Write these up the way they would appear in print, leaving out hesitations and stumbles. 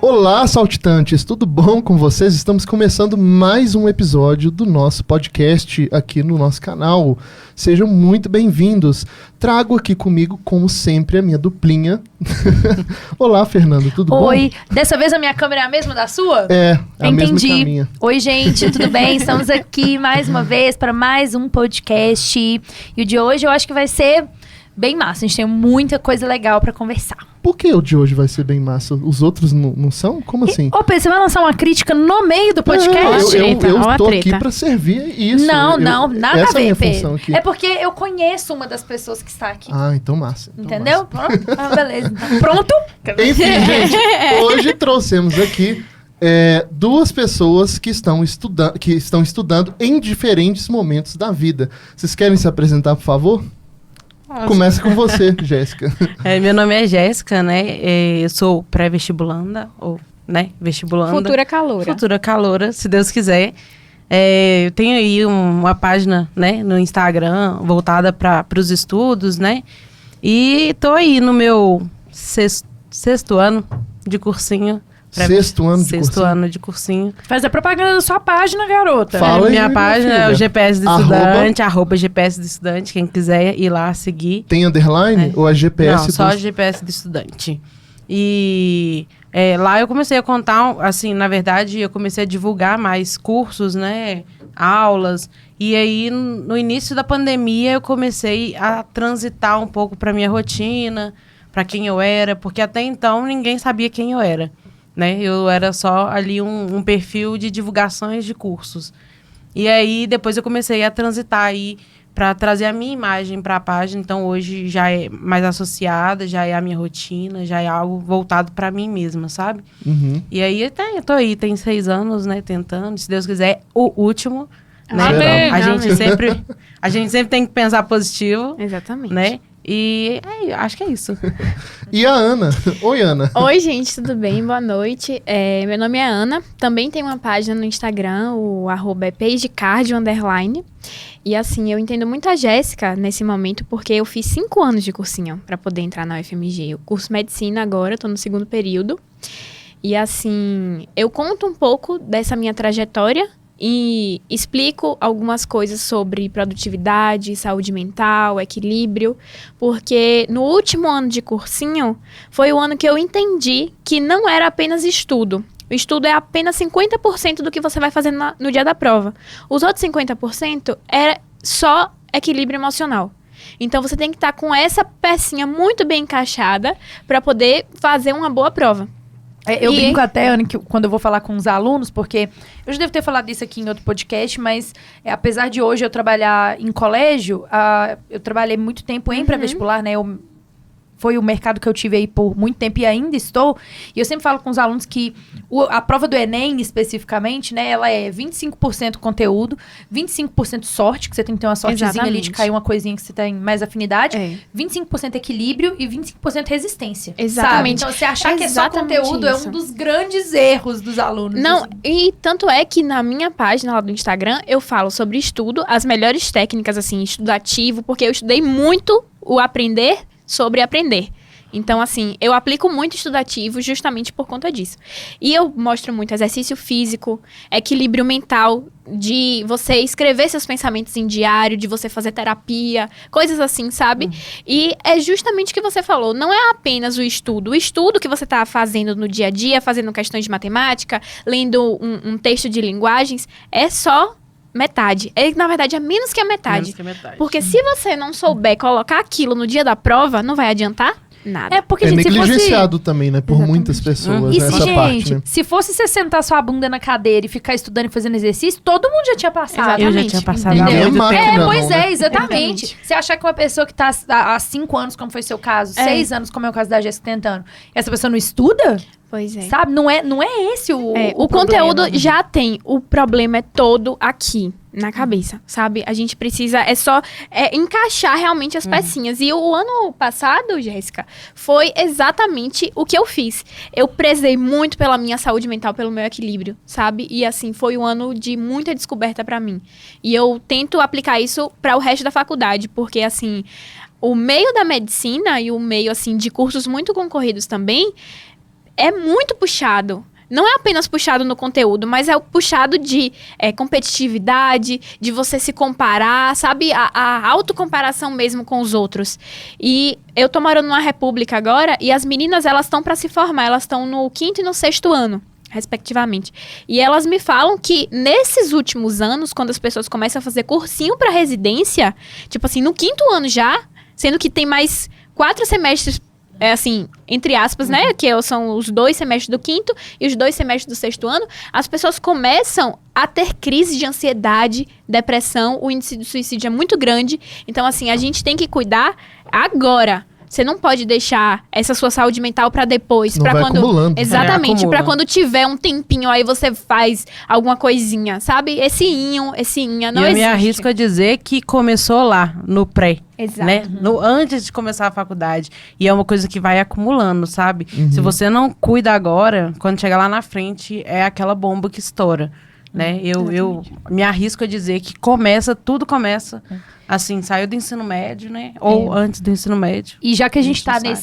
Olá, saltitantes, tudo bom com vocês? Estamos começando mais um episódio do nosso podcast aqui no nosso canal. Sejam muito bem-vindos. Trago aqui comigo, como sempre, a minha duplinha. Olá, Fernando, tudo bom? Oi, dessa vez a minha câmera é a mesma da sua? É, a mesma que a minha. Oi, gente, tudo bem? Estamos aqui mais uma vez para mais um podcast. E o de hoje eu acho que vai ser bem massa. A gente tem muita coisa legal para conversar. Por que o de hoje vai ser bem massa? Os outros não são? Como assim? Ô, Pedro, você vai lançar uma crítica no meio do podcast? Eu tô aqui pra servir isso. Não, nada essa a ver, é a minha Pedro. função aqui. É porque eu conheço uma das pessoas que está aqui. Ah, então massa. Entendeu? Pronto? Ah, beleza. Então. Pronto? Enfim, gente, hoje trouxemos aqui duas pessoas que estão estudando em diferentes momentos da vida. Vocês querem se apresentar, por favor? Nossa. Começa com você, Jéssica. Meu nome é Jéssica, né? Eu sou pré-vestibulanda, ou, né, vestibulanda. Futura caloura, se Deus quiser. Eu tenho aí uma página, né, no Instagram, voltada para os estudos, né? E tô aí no meu sexto ano de cursinho. Sexto ano de cursinho. Faz a propaganda da sua página, garota. Fala aí, minha página filha. é o GPS do Estudante, @, GPS do Estudante, quem quiser ir lá seguir. Tem underline ou é GPS? Não, só GPS do Estudante. E lá eu comecei a contar, assim, na verdade, eu comecei a divulgar mais cursos, né, aulas. E aí, no início da pandemia, eu comecei a transitar um pouco para minha rotina, para quem eu era, porque até então ninguém sabia quem eu era. Né? Eu era só ali um perfil de divulgações de cursos. E aí, depois eu comecei a transitar aí para trazer a minha imagem para a página. Então, hoje já é mais associada, já é a minha rotina, já é algo voltado para mim mesma, sabe? Uhum. E aí, eu tô aí, tem 6 anos, né, tentando. Se Deus quiser, o último. Né? Amém. A gente sempre tem que pensar positivo. Exatamente. Né? E acho que é isso. E a Ana? Oi, Ana. Oi, gente, tudo bem? Boa noite. Meu nome é Ana. Também tem uma página no Instagram, o @pagecard_. E assim, eu entendo muito a Jéssica nesse momento, porque eu fiz 5 anos de cursinho para poder entrar na UFMG. Eu curso medicina agora, tô no 2º período. E assim, eu conto um pouco dessa minha trajetória e explico algumas coisas sobre produtividade, saúde mental, equilíbrio, porque no último ano de cursinho foi o ano que eu entendi que não era apenas estudo. O estudo é apenas 50% do que você vai fazer no dia da prova. Os outros 50% era só equilíbrio emocional. Então você tem que estar com essa pecinha muito bem encaixada para poder fazer uma boa prova. Eu brinco até, Ana, que quando eu vou falar com os alunos, porque eu já devo ter falado isso aqui em outro podcast, mas apesar de hoje eu trabalhar em colégio, eu trabalhei muito tempo em pré-vestibular, né? Foi o mercado que eu tive aí por muito tempo e ainda estou. E eu sempre falo com os alunos que a prova do Enem, especificamente, né? Ela é 25% conteúdo, 25% sorte, que você tem que ter uma sortezinha ali de cair uma coisinha que você tem mais afinidade, 25% equilíbrio e 25% resistência. Exatamente. Sabe? Então, você achar que é só conteúdo é um dos grandes erros dos alunos. Não, assim. e tanto é que na minha página lá do Instagram, eu falo sobre estudo, as melhores técnicas, assim, estudo ativo, porque eu estudei muito o aprender sobre aprender. Então, assim, eu aplico muito estudativo justamente por conta disso. E eu mostro muito exercício físico, equilíbrio mental, de você escrever seus pensamentos em diário, de você fazer terapia, coisas assim, sabe? E é justamente o que você falou, não é apenas o estudo que você está fazendo no dia a dia, fazendo questões de matemática, lendo um texto de linguagens, é só metade. Na verdade, é menos que a metade. Porque se você não souber colocar aquilo no dia da prova, não vai adiantar nada. Porque, é gente, negligenciado também, né? Por muitas pessoas, E essa parte, né? se fosse você sentar sua bunda na cadeira e ficar estudando e fazendo exercício, todo mundo já tinha passado. Exatamente. Eu já tinha passado há Ninguém é muito máquina, tempo. não, né? Exatamente. Você achar que uma pessoa que tá há 5 anos, como foi seu caso, 6 anos, como é o caso da Jéssica tentando, essa pessoa não estuda? Pois é. Sabe? Não é esse o conteúdo problema. já tem. O problema é todo aqui. na cabeça, sabe? A gente precisa, encaixar realmente as pecinhas. E o ano passado, Jéssica, foi exatamente o que eu fiz. Eu prezei muito pela minha saúde mental, pelo meu equilíbrio, sabe? E assim, foi um ano de muita descoberta pra mim. E eu tento aplicar isso para o resto da faculdade, porque assim, o meio da medicina e o meio assim de cursos muito concorridos também é muito puxado. Não é apenas puxado no conteúdo, mas é o puxado de competitividade, de você se comparar, sabe? A autocomparação mesmo com os outros. E eu tô morando numa república agora, e as meninas, elas estão para se formar, elas estão no 5º e no 6º ano, respectivamente. E elas me falam que nesses últimos anos, quando as pessoas começam a fazer cursinho para residência, tipo assim, no 5º ano já, sendo que tem mais 4 semestres assim, entre aspas, né? Que são os 2 semestres do 5º e os 2 semestres do 6º ano, as pessoas começam a ter crise de ansiedade, depressão, o índice de suicídio é muito grande. Então, assim, a gente tem que cuidar agora. Você não pode deixar essa sua saúde mental para depois. Não pra vai quando acumulando. Exatamente, Acumula. para quando tiver um tempinho aí você faz alguma coisinha, sabe? Esse inha, não e eu me existe. arrisco a dizer que começou lá, no pré. Exato. Né? Antes de começar a faculdade. E é uma coisa que vai acumulando, sabe? Se você não cuida agora, quando chegar lá na frente, é aquela bomba que estoura. Né? Eu me arrisco a dizer que tudo começa, assim, saiu do ensino médio, né? Ou antes do ensino médio. E já que a gente tá sai.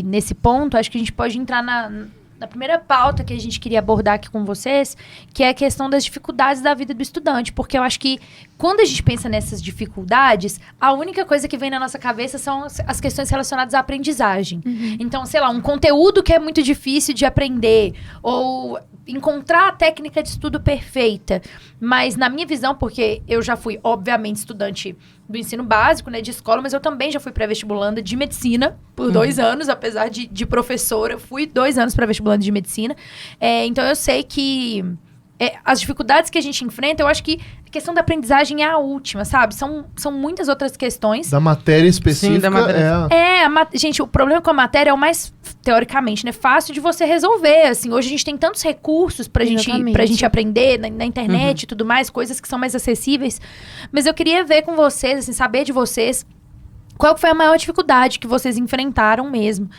nesse ponto, acho que a gente pode entrar na primeira pauta que a gente queria abordar aqui com vocês, que é a questão das dificuldades da vida do estudante. Porque eu acho que quando a gente pensa nessas dificuldades, a única coisa que vem na nossa cabeça são as questões relacionadas à aprendizagem. Então, sei lá, um conteúdo que é muito difícil de aprender, ou encontrar a técnica de estudo perfeita. Mas na minha visão, porque eu já fui, obviamente, estudante do ensino básico, né, de escola, mas eu também já fui pré-vestibulanda de medicina por 2 anos, apesar de professora, fui 2 anos pré-vestibulanda de medicina. Então eu sei que as dificuldades que a gente enfrenta, eu acho que a questão da aprendizagem é a última, sabe? São muitas outras questões. Da matéria específica. Sim, da matéria. Gente, o problema com a matéria é o mais, teoricamente, né, fácil de você resolver, assim. Hoje a gente tem tantos recursos pra gente aprender na internet e tudo mais, coisas que são mais acessíveis. Mas eu queria ver com vocês, assim, saber de vocês, qual foi a maior dificuldade que vocês enfrentaram mesmo?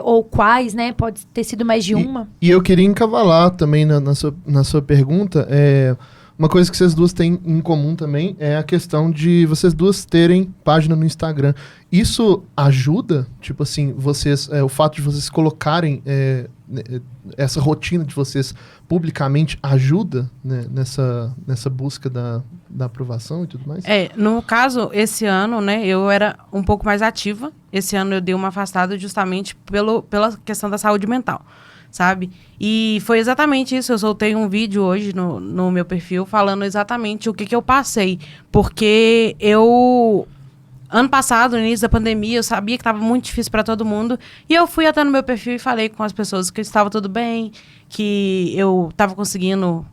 Ou quais, né? Pode ter sido mais de uma. E eu queria encavalar também na sua pergunta. Uma coisa que vocês duas têm em comum também é a questão de vocês duas terem página no Instagram. Isso ajuda? Tipo assim, o fato de vocês colocarem essa rotina de vocês publicamente ajuda, né, nessa busca da aprovação e tudo mais? No caso, esse ano, né, eu era um pouco mais ativa. Esse ano eu dei uma afastada justamente pela questão da saúde mental, sabe? E foi exatamente isso. Eu soltei um vídeo hoje no meu perfil falando exatamente o que eu passei. Porque ano passado, no início da pandemia, eu sabia que estava muito difícil para todo mundo. E eu fui até no meu perfil e falei com as pessoas que estava tudo bem, que eu estava conseguindo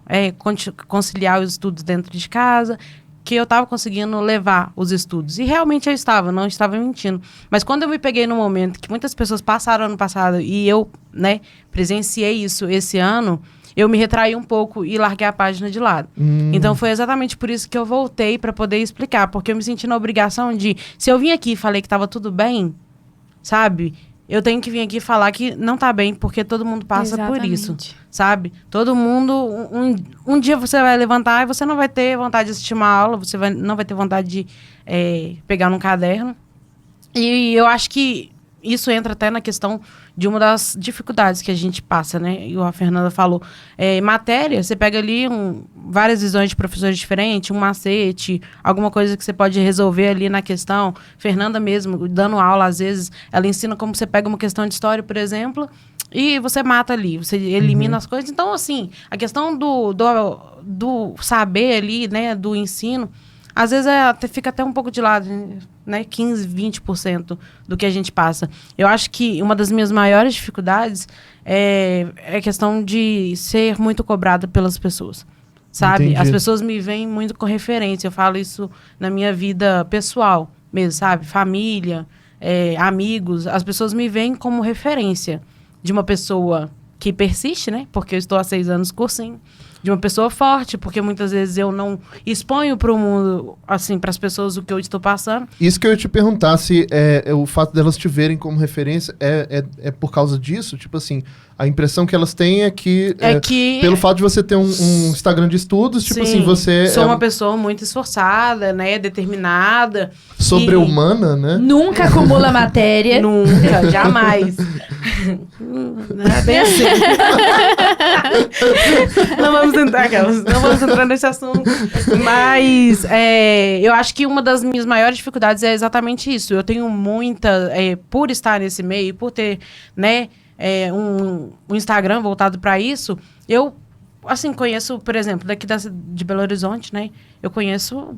conciliar os estudos dentro de casa, que eu estava conseguindo levar os estudos. E realmente eu não estava mentindo. Mas quando eu me peguei no momento que muitas pessoas passaram ano passado e eu, né, presenciei isso esse ano, eu me retraí um pouco e larguei a página de lado. Então foi exatamente por isso que eu voltei para poder explicar, porque eu me senti na obrigação de, se eu vim aqui e falei que estava tudo bem, sabe? Eu tenho que vir aqui falar que não tá bem, porque todo mundo passa por isso, sabe? Todo mundo, um dia você vai levantar e você não vai ter vontade de assistir uma aula, não vai ter vontade de pegar num caderno. E eu acho que isso entra até na questão de uma das dificuldades que a gente passa, né? E a Fernanda falou. Matéria, você pega ali várias visões de professores diferentes, um macete, alguma coisa que você pode resolver ali na questão. Fernanda mesmo, dando aula, às vezes, ela ensina como você pega uma questão de história, por exemplo, e você mata ali, você elimina as coisas. Então, assim, a questão do saber ali, né, do ensino, às vezes fica até um pouco de lado, né? 15%, 20% do que a gente passa. Eu acho que uma das minhas maiores dificuldades é a questão de ser muito cobrada pelas pessoas, sabe? Entendi. As pessoas me veem muito com referência. Eu falo isso na minha vida pessoal mesmo, sabe? Família, amigos. As pessoas me veem como referência de uma pessoa que persiste, né? Porque eu estou há 6 anos cursinho. de uma pessoa forte, porque muitas vezes eu não exponho para o mundo, assim, para as pessoas o que eu estou passando. Isso que eu ia te perguntar, se o fato delas te verem como referência é por causa disso? Tipo assim, a impressão que elas têm é que pelo fato de você ter um Instagram de estudos, tipo assim, você sou uma pessoa muito esforçada, né, determinada. Sobre-humana, né? Nunca acumula matéria. Nunca, jamais. Não é bem assim. Não vamos entrar nesse assunto. Mas eu acho que uma das minhas maiores dificuldades é exatamente isso. Eu tenho muita... por estar nesse meio, por ter, né, um Instagram voltado para isso, eu, assim, conheço, por exemplo, daqui de Belo Horizonte, né? Eu conheço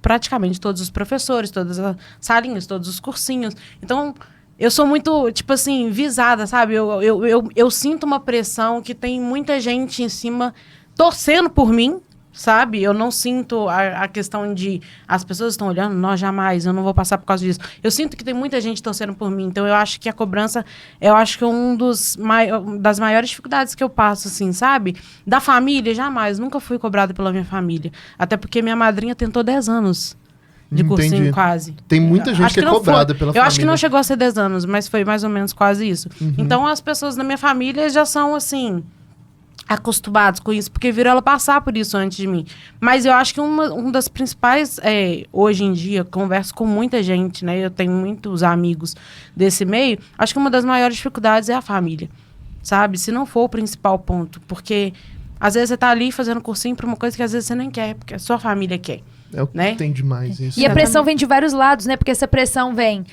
praticamente todos os professores, todas as salinhas, todos os cursinhos. Então, eu sou muito, tipo assim, visada, sabe? Eu sinto uma pressão que tem muita gente em cima torcendo por mim, sabe? Eu não sinto a questão de as pessoas estão olhando, não, jamais, eu não vou passar por causa disso. Eu sinto que tem muita gente torcendo por mim. Então, eu acho que a cobrança, eu acho que é das maiores dificuldades que eu passo, assim, sabe? Da família, jamais. Nunca fui cobrada pela minha família. Até porque minha madrinha tentou 10 anos de cursinho, Entendi. Quase. Tem muita gente que é cobrada pela família. Eu acho que não chegou a ser 10 anos, mas foi mais ou menos quase isso. Então, as pessoas da minha família já são, assim, acostumados com isso, porque viram ela passar por isso antes de mim. Mas eu acho que uma das principais, hoje em dia, converso com muita gente, né? Eu tenho muitos amigos desse meio. Acho que uma das maiores dificuldades é a família, sabe? Se não for o principal ponto. Porque, às vezes, você tá ali fazendo cursinho pra uma coisa que, às vezes, você nem quer, porque a sua família quer. É o que né? tem demais isso. E a pressão vem de vários lados, né? Porque essa pressão vem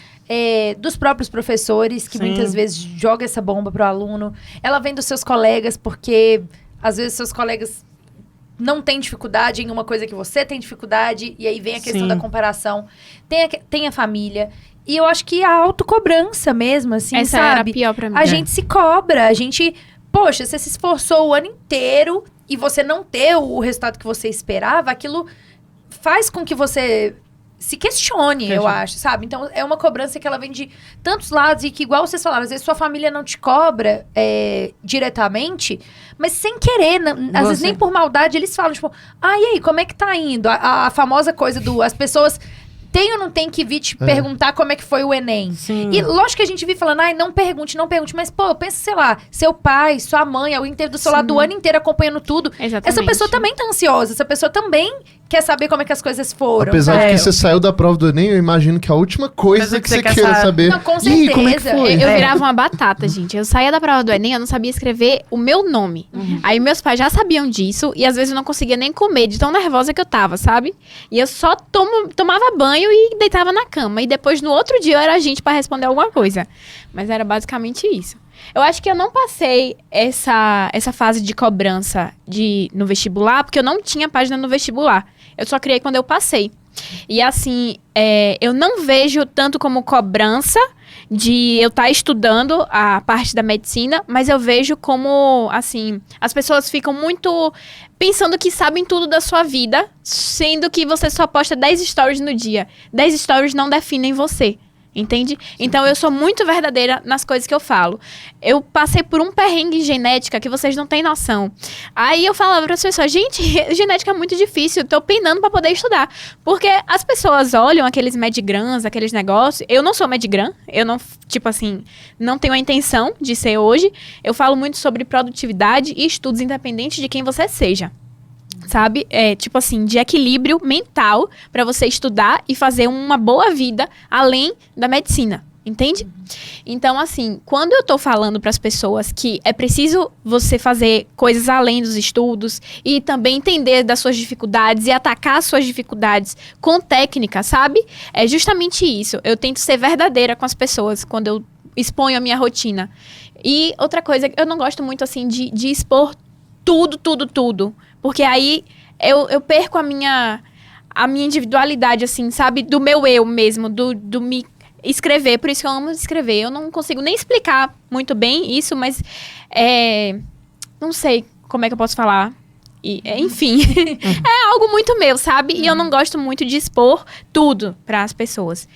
dos próprios professores, que muitas vezes jogam essa bomba pro aluno. Ela vem dos seus colegas, porque às vezes seus colegas não têm dificuldade em uma coisa que você tem dificuldade. E aí vem a questão da comparação. Tem a família. E eu acho que a autocobrança mesmo, assim, essa sabe? era pior pra mim. A gente se cobra, a gente... Poxa, você se esforçou o ano inteiro e você não ter o resultado que você esperava, aquilo faz com que você se questione, eu acho, sabe? Então, é uma cobrança que ela vem de tantos lados e que, igual vocês falaram, às vezes sua família não te cobra diretamente, mas sem querer, às vezes nem por maldade, eles falam, tipo, e aí, como é que tá indo? A famosa coisa as pessoas... Tem ou não tem que vir te perguntar como é que foi o Enem? Sim. E lógico que a gente vive falando, não pergunte. Mas, pô, pensa, sei lá, seu pai, sua mãe, alguém teve do seu lado o ano inteiro acompanhando tudo. Exatamente. Essa pessoa também tá ansiosa, essa pessoa também quer saber como é que as coisas foram. Apesar de que você saiu da prova do Enem, eu imagino que a última coisa que você quer saber... Não, com certeza. Como é que foi? Eu virava uma batata, gente. Eu saía da prova do Enem, eu não sabia escrever o meu nome. Aí meus pais já sabiam disso e às vezes eu não conseguia nem comer, de tão nervosa que eu tava, sabe? E eu só tomava banho e deitava na cama. E depois, no outro dia, eu era agente pra responder alguma coisa. Mas era basicamente isso. Eu acho que eu não passei essa fase de cobrança no vestibular, porque eu não tinha página no vestibular. Eu só criei quando eu passei. E assim, eu não vejo tanto como cobrança de eu estar estudando a parte da medicina, mas eu vejo como, assim, as pessoas ficam muito pensando que sabem tudo da sua vida, sendo que você só posta 10 stories no dia. 10 stories não definem você. Entende? Então, eu sou muito verdadeira nas coisas que eu falo. Eu passei por um perrengue em genética que vocês não têm noção. Aí eu falava para as pessoas, gente, genética é muito difícil, tô penando para poder estudar. Porque as pessoas olham aqueles medgrams, aqueles negócios. Eu não sou medgram, eu não, tipo assim, não tenho a intenção de ser hoje. Eu falo muito sobre produtividade e estudos independentes de quem você seja. Sabe? Tipo assim, de equilíbrio mental para você estudar e fazer uma boa vida além da medicina. Entende? Então, assim, quando eu tô falando para as pessoas que é preciso você fazer coisas além dos estudos e também entender das suas dificuldades e atacar as suas dificuldades com técnica, sabe? É justamente isso. Eu tento ser verdadeira com as pessoas quando eu exponho a minha rotina. E outra coisa, eu não gosto muito, assim, de expor tudo. Porque aí eu perco a minha individualidade, assim, sabe? Do meu eu mesmo, do me escrever. Por isso que eu amo escrever. Eu não consigo nem explicar muito bem isso, mas não sei como é que eu posso falar. enfim, é algo muito meu, sabe? E eu não gosto muito de expor tudo para as pessoas.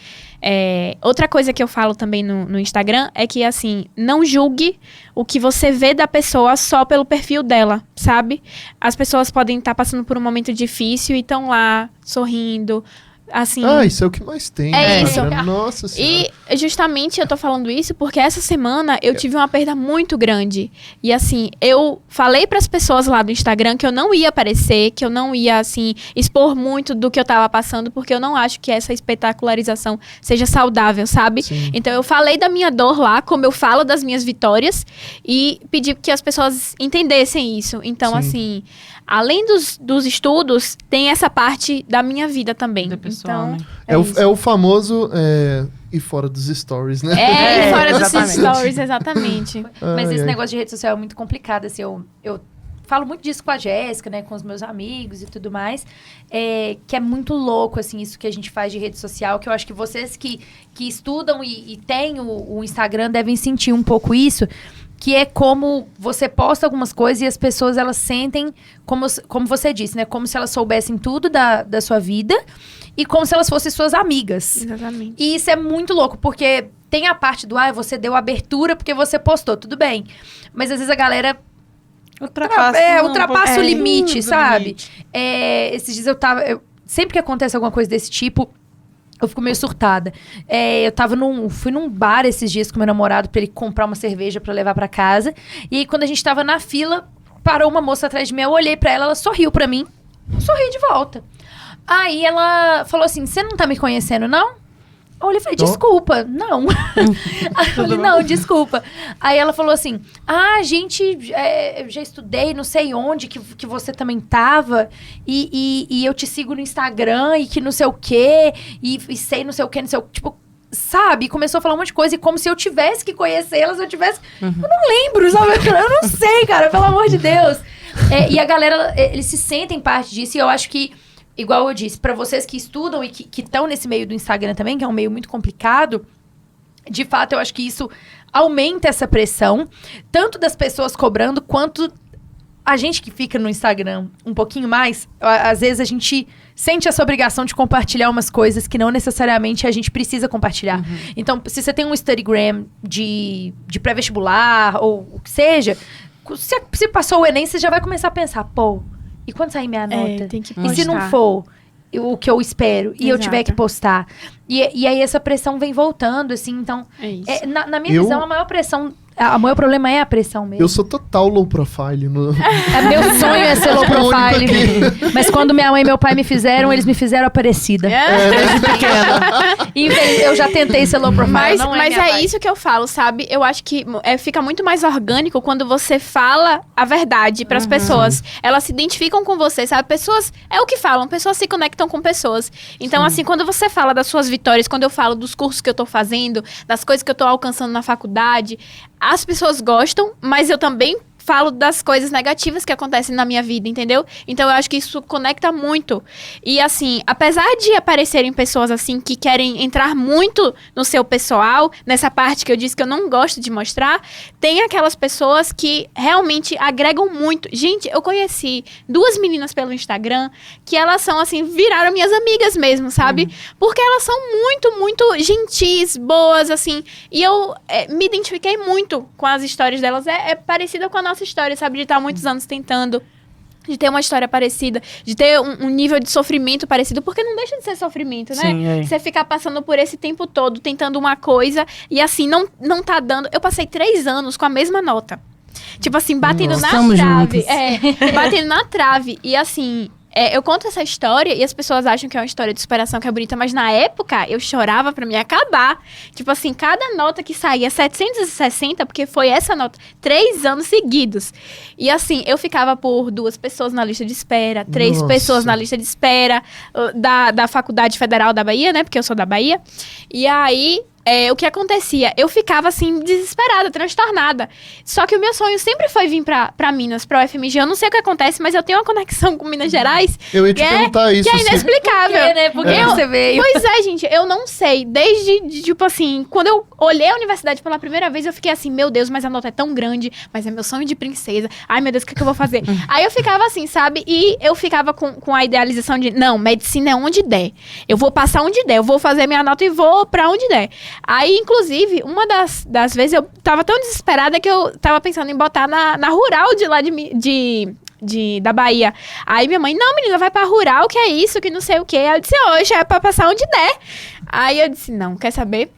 Outra coisa que eu falo também no Instagram é que, assim, não julgue o que você vê da pessoa só pelo perfil dela, sabe? As pessoas podem estar passando por um momento difícil e estão lá sorrindo, assim... isso é o que mais tem. Isso. Nossa Senhora. E justamente eu tô falando isso porque essa semana eu tive uma perda muito grande. E assim, eu falei pras pessoas lá do Instagram que eu não ia aparecer, que eu não ia, assim, expor muito do que eu tava passando, porque eu não acho que essa espetacularização seja saudável, sabe? Sim. Então eu falei da minha dor lá, como eu falo das minhas vitórias, e pedi que as pessoas entendessem isso. Então, Sim. assim, além dos estudos, tem essa parte da minha vida também. Da pessoa, Então, né? É o famoso e fora dos stories, né? e fora dos exatamente. stories, exatamente. Mas Ai, esse ai. negócio de rede social é muito complicado, assim, eu falo muito disso com a Jéssica, né, com os meus amigos e tudo mais, que é muito louco, assim, isso que a gente faz de rede social, que eu acho que vocês que estudam e têm o Instagram devem sentir um pouco isso, que é como você posta algumas coisas e as pessoas, elas sentem, como você disse, né, como se elas soubessem tudo da sua vida e como se elas fossem suas amigas. Exatamente. E isso é muito louco, porque tem a parte do, você deu abertura porque você postou, tudo bem. Mas às vezes a galera ultrapassa o limite, sabe? Esses dias sempre que acontece alguma coisa desse tipo, eu fico meio surtada. Fui num bar esses dias com meu namorado pra ele comprar uma cerveja pra levar pra casa. E aí, quando a gente tava na fila, parou uma moça atrás de mim, eu olhei pra ela sorriu pra mim. Eu sorri de volta. Aí ela falou assim, você não tá me conhecendo, não? Eu olhei e falei, desculpa, não. Aí eu falei, não, desculpa. Aí ela falou assim, gente, eu já estudei não sei onde que você também tava, e eu te sigo no Instagram, e que não sei o quê, e sei não sei o quê, não sei o quê, tipo... Sabe? Começou a falar um monte de coisa, e como se eu tivesse que conhecê-las, eu não lembro, sabe? Eu não sei, cara, pelo amor de Deus. E a galera, eles se sentem parte disso, e eu acho que, igual eu disse, pra vocês que estudam e que estão nesse meio do Instagram também, que é um meio muito complicado, de fato, eu acho que isso aumenta essa pressão, tanto das pessoas cobrando, quanto a gente que fica no Instagram um pouquinho mais, às vezes a gente sente essa obrigação de compartilhar umas coisas que não necessariamente a gente precisa compartilhar. Então, se você tem um Instagram de pré-vestibular, ou o que seja, se passou o Enem, você já vai começar a pensar, e quando sair minha nota? Tem que E se não postar. for o que eu espero, e eu tiver Exato. que postar? E aí essa pressão vem voltando, assim, então... É isso. Na minha visão, a maior pressão... O maior problema é a pressão mesmo. Eu sou total low profile. Meu sonho é ser low profile. Mas quando minha mãe e meu pai me fizeram, eles me fizeram Aparecida. Desde pequena. E eu já tentei ser low profile. Mas não minha é vibe. isso que eu falo, sabe? Eu acho que fica muito mais orgânico quando você fala a verdade pras pessoas. Elas se identificam com você, sabe? Pessoas, é o que falam, pessoas se conectam com pessoas. Então, assim, quando você fala das suas vitórias, quando eu falo dos cursos que eu tô fazendo, das coisas que eu tô alcançando na faculdade, as pessoas gostam, mas eu também falo das coisas negativas que acontecem na minha vida, entendeu? Então eu acho que isso conecta muito. E assim, apesar de aparecerem pessoas assim que querem entrar muito no seu pessoal, nessa parte que eu disse que eu não gosto de mostrar, tem aquelas pessoas que realmente agregam muito. Gente, eu conheci 2 meninas pelo Instagram que elas são assim, viraram minhas amigas mesmo, sabe? Porque elas são muito, muito gentis, boas, assim. E eu me identifiquei muito com as histórias delas. É parecida com a nossa história, sabe? De estar muitos anos tentando, de ter uma história parecida, de ter um nível de sofrimento parecido, porque não deixa de ser sofrimento, né? Sim, Você ficar passando por esse tempo todo, tentando uma coisa, e assim, não tá dando... Eu passei 3 anos com a mesma nota. Tipo assim, batendo na Estamos trave. juntos. Batendo na trave. E assim... eu conto essa história e as pessoas acham que é uma história de superação que é bonita, mas na época eu chorava pra me acabar. Tipo assim, cada nota que saía 760, porque foi essa nota, 3 anos seguidos. E assim, eu ficava por 2 pessoas na lista de espera, 3 Nossa. pessoas na lista de espera da Faculdade Federal da Bahia, né? Porque eu sou da Bahia. E aí... o que acontecia? Eu ficava, assim, desesperada, transtornada. Só que o meu sonho sempre foi vir pra Minas, pra UFMG. Eu não sei o que acontece, mas eu tenho uma conexão com Minas Gerais. Eu ia te perguntar isso. Que é inexplicável. Por quê, né? Por que você veio? Pois é, gente, eu não sei. Desde, tipo assim, quando eu olhei a universidade pela primeira vez, eu fiquei assim, meu Deus, mas a nota é tão grande, mas é meu sonho de princesa. Ai, meu Deus, o que eu vou fazer? Aí eu ficava assim, sabe? E eu ficava com a idealização de, não, medicina é onde der. Eu vou passar onde der, eu vou fazer minha nota e vou pra onde der. Aí, inclusive, uma das vezes eu tava tão desesperada que eu tava pensando em botar na rural de lá da Bahia. Aí minha mãe, não, menina, vai pra rural, que é isso, que não sei o quê. Aí eu disse, hoje é pra passar onde der. Aí eu disse, não, quer saber?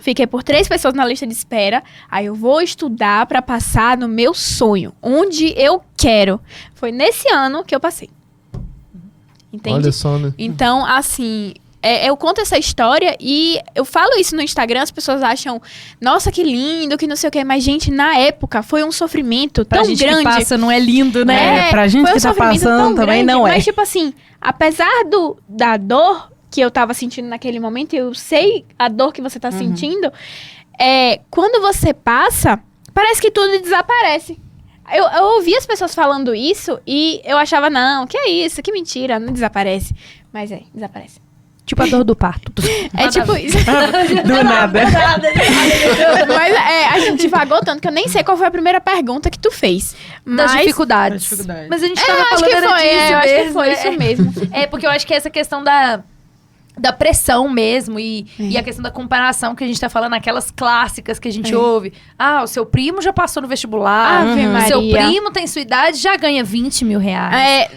Fiquei por 3 pessoas na lista de espera. Aí eu vou estudar pra passar no meu sonho, onde eu quero. Foi nesse ano que eu passei. Entende? Olha só, né? Então, assim, eu conto essa história e eu falo isso no Instagram, as pessoas acham, nossa, que lindo, que não sei o quê. Mas, gente, na época foi um sofrimento Pra tão gente grande. que passa não é lindo, né? Pra gente foi que tá sofrimento passando tão também grande, não é. Mas, tipo assim, apesar da dor que eu tava sentindo naquele momento, eu sei a dor que você tá sentindo, quando você passa, parece que tudo desaparece. Eu ouvi as pessoas falando isso e eu achava, não, que é isso, que mentira, não desaparece. Mas desaparece. Tipo a dor do parto. É tipo isso. Do nada. Mas a gente divagou tanto que eu nem sei qual foi a primeira pergunta que tu fez. Das Mas dificuldades. Mas a gente tava acho falando que era foi, disso eu acho que mesmo, foi isso mesmo. Porque eu acho que essa questão da pressão mesmo e a questão da comparação que a gente tá falando, aquelas clássicas que a gente ouve. Ah, o seu primo já passou no vestibular. Ave O seu Maria. primo tem sua idade, já ganha 20 mil reais.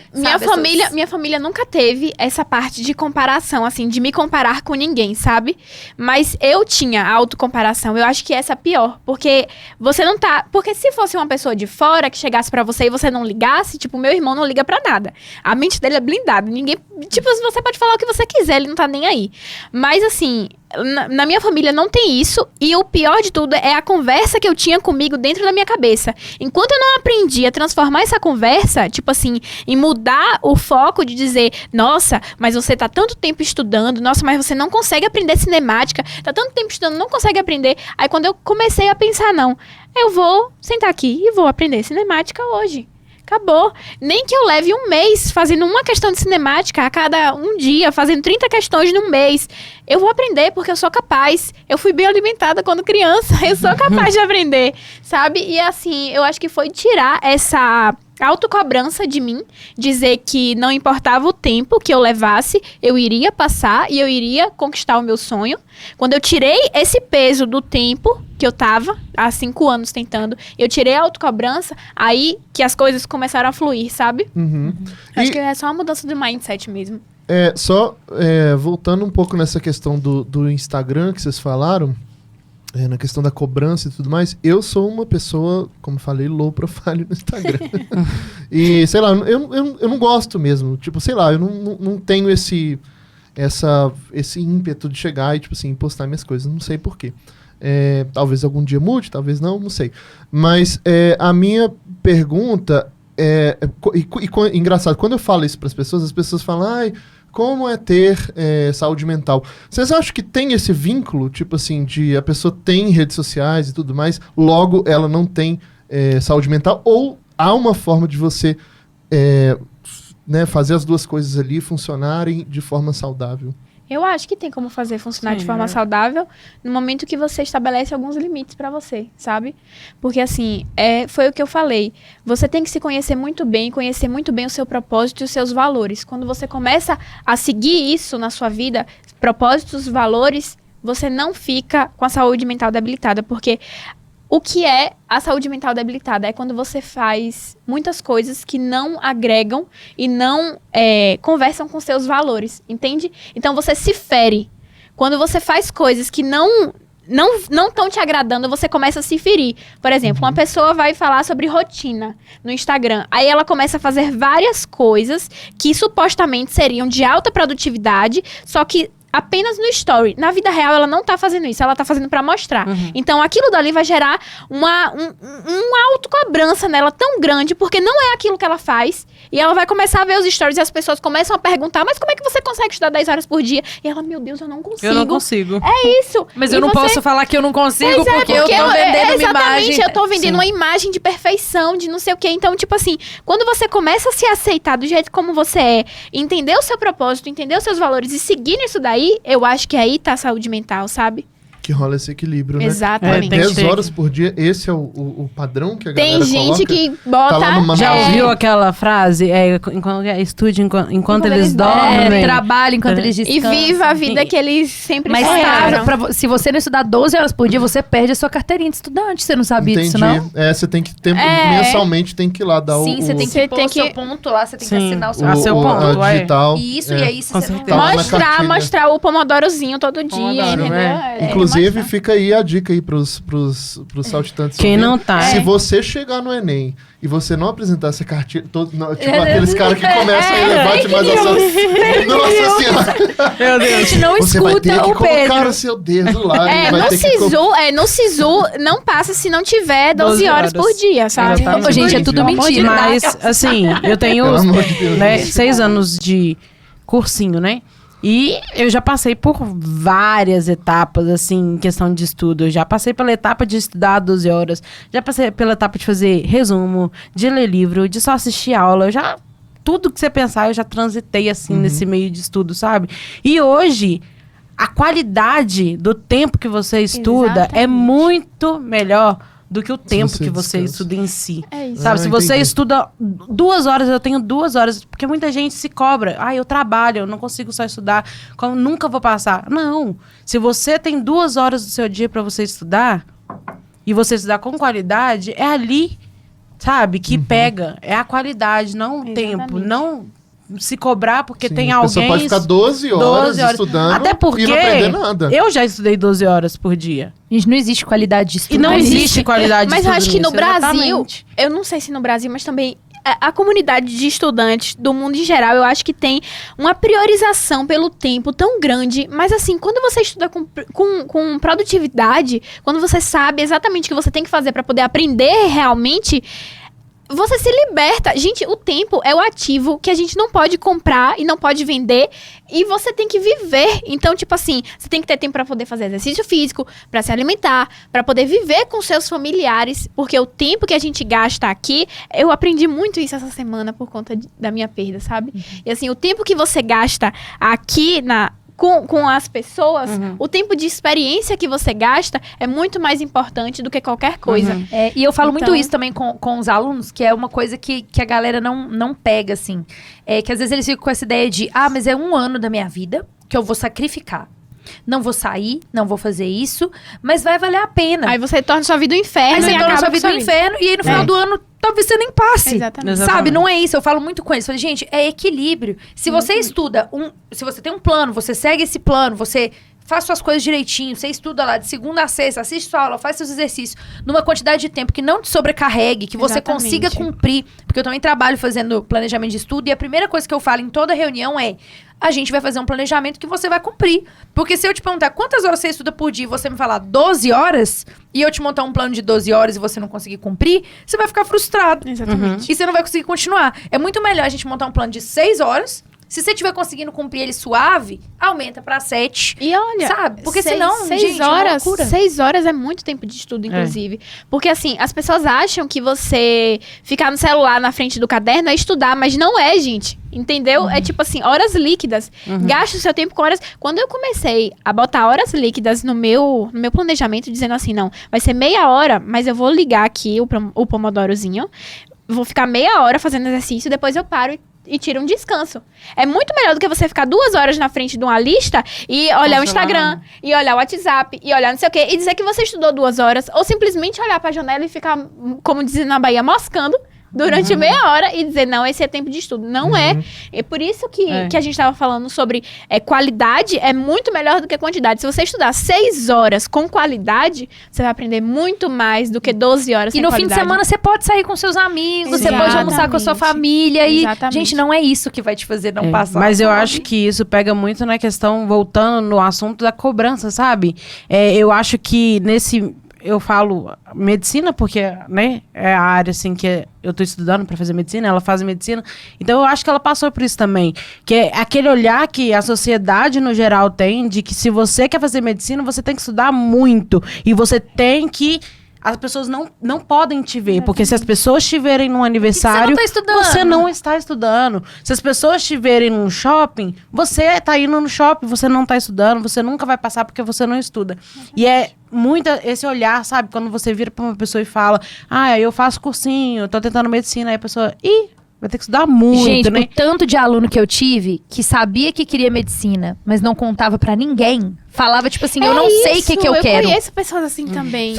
Minha família nunca teve essa parte de comparação, assim, de me comparar com ninguém, sabe? Mas eu tinha autocomparação. Eu acho que essa é a pior. Porque você não tá... Porque se fosse uma pessoa de fora que chegasse pra você e você não ligasse, tipo, meu irmão não liga pra nada. A mente dele é blindada. Ninguém... Tipo, você pode falar o que você quiser, ele não tá nem aí. Mas, assim... Na minha família não tem isso. E o pior de tudo é a conversa que eu tinha comigo dentro da minha cabeça. Enquanto eu não aprendi a transformar essa conversa, tipo assim, em mudar o foco de dizer, nossa, mas você tá tanto tempo estudando, nossa, mas você não consegue aprender cinemática, tá tanto tempo estudando, não consegue aprender. Aí quando eu comecei a pensar, não, eu vou sentar aqui e vou aprender cinemática hoje. Acabou. Nem que eu leve um mês fazendo uma questão de cinemática a cada um dia, fazendo 30 questões num mês. Eu vou aprender porque eu sou capaz. Eu fui bem alimentada quando criança. Eu sou capaz de aprender, sabe? E assim, eu acho que foi tirar essa autocobrança de mim, dizer que não importava o tempo que eu levasse, eu iria passar e eu iria conquistar o meu sonho. Quando eu tirei esse peso do tempo que eu tava há 5 anos tentando, eu tirei a autocobrança, aí que as coisas começaram a fluir, sabe? Acho que é só uma mudança de mindset mesmo. Voltando um pouco nessa questão do Instagram que vocês falaram, na questão da cobrança e tudo mais, eu sou uma pessoa, como falei, low profile no Instagram. E, sei lá, eu não gosto mesmo. Tipo, sei lá, eu não tenho esse ímpeto de chegar e, tipo assim, postar minhas coisas. Não sei porquê. Talvez algum dia mude, talvez não sei. Mas a minha pergunta engraçado, quando eu falo isso para as pessoas falam, ai, como é ter saúde mental? Vocês acham que tem esse vínculo, tipo assim, de a pessoa tem redes sociais e tudo mais, logo ela não tem saúde mental? Ou há uma forma de você fazer as duas coisas ali funcionarem de forma saudável? Eu acho que tem como fazer funcionar de forma saudável no momento que você estabelece alguns limites pra você, sabe? Porque, assim, foi o que eu falei. Você tem que se conhecer muito bem o seu propósito e os seus valores. Quando você começa a seguir isso na sua vida, propósitos, valores, você não fica com a saúde mental debilitada, porque o que é a saúde mental debilitada? É quando você faz muitas coisas que não agregam e não conversam com seus valores, entende? Então você se fere. Quando você faz coisas que não estão te agradando, você começa a se ferir. Por exemplo, uma pessoa vai falar sobre rotina no Instagram. Aí ela começa a fazer várias coisas que supostamente seriam de alta produtividade, só que apenas no story. Na vida real, ela não tá fazendo isso, ela tá fazendo pra mostrar. Então, aquilo dali vai gerar uma autocobrança nela tão grande, porque não é aquilo que ela faz. E ela vai começar a ver os stories e as pessoas começam a perguntar, mas como é que você consegue estudar 10 horas por dia? E ela, meu Deus, eu não consigo. Eu não consigo. É isso. Mas E eu não você... posso falar que eu não consigo, porque eu tô vendendo uma exatamente, imagem. eu tô vendendo uma imagem de perfeição, de não sei o quê. Então, tipo assim, quando você começa a se aceitar do jeito como você é, entender o seu propósito, entender os seus valores e seguir nisso daí, eu acho que aí tá a saúde mental, sabe? Que rola esse equilíbrio, né? Exatamente. 10 horas por dia, esse é o padrão que a galera Tem gente coloca? que bota... Tá lá no Já manualzinho? ouviu aquela frase? Estude enquanto eles dormem. Trabalho enquanto eles E descansam. viva a vida que eles sempre Mas sonharam. se você não estudar 12 horas por dia, você perde a sua carteirinha de estudante. Você não sabia disso, não? Você tem que ter, mensalmente tem que ir lá dar Sim, você tem que pôr o seu ponto lá, você tem que assinar o seu seu ponto, a digital. Isso, e aí se Com você não certeza. Tá lá na Mostrar, cartilha. mostrar o pomodorozinho todo dia, Pomodoro, entendeu? né? Inclusive, mostrar. fica aí a dica aí pros saltitantes. Quem ouvindo. não tá. Se você chegar no Enem e você não apresentar essa cartilha, tipo aqueles caras que começam a levar demais a sua... Nossa senhora! Meu Deus. A gente não Você vai ter escuta que o colocar Pedro. o seu dedo lá. e vai No ter que SISU não passa se não tiver 12 horas por dia, sabe? Exatamente. Ô, gente, é tudo Pelo mentira. Mas, assim, eu tenho Pelo amor de Deus. 6 anos de cursinho, né? E eu já passei por várias etapas, assim, em questão de estudo. Eu já passei pela etapa de estudar 12 horas. Já passei pela etapa de fazer resumo, de ler livro, de só assistir aula. Eu já... Tudo que você pensar, eu já transitei, assim, nesse meio de estudo, sabe? E hoje, a qualidade do tempo que você estuda é Exatamente. muito melhor do que o tempo você que você descansa. estuda em si. É isso. Sabe, se você entendi. estuda 2 horas, eu tenho 2 horas. Porque muita gente se cobra. Eu trabalho, eu não consigo só estudar. Nunca vou passar. Não. Se você tem 2 horas do seu dia pra você estudar, e você estudar com qualidade, é ali, sabe, que pega. É a qualidade, não o tempo. Não se cobrar porque Sim, tem a pessoa alguém... pode ficar 12 horas estudando Até porque e não aprender nada. eu já estudei 12 horas por dia. Gente, não existe qualidade de estudo. E não existe qualidade Mas de eu estudo acho que no nisso, Brasil, exatamente. eu não sei se no Brasil, mas também a comunidade de estudantes do mundo em geral, eu acho que tem uma priorização pelo tempo tão grande. Mas assim, quando você estuda com produtividade, quando você sabe exatamente o que você tem que fazer para poder aprender realmente, você se liberta. Gente, o tempo é o ativo que a gente não pode comprar e não pode vender. E você tem que viver. Então, tipo assim, você tem que ter tempo pra poder fazer exercício físico, pra se alimentar, pra poder viver com seus familiares. Porque o tempo que a gente gasta aqui, eu aprendi muito isso essa semana por conta da minha perda, sabe? E assim, o tempo que você gasta aqui com as pessoas, o tempo de experiência que você gasta é muito mais importante do que qualquer coisa. E eu falo muito Então- isso também com os alunos, que é uma coisa que a galera não pega, assim. É que às vezes eles ficam com essa ideia de, mas é 1 ano da minha vida que eu vou sacrificar. Não vou sair, não vou fazer isso, mas vai valer a pena. Aí você torna sua vida um inferno. Aí você e torna acaba sua com vida um inferno, e aí no final do ano, talvez você nem passe. Exatamente. Exatamente. Sabe, não é isso. Eu falo muito com eles. Eu falo, gente, é equilíbrio. Se você estuda, se você tem um plano, você segue esse plano, você faz suas coisas direitinho, você estuda lá de segunda a sexta, assiste sua aula, faz seus exercícios, numa quantidade de tempo que não te sobrecarregue, que você Exatamente. consiga cumprir. Porque eu também trabalho fazendo planejamento de estudo, e a primeira coisa que eu falo em toda reunião é: a gente vai fazer um planejamento que você vai cumprir. Porque se eu te perguntar quantas horas você estuda por dia e você me falar 12 horas, e eu te montar um plano de 12 horas e você não conseguir cumprir, você vai ficar frustrado. Exatamente. E você não vai conseguir continuar. É muito melhor a gente montar um plano de 6 horas. Se você estiver conseguindo cumprir ele suave, aumenta pra 7. E olha, Sabe? Porque senão, gente, é uma horas, loucura. 6 horas é muito tempo de estudo, inclusive. Porque assim, as pessoas acham que você ficar no celular na frente do caderno é estudar, mas não é, gente. Entendeu? É tipo assim, horas líquidas. Gasta o seu tempo com horas. Quando eu comecei a botar horas líquidas no meu planejamento, dizendo assim, não, vai ser meia hora, mas eu vou ligar aqui o pomodorozinho, vou ficar meia hora fazendo exercício, depois eu paro e tira um descanso. É muito melhor do que você ficar 2 horas na frente de uma lista e olhar o Instagram, e olhar o WhatsApp, e olhar não sei o quê, e dizer que você estudou 2 horas, ou simplesmente olhar pra janela e ficar, como dizem na Bahia, moscando, durante meia hora e dizer, não, esse é tempo de estudo. Não é. É por isso que a gente estava falando sobre qualidade é muito melhor do que quantidade. Se você estudar 6 horas com qualidade, você vai aprender muito mais do que 12 horas sem E no qualidade. fim de semana você pode sair com seus amigos, você Exatamente. pode almoçar com a sua família. Exatamente. E, gente, não é isso que vai te fazer não passar. Mas eu sabe? acho que isso pega muito na questão, voltando no assunto da cobrança, sabe? Eu acho que eu falo medicina porque, né, é a área, assim, que eu tô estudando pra fazer medicina, ela faz medicina. Então, eu acho que ela passou por isso também. Que é aquele olhar que a sociedade, no geral, tem de que se você quer fazer medicina, você tem que estudar muito. E você tem que... As pessoas não podem te ver, porque se as pessoas te verem num aniversário, você não está estudando. Se as pessoas te verem num shopping, você está indo no shopping, você não está estudando, você nunca vai passar porque você não estuda. E é muito esse olhar, sabe? Quando você vira para uma pessoa e fala, eu faço cursinho, eu tô tentando medicina, aí a pessoa, vai ter que estudar muito, gente, né? o tanto de aluno que eu tive que sabia que queria medicina, mas não contava pra ninguém. Falava, tipo assim, eu não sei o que eu quero. Eu conheço pessoas assim também.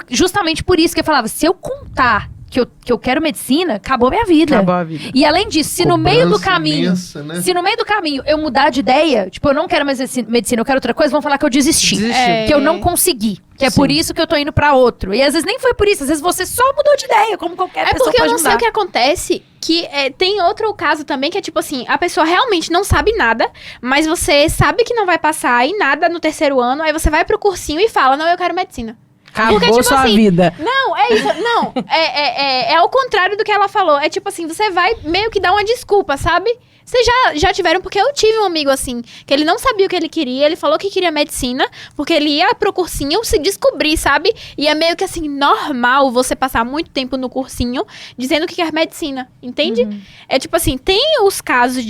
Justamente por isso que eu falava, se eu contar que eu quero medicina, acabou minha vida. Acabou a vida. E além disso, se no meio do caminho, imensa, né? se no meio do caminho eu mudar de ideia, tipo, eu não quero mais medicina, eu quero outra coisa, vão falar que eu desisti. Desistiu. Que eu não consegui. Que é por isso que eu tô indo pra outro. E às vezes nem foi por isso, às vezes você só mudou de ideia, como qualquer pessoa porque eu pode não sei mudar. o que acontece, que tem outro caso também, que é tipo assim, a pessoa realmente não sabe nada, mas você sabe que não vai passar em nada no terceiro ano, aí você vai pro cursinho e fala, não, eu quero medicina. Acabou Porque, tipo sua assim, vida. Não, é isso. Não, é ao contrário do que ela falou. É tipo assim, você vai meio que dar uma desculpa, sabe? Vocês já tiveram, porque eu tive um amigo assim, que ele não sabia o que ele queria, ele falou que queria medicina, porque ele ia pro cursinho se descobrir, sabe? E é meio que assim, normal você passar muito tempo no cursinho dizendo que quer medicina, entende? É tipo assim, tem os casos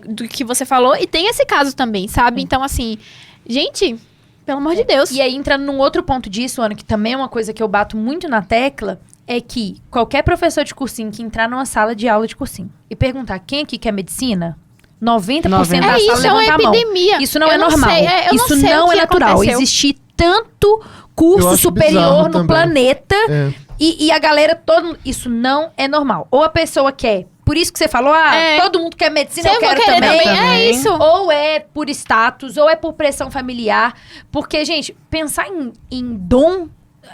do que você falou e tem esse caso também, sabe? Então assim, gente... Pelo amor de Deus. E aí, entrando num outro ponto disso, Ana, que também é uma coisa que eu bato muito na tecla, é que qualquer professor de cursinho que entrar numa sala de aula de cursinho e perguntar quem aqui quer medicina, 90% da sala isso é uma levanta a mão. epidemia. Isso não é Eu não normal. sei, eu Isso não sei não o é que natural. aconteceu. Existir tanto Eu curso acho superior bizarro no também. planeta É. e a galera, isso não é normal. Ou a pessoa quer... Por isso que você falou, todo mundo quer medicina, eu quero querer também. É isso. Ou é por status, ou é por pressão familiar. Porque, gente, pensar em dom...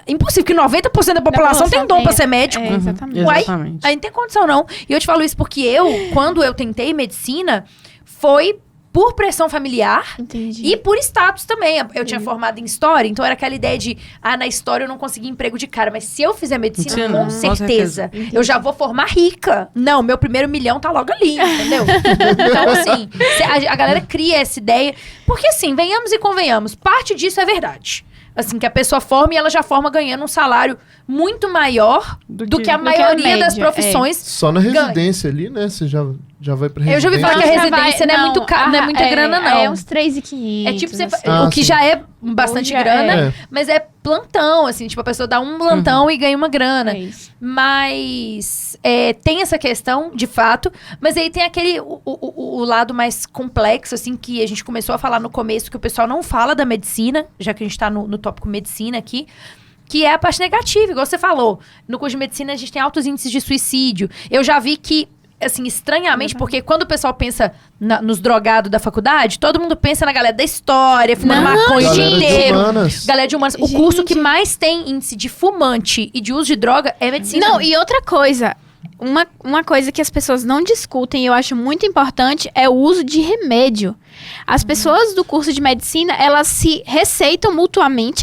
Impossível, que 90% da população tem dom pra ser médico. Exatamente. Uai, Exatamente. aí não tem condição, não. E eu te falo isso porque quando eu tentei medicina, foi por pressão familiar Entendi. e por status também. Eu tinha formado em história, então era aquela ideia de, na história eu não consegui emprego de cara, mas se eu fizer medicina, Medicina, com com certeza, certeza. eu já vou formar rica. Não, meu primeiro milhão tá logo ali, entendeu? Então, assim, a galera cria essa ideia, porque assim, venhamos e convenhamos, parte disso é verdade. Assim, que a pessoa forma e ela já forma ganhando um salário muito maior do que a maioria das média, profissões. Só na residência ali, né? Você já vai pra residência. Eu já ouvi falar que a Não, residência não é muito caro, não é muita grana, não. É uns 3.500. É tipo, Ah, o que sim. já é bastante Já grana, é. mas é plantão, assim, tipo, a pessoa dá um plantão e ganha uma grana. É isso. Mas tem essa questão, de fato, mas aí tem o lado mais complexo, assim, que a gente começou a falar no começo, que o pessoal não fala da medicina, já que a gente tá no tópico medicina aqui, que é a parte negativa, igual você falou. No curso de medicina, a gente tem altos índices de suicídio. Eu já vi que, assim, estranhamente, porque quando o pessoal pensa nos drogados da faculdade, todo mundo pensa na galera da história, fumando maconha o dia Galera de inteiro. humanas. Galera de humanas. O curso que mais tem índice de fumante e de uso de droga é medicina. Não, e outra coisa. Uma coisa que as pessoas não discutem e eu acho muito importante é o uso de remédio. As pessoas do curso de medicina, elas se receitam mutuamente.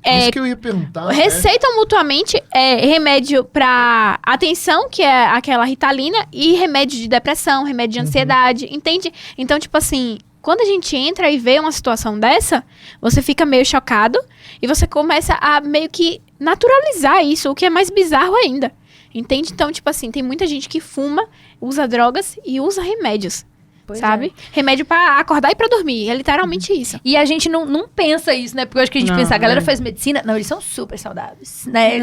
Isso que eu ia perguntar. né? Receitam mutuamente remédio para atenção, que é aquela Ritalina, e remédio de depressão, remédio de ansiedade, entende? Então, tipo assim, quando a gente entra e vê uma situação dessa, você fica meio chocado e você começa a meio que naturalizar isso, o que é mais bizarro ainda, entende? Então, tipo assim, tem muita gente que fuma, usa drogas e usa remédios. Pois sabe? Remédio pra acordar e pra dormir. É literalmente isso. E a gente não pensa isso, né? Porque eu acho que a gente Não, pensa, a galera é. faz medicina. Não, eles são super saudáveis, né?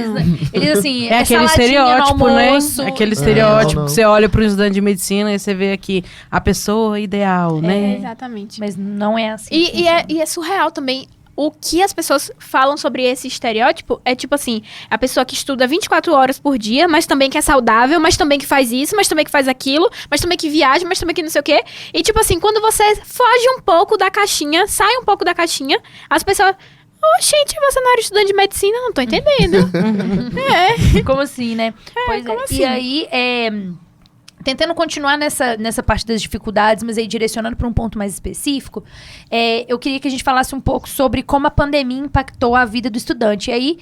Eles assim, É aquele saladinha no estereótipo, né? almoço. Aquele estereótipo não. que você olha para um estudante de medicina e você vê aqui a pessoa ideal, né? Exatamente. Mas não é assim. E é surreal também o que as pessoas falam sobre esse estereótipo é tipo assim, a pessoa que estuda 24 horas por dia, mas também que é saudável, mas também que faz isso, mas também que faz aquilo, mas também que viaja, mas também que não sei o quê. E tipo assim, quando você foge um pouco da caixinha, sai um pouco da caixinha, as pessoas... gente, você não era estudante de medicina? Não tô entendendo. Como assim, né? Pois como assim? E aí, tentando continuar nessa parte das dificuldades, mas aí direcionando para um ponto mais específico, eu queria que a gente falasse um pouco sobre como a pandemia impactou a vida do estudante. E aí,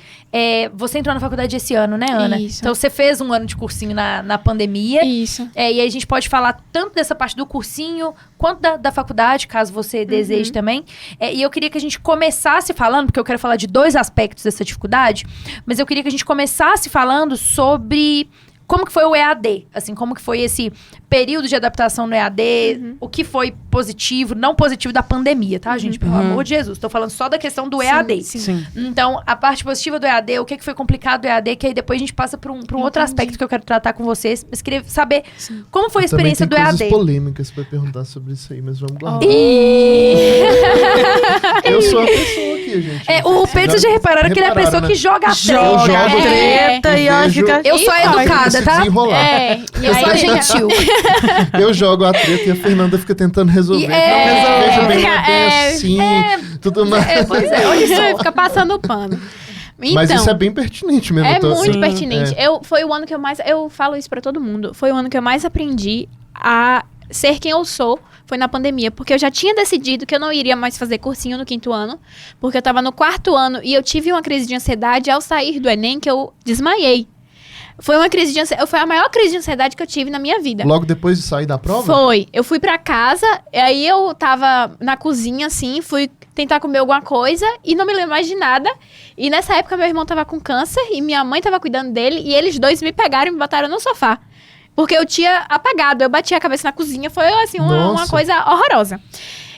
você entrou na faculdade esse ano, né, Ana? Isso. Então, você fez um ano de cursinho na pandemia. Isso. E aí, a gente pode falar tanto dessa parte do cursinho, quanto da faculdade, caso você deseje também. E eu queria que a gente começasse falando, porque eu quero falar de 2 aspectos dessa dificuldade, mas eu queria que a gente começasse falando sobre... como que foi o EAD? Assim, como que foi esse período de adaptação no EAD? O que foi positivo, não positivo da pandemia, tá, gente? Pelo amor de Jesus. Tô falando só da questão do EAD. Sim. Então, a parte positiva do EAD, o que foi complicado do EAD, que aí depois a gente passa para um outro aspecto que eu quero tratar com vocês. Mas queria saber como foi a experiência do Também tem EAD. coisas polêmicas pra perguntar sobre isso aí, mas vamos lá. Eu sou a pessoa aqui, gente. O Pedro, vocês já repararam que ele é a pessoa que joga a Joga treta. treta e ó, fica... Eu sou educada, tá? Eu sou gentil. Eu jogo a treta e a Fernanda fica tentando resolver. Veja bem, não é bem assim, tudo mais. Pois é, olha só. Fica passando o pano. Então, Mas isso é bem pertinente mesmo. é muito Sim, pertinente. Foi o ano que eu mais... Eu falo isso pra todo mundo. Foi o ano que eu mais aprendi a ser quem eu sou. Foi na pandemia. Porque eu já tinha decidido que eu não iria mais fazer cursinho no 5º ano. Porque eu tava no 4º ano e eu tive uma crise de ansiedade ao sair do Enem que eu desmaiei. Foi uma crise de ansiedade. Foi a maior crise de ansiedade que eu tive na minha vida. Logo depois de sair da prova? Foi. Eu fui pra casa, e aí eu tava na cozinha, assim, fui tentar comer alguma coisa e não me lembro mais de nada. E nessa época meu irmão tava com câncer e minha mãe tava cuidando dele e eles 2 me pegaram e me botaram no sofá. Porque eu tinha apagado, eu bati a cabeça na cozinha, foi assim, uma coisa horrorosa.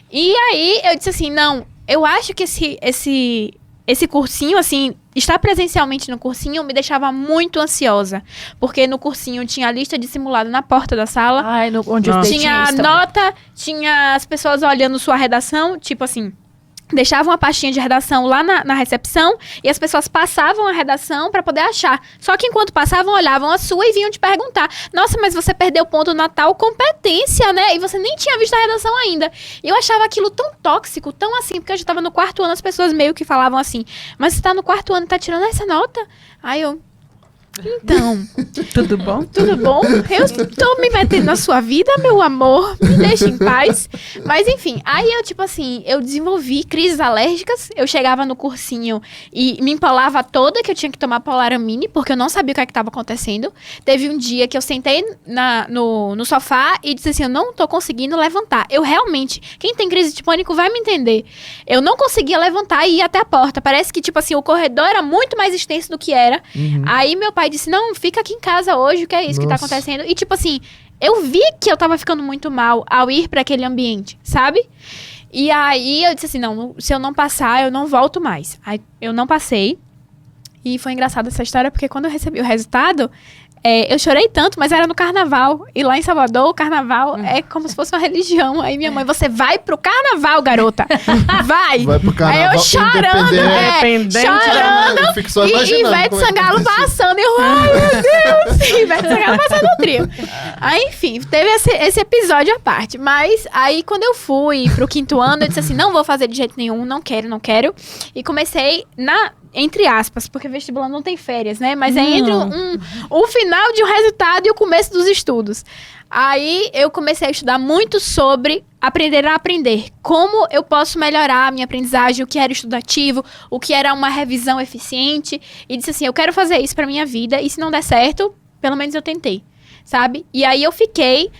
E aí eu disse assim, não, eu acho que esse cursinho, assim, estar presencialmente no cursinho me deixava muito ansiosa. Porque no cursinho tinha a lista de simulado na porta da sala. Ai, onde eu Tinha a nota, tinha as pessoas olhando sua redação, tipo assim... Deixavam uma pastinha de redação lá na recepção e as pessoas passavam a redação pra poder achar. Só que enquanto passavam, olhavam a sua e vinham te perguntar: nossa, mas você perdeu ponto na tal competência, né? E você nem tinha visto a redação ainda. E eu achava aquilo tão tóxico, tão assim, porque eu já tava no 4º ano, as pessoas meio que falavam assim: mas você tá no 4º ano, tá tirando essa nota? Aí eu... Então, Tudo bom? tudo bom? Eu tô me metendo na sua vida, meu amor. Me deixa em paz. Mas enfim, aí eu, tipo assim, eu desenvolvi crises alérgicas. Eu chegava no cursinho e me empolava toda, que eu tinha que tomar Polaramine, porque eu não sabia o que estava acontecendo. Teve um dia que eu sentei no sofá e disse assim, eu não tô conseguindo levantar. Eu realmente, quem tem crise de pânico vai me entender. Eu não conseguia levantar e ir até a porta. Parece que, tipo assim, o corredor era muito mais extenso do que era. Aí meu pai disse, não, fica aqui em casa hoje, o que é isso que tá acontecendo? E tipo assim, eu vi que eu tava ficando muito mal ao ir pra aquele ambiente, sabe? E aí eu disse assim, não, se eu não passar, eu não volto mais. Aí eu não passei. E foi engraçada essa história, porque quando eu recebi o resultado, eu chorei tanto, mas era no carnaval. E lá em Salvador, o carnaval é como se fosse uma religião. Aí minha mãe, você vai pro carnaval, garota. Vai. Vai pro carnaval. Aí eu chorando, chorando. Eu fico só E imaginando Ivete como é que Sangalo aconteceu. passando. E eu, ai, meu Deus. Ivete Sangalo passando no trio. Aí, enfim, teve esse episódio à parte. Mas aí, quando eu fui pro 5º ano, eu disse assim, não vou fazer de jeito nenhum, não quero. E comecei entre aspas, porque vestibular não tem férias, né? Mas é entre o final de um resultado e o começo dos estudos. Aí eu comecei a estudar muito sobre aprender a aprender. Como eu posso melhorar a minha aprendizagem, o que era estudativo, o que era uma revisão eficiente. E disse assim, eu quero fazer isso pra minha vida e se não der certo, pelo menos eu tentei, sabe? E aí eu fiquei...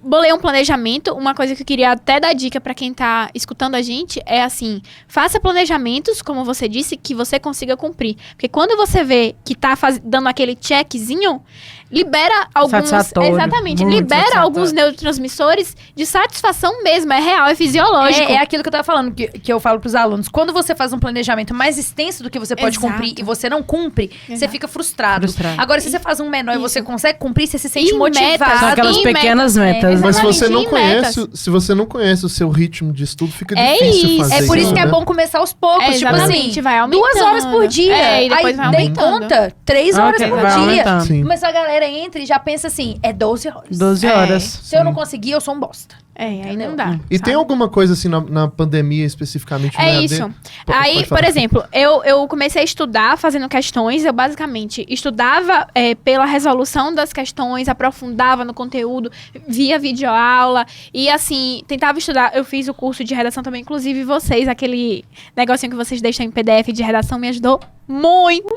bolei um planejamento. Uma coisa que eu queria até dar dica pra quem tá escutando a gente é assim, faça planejamentos, como você disse, que você consiga cumprir, porque quando você vê que tá dando aquele checkzinho, libera alguns... Satisfatório. Exatamente. Muito Libera satisfatório. alguns neurotransmissores de satisfação mesmo. É real, é fisiológico. É aquilo que eu tava falando, que eu falo pros alunos. Quando você faz um planejamento mais extenso do que você pode Exato. cumprir e você não cumpre, você fica frustrado. Agora, se você faz um menor e você Isso. consegue cumprir, você se sente E motivado. metas. São aquelas E pequenas metas. Mas se você Exatamente, não em conhece, se você não conhece o seu ritmo de estudo, fica É difícil isso. fazer É por isso que é né? bom começar aos poucos. Tipo Exatamente, assim, vai aumentando. 2 horas por dia. E depois aí vai dei aumentando. conta, 3 horas Ok, por vai dia. aumentando. Sim. Mas a galera entra e já pensa assim, é 12 horas. 12 horas. Se eu não conseguir, eu sou um bosta. Aí Entendeu? não dá. E tem alguma coisa assim na pandemia especificamente? no É EAD? isso. Pode Aí, falar. por exemplo, eu comecei a estudar fazendo questões. Eu basicamente estudava pela resolução das questões, aprofundava no conteúdo, via videoaula e assim, tentava estudar. Eu fiz o curso de redação também, inclusive vocês, aquele negocinho que vocês deixam em PDF de redação me ajudou muito!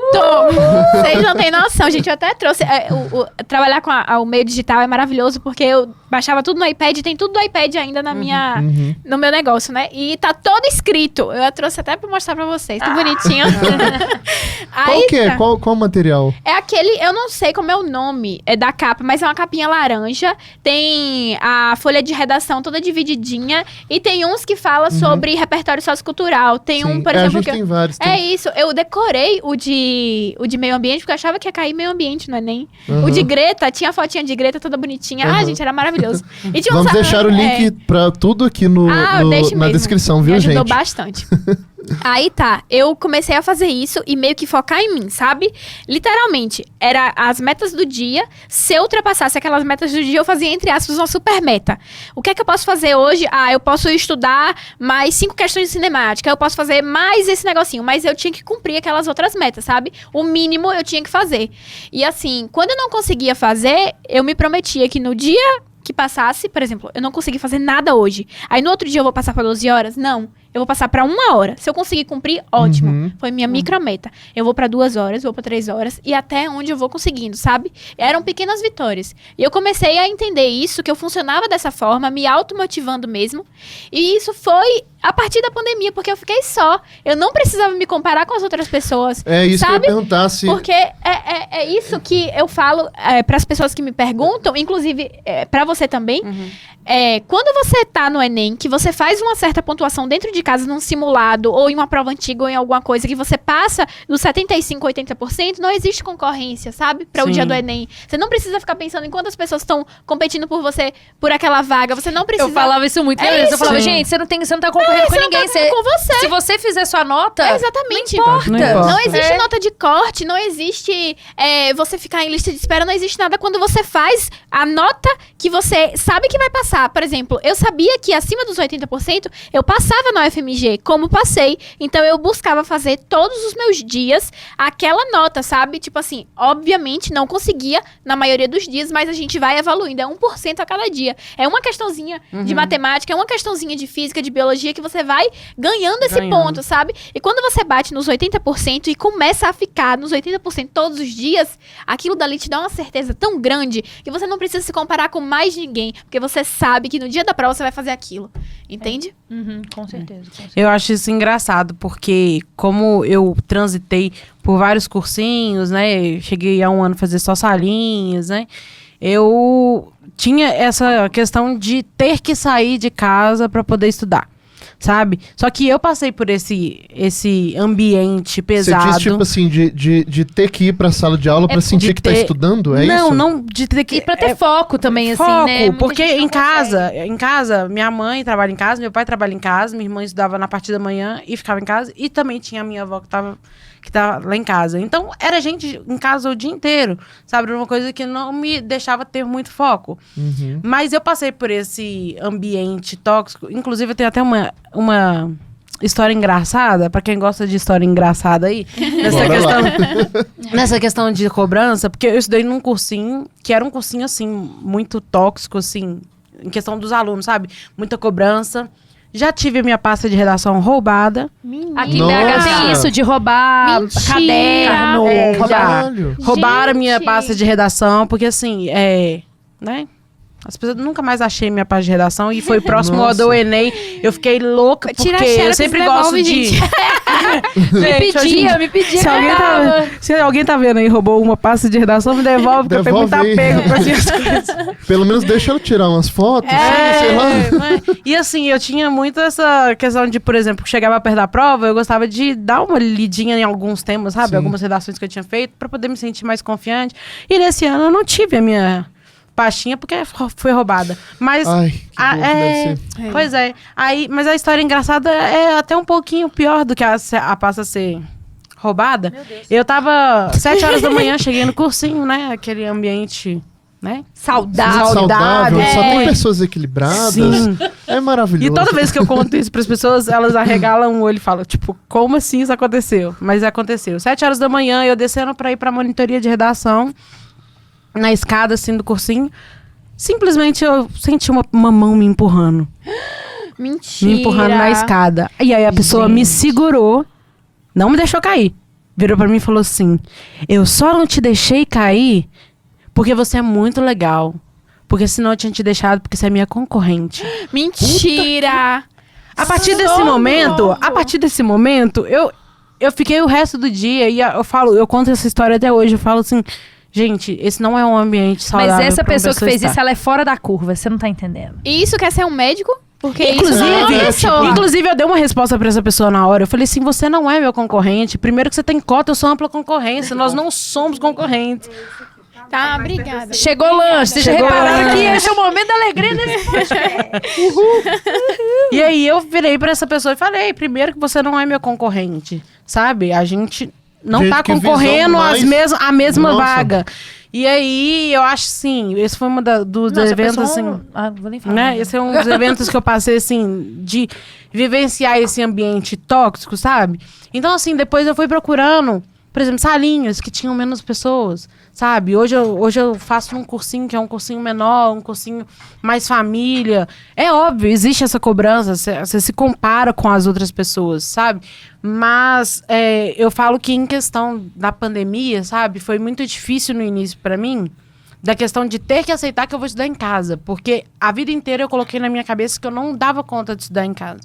Vocês não têm noção, gente. Eu até trouxe. Trabalhar com o meio digital é maravilhoso, porque eu baixava tudo no iPad, tem tudo no iPad ainda na minha, Uhum. no meu negócio, né? E tá todo escrito. Eu trouxe até pra mostrar pra vocês. Que bonitinho. Qual Aí que é? tá. Qual o material? É aquele, eu não sei como é o nome da capa, mas é uma capinha laranja. Tem a folha de redação toda divididinha. E tem uns que fala sobre repertório sociocultural. Tem um, Sim. por A exemplo, gente que eu... tem vários. É isso, eu decorei o de meio ambiente, porque eu achava que ia cair meio ambiente no Enem. Uhum. O de Greta, tinha a fotinha de Greta toda bonitinha. Ah, Uhum. gente, era maravilhoso. E tinha Vamos uns- deixar o link pra tudo aqui deixe na mesmo. descrição, viu, Me ajudou gente? bastante. Aí tá, eu comecei a fazer isso e meio que focar em mim, sabe? Literalmente, era as metas do dia. Se eu ultrapassasse aquelas metas do dia, eu fazia, entre aspas, uma super meta. O que é que eu posso fazer hoje? Ah, eu posso estudar mais 5 questões de cinemática, eu posso fazer mais esse negocinho, mas eu tinha que cumprir aquelas outras metas, sabe? O mínimo eu tinha que fazer. E assim, quando eu não conseguia fazer, eu me prometia que no dia que passasse, por exemplo, eu não consegui fazer nada hoje. Aí no outro dia eu vou passar para 12 horas? Não. Eu vou passar para 1 hora. Se eu conseguir cumprir, ótimo. Uhum. Foi minha micrometa. Eu vou para 2 horas, vou para 3 horas e até onde eu vou conseguindo, sabe? Eram pequenas vitórias. E eu comecei a entender isso, que eu funcionava dessa forma, me automotivando mesmo. E isso foi a partir da pandemia, porque eu fiquei só. Eu não precisava me comparar com as outras pessoas. É isso sabe? que eu ia perguntar se... Porque é isso que eu falo para as pessoas que me perguntam, inclusive para você também. Quando você tá no Enem, que você faz uma certa pontuação dentro de casa, num simulado, ou em uma prova antiga, ou em alguma coisa, que você passa dos 75%, 80%, não existe concorrência, sabe? Para o Sim. dia do Enem. Você não precisa ficar pensando em quantas pessoas estão competindo por você, por aquela vaga. Você não precisa... Eu falava isso muito. É lembra? Eu isso. falava, Sim. gente, você não tá concorrendo com você não ninguém. tá com você. Se você fizer sua nota, Exatamente. não importa. Não importa. Não existe É. nota de corte, não existe você ficar em lista de espera, não existe nada quando você faz a nota que você sabe que vai passar. Por exemplo, eu sabia que acima dos 80% eu passava na UFMG, como passei. Então eu buscava fazer todos os meus dias aquela nota, sabe? Tipo assim, obviamente não conseguia na maioria dos dias, mas a gente vai evoluindo. É 1% a cada dia. É uma questãozinha de matemática, é uma questãozinha de física, de biologia que você vai ganhando esse ponto, sabe? E quando você bate nos 80% e começa a ficar nos 80% todos os dias, aquilo dali te dá uma certeza tão grande que você não precisa se comparar com mais ninguém, porque você sabe que no dia da prova você vai fazer aquilo. Entende? Uhum, com certeza. Eu acho isso engraçado, porque como eu transitei por vários cursinhos, né? Cheguei há um ano a fazer só salinhas, né? Eu tinha essa questão de ter que sair de casa para poder estudar, sabe? Só que eu passei por esse ambiente pesado. Você diz, tipo assim, de ter que ir pra sala de aula pra sentir de que tá ter- estudando, é não, isso? não de ter que... E pra ter foco também, assim, foco, né? Muita porque gente não em casa, minha mãe trabalha em casa, meu pai trabalha em casa, minha irmã estudava na parte da manhã e ficava em casa, e também tinha a minha avó que tava lá em casa. Então, era gente em casa o dia inteiro, sabe? Era uma coisa que não me deixava ter muito foco. Uhum. Mas eu passei por esse ambiente tóxico, inclusive eu tenho até uma história engraçada, pra quem gosta de história engraçada aí, nessa questão de cobrança, porque eu estudei num cursinho, que era um cursinho, assim, muito tóxico, assim, em questão dos alunos, sabe? Muita cobrança. Já tive a minha pasta de redação roubada. Aqui em Nossa. BH tem isso de roubar Mentira. caderno, roubar. Caralho. Roubaram a minha Gente. pasta de redação, porque assim, né? As pessoas nunca mais achei minha pasta de redação e foi próximo ao Nossa. do Enem. Eu fiquei louca, Tira a porque eu xerox sempre e gosto devolve, de... gente. Me pedia. Se alguém tá vendo aí, roubou uma pasta de redação, me devolve, porque eu tenho muito apego com essas coisas. Pelo menos deixa ela tirar umas fotos, sei lá. E assim, eu tinha muito essa questão de, por exemplo, chegava perto da prova, eu gostava de dar uma lidinha em alguns temas, sabe? Sim. Algumas redações que eu tinha feito, pra poder me sentir mais confiante. E nesse ano eu não tive a minha pastinha, porque foi roubada. Mas... Ai, que bom que deve ser. Pois é. Mas a história engraçada é até um pouquinho pior do que a pasta ser roubada. Meu Deus. Eu tava 7 horas da manhã, cheguei no cursinho, né? Aquele ambiente, né? Saudável, Saudável. onde só tem pessoas equilibradas. Sim. É maravilhoso. E toda vez que eu conto isso pras pessoas, elas arregalam o olho e falam, tipo, como assim isso aconteceu? Mas aconteceu. 7 horas da manhã, eu descendo pra ir pra monitoria de redação, na escada, assim, do cursinho. Simplesmente eu senti uma mão me empurrando. Mentira. Me empurrando na escada. E aí a pessoa me segurou, não me deixou cair. Virou pra mim e falou assim, eu só não te deixei cair porque você é muito legal. Porque senão eu tinha te deixado porque você é minha concorrente. Mentira. A partir desse momento, eu fiquei o resto do dia e eu conto essa história até hoje, eu falo assim, gente, esse não é um ambiente saudável. Mas essa pra uma pessoa que fez estar. isso, ela é fora da curva, você não tá entendendo. E isso quer ser um médico? Porque Inclusive, eu dei uma resposta pra essa pessoa na hora. Eu falei assim, você não é meu concorrente. Primeiro que você tem cota, eu sou ampla concorrência. Nós não somos concorrentes. Tá, obrigada. Chegou o lanche, vocês já Chegou repararam lanche. que esse é o momento da alegria desse podcast. E aí eu virei pra essa pessoa e falei, primeiro que você não é meu concorrente, sabe? A gente não Gente, tá que concorrendo visão a mesma Nossa. vaga. E aí, eu acho assim, esse foi um dos eventos, assim... vou nem falar. Né? Esse é um dos eventos que eu passei, assim, de vivenciar esse ambiente tóxico, sabe? Então, assim, depois eu fui procurando, por exemplo, salinhas que tinham menos pessoas, sabe? Hoje eu faço um cursinho que é um cursinho menor, um cursinho mais família. É óbvio, existe essa cobrança, você se compara com as outras pessoas, sabe? Mas eu falo que em questão da pandemia, sabe? Foi muito difícil no início pra mim, da questão de ter que aceitar que eu vou estudar em casa. Porque a vida inteira eu coloquei na minha cabeça que eu não dava conta de estudar em casa.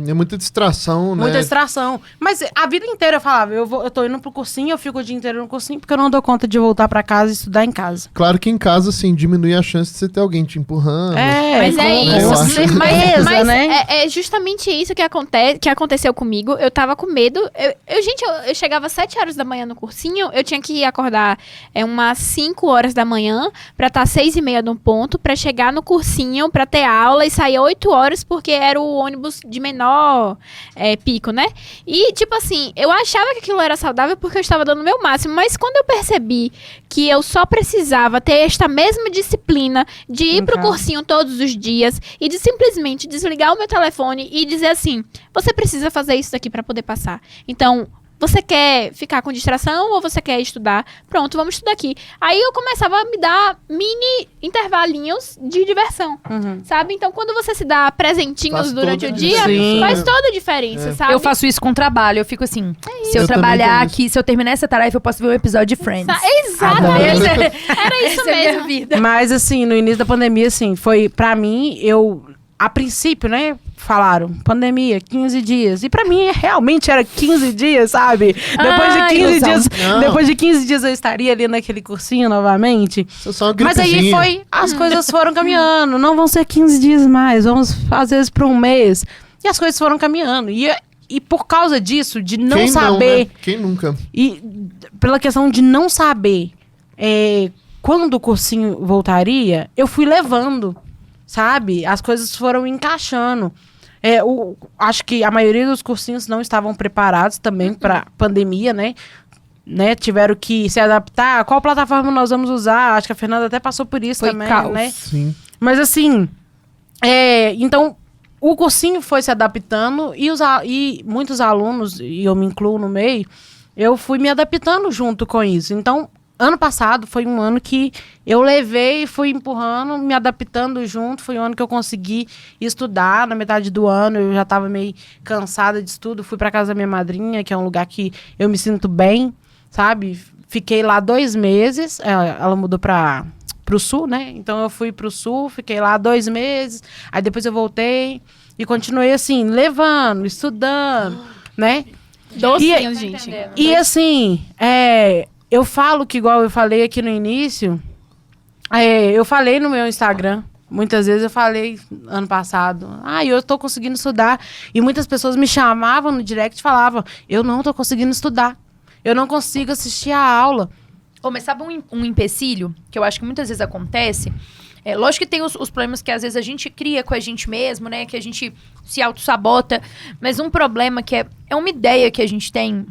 É muita distração, né? Muita distração. Mas a vida inteira eu falava, eu tô indo pro cursinho, eu fico o dia inteiro no cursinho, porque eu não dou conta de voltar pra casa e estudar em casa. Claro que em casa, assim, diminui a chance de você ter alguém te empurrando. Mas é eu acho. isso. Mas né? é justamente isso que aconteceu comigo. Eu tava com medo. Eu chegava às 7 horas da manhã no cursinho, eu tinha que acordar umas 5 horas da manhã pra estar 6:30 no ponto, pra chegar no cursinho, pra ter aula e sair 8 horas, porque era o ônibus de menor pico, né? E, tipo assim, eu achava que aquilo era saudável porque eu estava dando o meu máximo, mas quando eu percebi que eu só precisava ter esta mesma disciplina de ir pro cursinho todos os dias e de simplesmente desligar o meu telefone e dizer assim, você precisa fazer isso daqui pra poder passar. Então, você quer ficar com distração ou você quer estudar? Pronto, vamos estudar aqui. Aí eu começava a me dar mini intervalinhos de diversão, sabe? Então, quando você se dá presentinhos durante o dia, faz toda a diferença, sabe? Eu faço isso com trabalho, eu fico assim, se eu Eu trabalhar também tenho aqui, se eu terminar essa tarefa, eu posso ver um episódio de Friends. Exatamente. Era isso Essa é a minha mesmo. vida. Mas, assim, no início da pandemia, assim, foi, pra mim, a princípio, né, falaram, pandemia, 15 dias. E pra mim, realmente era 15 dias, sabe? Depois de 15 dias eu estaria ali naquele cursinho novamente. Só uma Mas aí gripezinha. as coisas foram caminhando. Não vão ser 15 dias mais, vamos às vezes pra um mês. E as coisas foram caminhando. E por causa disso, de não Quem saber... né? Quem nunca? E pela questão de não saber quando o cursinho voltaria, eu fui levando, sabe? As coisas foram encaixando. Acho que a maioria dos cursinhos não estavam preparados também para pandemia, né? Tiveram que se adaptar. Qual plataforma nós vamos usar? Acho que a Fernanda até passou por isso Foi também, caos. né? Sim. Mas assim, então o cursinho foi se adaptando e muitos alunos, e eu me incluo no meio, eu fui me adaptando junto com isso. Então, ano passado foi um ano que eu levei e fui empurrando, me adaptando junto. Foi um ano que eu consegui estudar. Na metade do ano eu já estava meio cansada de estudo. Fui para casa da minha madrinha, que é um lugar que eu me sinto bem, sabe? Fiquei lá 2 meses. Ela mudou pro sul, né? Então eu fui pro sul, fiquei lá 2 meses. Aí depois eu voltei e continuei assim, levando, estudando, né? Docinhos, gente. E assim, eu falo que, igual eu falei aqui no início, eu falei no meu Instagram, muitas vezes eu falei ano passado, eu tô conseguindo estudar. E muitas pessoas me chamavam no direct e falavam, eu não tô conseguindo estudar, eu não consigo assistir a aula. Mas sabe um empecilho que eu acho que muitas vezes acontece? Lógico que tem os problemas que às vezes a gente cria com a gente mesmo, né? Que a gente se auto-sabota. Mas um problema que é uma ideia que a gente tem,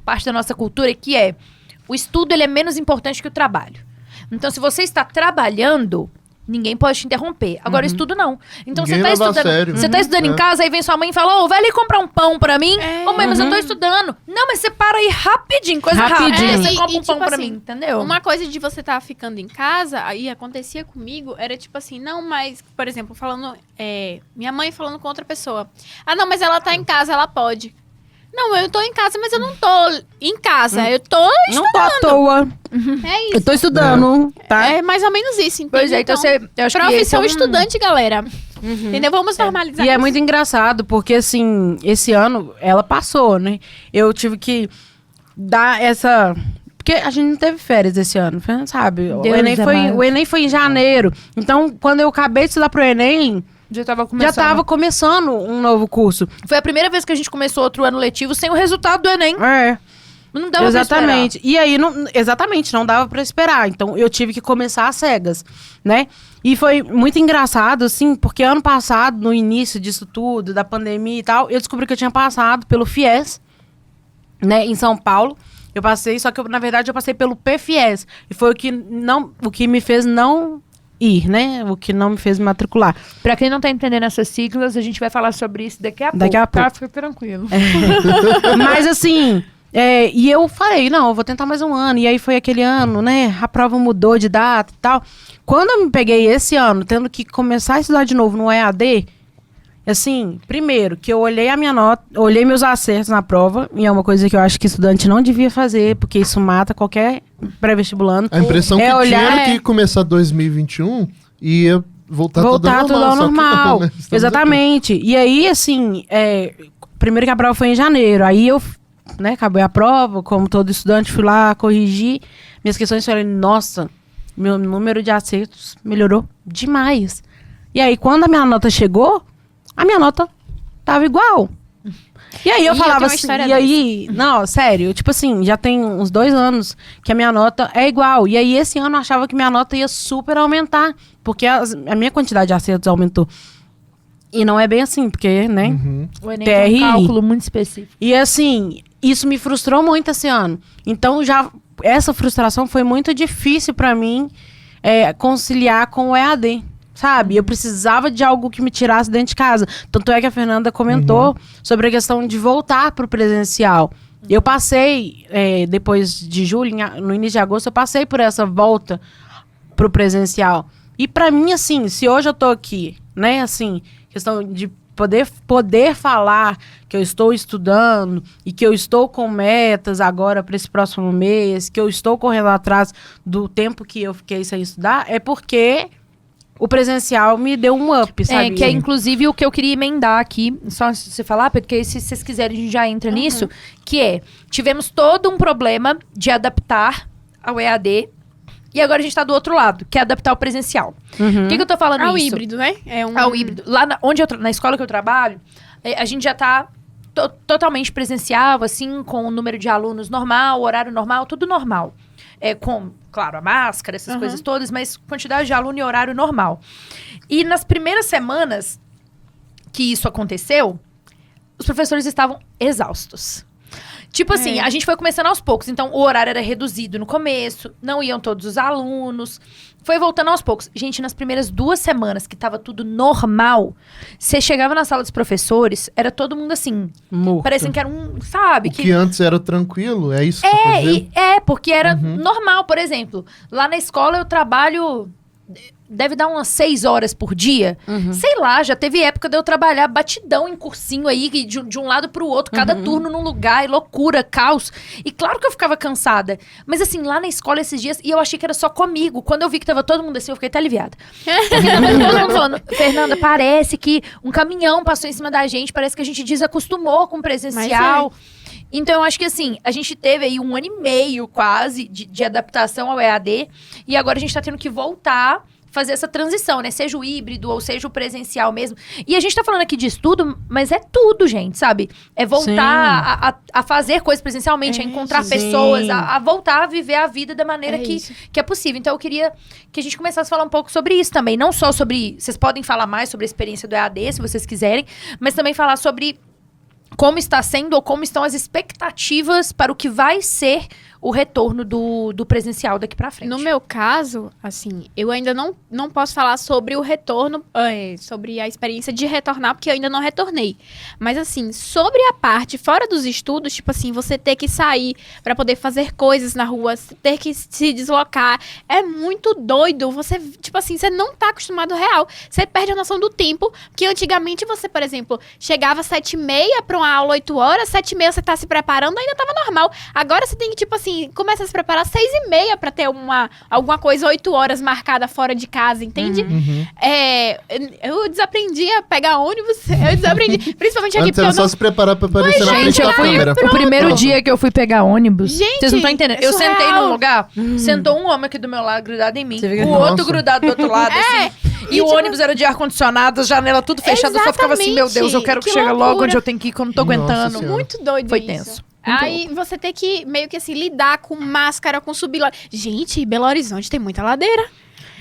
parte da nossa cultura, que o estudo ele é menos importante que o trabalho. Então, se você está trabalhando, ninguém pode te interromper. Agora, o estudo não. Então, Ninguém você leva a está estudando, sério. você tá estudando em casa, aí vem sua mãe e fala, vai ali comprar um pão pra mim. Mãe, mas eu tô estudando. Não, mas você para aí rapidinho, coisa Rapidinho. rápida. Você compra um pão tipo pra assim, mim, entendeu? Uma coisa de você estar ficando em casa, aí acontecia comigo, era tipo assim, não, mas, por exemplo, falando, minha mãe falando com outra pessoa. Não, mas ela tá em casa, ela pode. Não, eu tô em casa, mas eu não tô em casa, eu tô Não tô à toa, É isso. eu tô estudando, tá? É mais ou menos isso, entendeu? Pois é, então eu acho que esse profissão é um- estudante, galera. Entendeu? Vamos normalizar E é isso. muito engraçado, porque assim, esse ano ela passou, né? Eu tive que dar essa... Porque a gente não teve férias esse ano, sabe? Deus O Enem foi em janeiro. Então, quando eu acabei de estudar pro Enem, Já tava já tava começando um novo curso. Foi a primeira vez que a gente começou outro ano letivo sem o resultado do Enem. Não dava Exatamente. E aí, não dava pra esperar. Então, eu tive que começar às cegas, né? E foi muito engraçado, assim, porque ano passado, no início disso tudo, da pandemia e tal, eu descobri que eu tinha passado pelo FIES, né, em São Paulo. Eu passei, só que, na verdade, eu passei pelo PFIES. E foi o que me fez não ir, né? O que não me fez me matricular. Pra quem não tá entendendo essas siglas, a gente vai falar sobre isso daqui a pouco. Daqui a pouco. Tá? Fica tranquilo. Mas assim, e eu falei, não, eu vou tentar mais um ano. E aí foi aquele ano, né? A prova mudou de data e tal. Quando eu me peguei esse ano, tendo que começar a estudar de novo no EAD, assim, primeiro, que eu olhei a minha nota, olhei meus acertos na prova, e é uma coisa que eu acho que estudante não devia fazer, porque isso mata qualquer pré-vestibulando. A impressão que olhar, tinha era que começar 2021 e ia voltar tudo ao normal. normal. Né? Estamos Exatamente. E aí, assim, primeiro que a prova foi em janeiro. Aí eu, né, acabei a prova, como todo estudante, fui lá corrigir minhas questões e falei, nossa, meu número de acertos melhorou demais. E aí, quando a minha nota chegou, a minha nota tava igual. E aí eu falava assim, não, sério, tipo assim, já tem uns 2 anos que a minha nota é igual. E aí esse ano eu achava que minha nota ia super aumentar, porque a minha quantidade de acertos aumentou. E não é bem assim, porque, né? O Enem tem um TRI. cálculo muito específico. E assim, isso me frustrou muito esse ano. Então essa frustração foi muito difícil pra mim conciliar com o EAD. Sabe? Eu precisava de algo que me tirasse dentro de casa. Tanto é que a Fernanda comentou sobre a questão de voltar pro presencial. Eu passei, depois de julho, no início de agosto, eu passei por essa volta pro presencial. E pra mim, assim, se hoje eu tô aqui, né, assim, questão de poder falar que eu estou estudando e que eu estou com metas agora para esse próximo mês, que eu estou correndo atrás do tempo que eu fiquei sem estudar, é porque o presencial me deu um up, sabe? Que é inclusive o que eu queria emendar aqui, só se você falar, porque se vocês quiserem a gente já entra nisso, que tivemos todo um problema de adaptar ao EAD, e agora a gente tá do outro lado, que é adaptar ao presencial. Por que eu tô falando Ao isso? híbrido, né? Ao híbrido. Lá na escola que eu trabalho, a gente já tá totalmente presencial, assim, com o número de alunos normal, horário normal, tudo normal. Com, claro, a máscara, essas coisas todas, mas quantidade de aluno e horário normal. E nas primeiras semanas que isso aconteceu, os professores estavam exaustos. Tipo assim, a gente foi começando aos poucos. Então, o horário era reduzido no começo, não iam todos os alunos. Foi voltando aos poucos. Gente, nas primeiras 2 semanas que tava tudo normal, você chegava na sala dos professores, era todo mundo assim, morto. parecendo que era sabe? O que antes era tranquilo, é isso que você tá dizendo? Porque era normal. Por exemplo, lá na escola eu trabalho... Deve dar umas 6 horas por dia. Sei lá, já teve época de eu trabalhar batidão em cursinho aí, de um lado pro outro, cada turno num lugar, e loucura, caos. E claro que eu ficava cansada. Mas assim, lá na escola esses dias, e eu achei que era só comigo. Quando eu vi que tava todo mundo assim, eu fiquei até aliviada. Porque tava todo mundo falando, Fernanda, parece que um caminhão passou em cima da gente, parece que a gente desacostumou com o presencial. Então, eu acho que assim, a gente teve aí 1 ano e meio quase de adaptação ao EAD. E agora a gente tá tendo que voltar fazer essa transição, né? Seja o híbrido ou seja o presencial mesmo. E a gente tá falando aqui de estudo, mas é tudo, gente, sabe? É voltar a fazer coisas presencialmente, a encontrar pessoas, a voltar a viver a vida da maneira que é possível. Então, eu queria que a gente começasse a falar um pouco sobre isso também. Não só sobre... Vocês podem falar mais sobre a experiência do EAD, se vocês quiserem, mas também falar sobre como está sendo ou como estão as expectativas para o que vai ser o retorno do presencial daqui pra frente. No meu caso, assim, eu ainda não posso falar sobre o retorno, sobre a experiência de retornar, porque eu ainda não retornei. Mas, assim, sobre a parte fora dos estudos, tipo assim, você ter que sair pra poder fazer coisas na rua, ter que se deslocar, é muito doido. Você, tipo assim, você não tá acostumado ao real. Você perde a noção do tempo, que antigamente você, por exemplo, chegava às 7h30 pra uma aula 8 horas, 7h30 você tá se preparando, ainda tava normal. Agora você tem que, tipo assim, começa a se preparar 6h30 pra ter alguma coisa 8 horas marcada fora de casa, entende? Eu desaprendi a pegar ônibus, eu desaprendi, principalmente aqui, antes era só se preparar pra aparecer na frente da câmera. O primeiro dia que eu fui pegar ônibus, gente, vocês não estão entendendo, eu surreal. sentei num lugar, sentou um homem aqui do meu lado, grudado em mim, o Nossa. outro grudado do outro lado, assim. E o ônibus era de ar-condicionado, janela tudo fechada, eu só ficava assim, meu Deus, eu quero que chegue logo onde eu tenho que ir, que eu não tô Nossa aguentando. Senhora. Muito doido Foi isso. tenso. Aí você tem que meio que assim lidar com máscara, com subir lá. Gente, Belo Horizonte tem muita ladeira.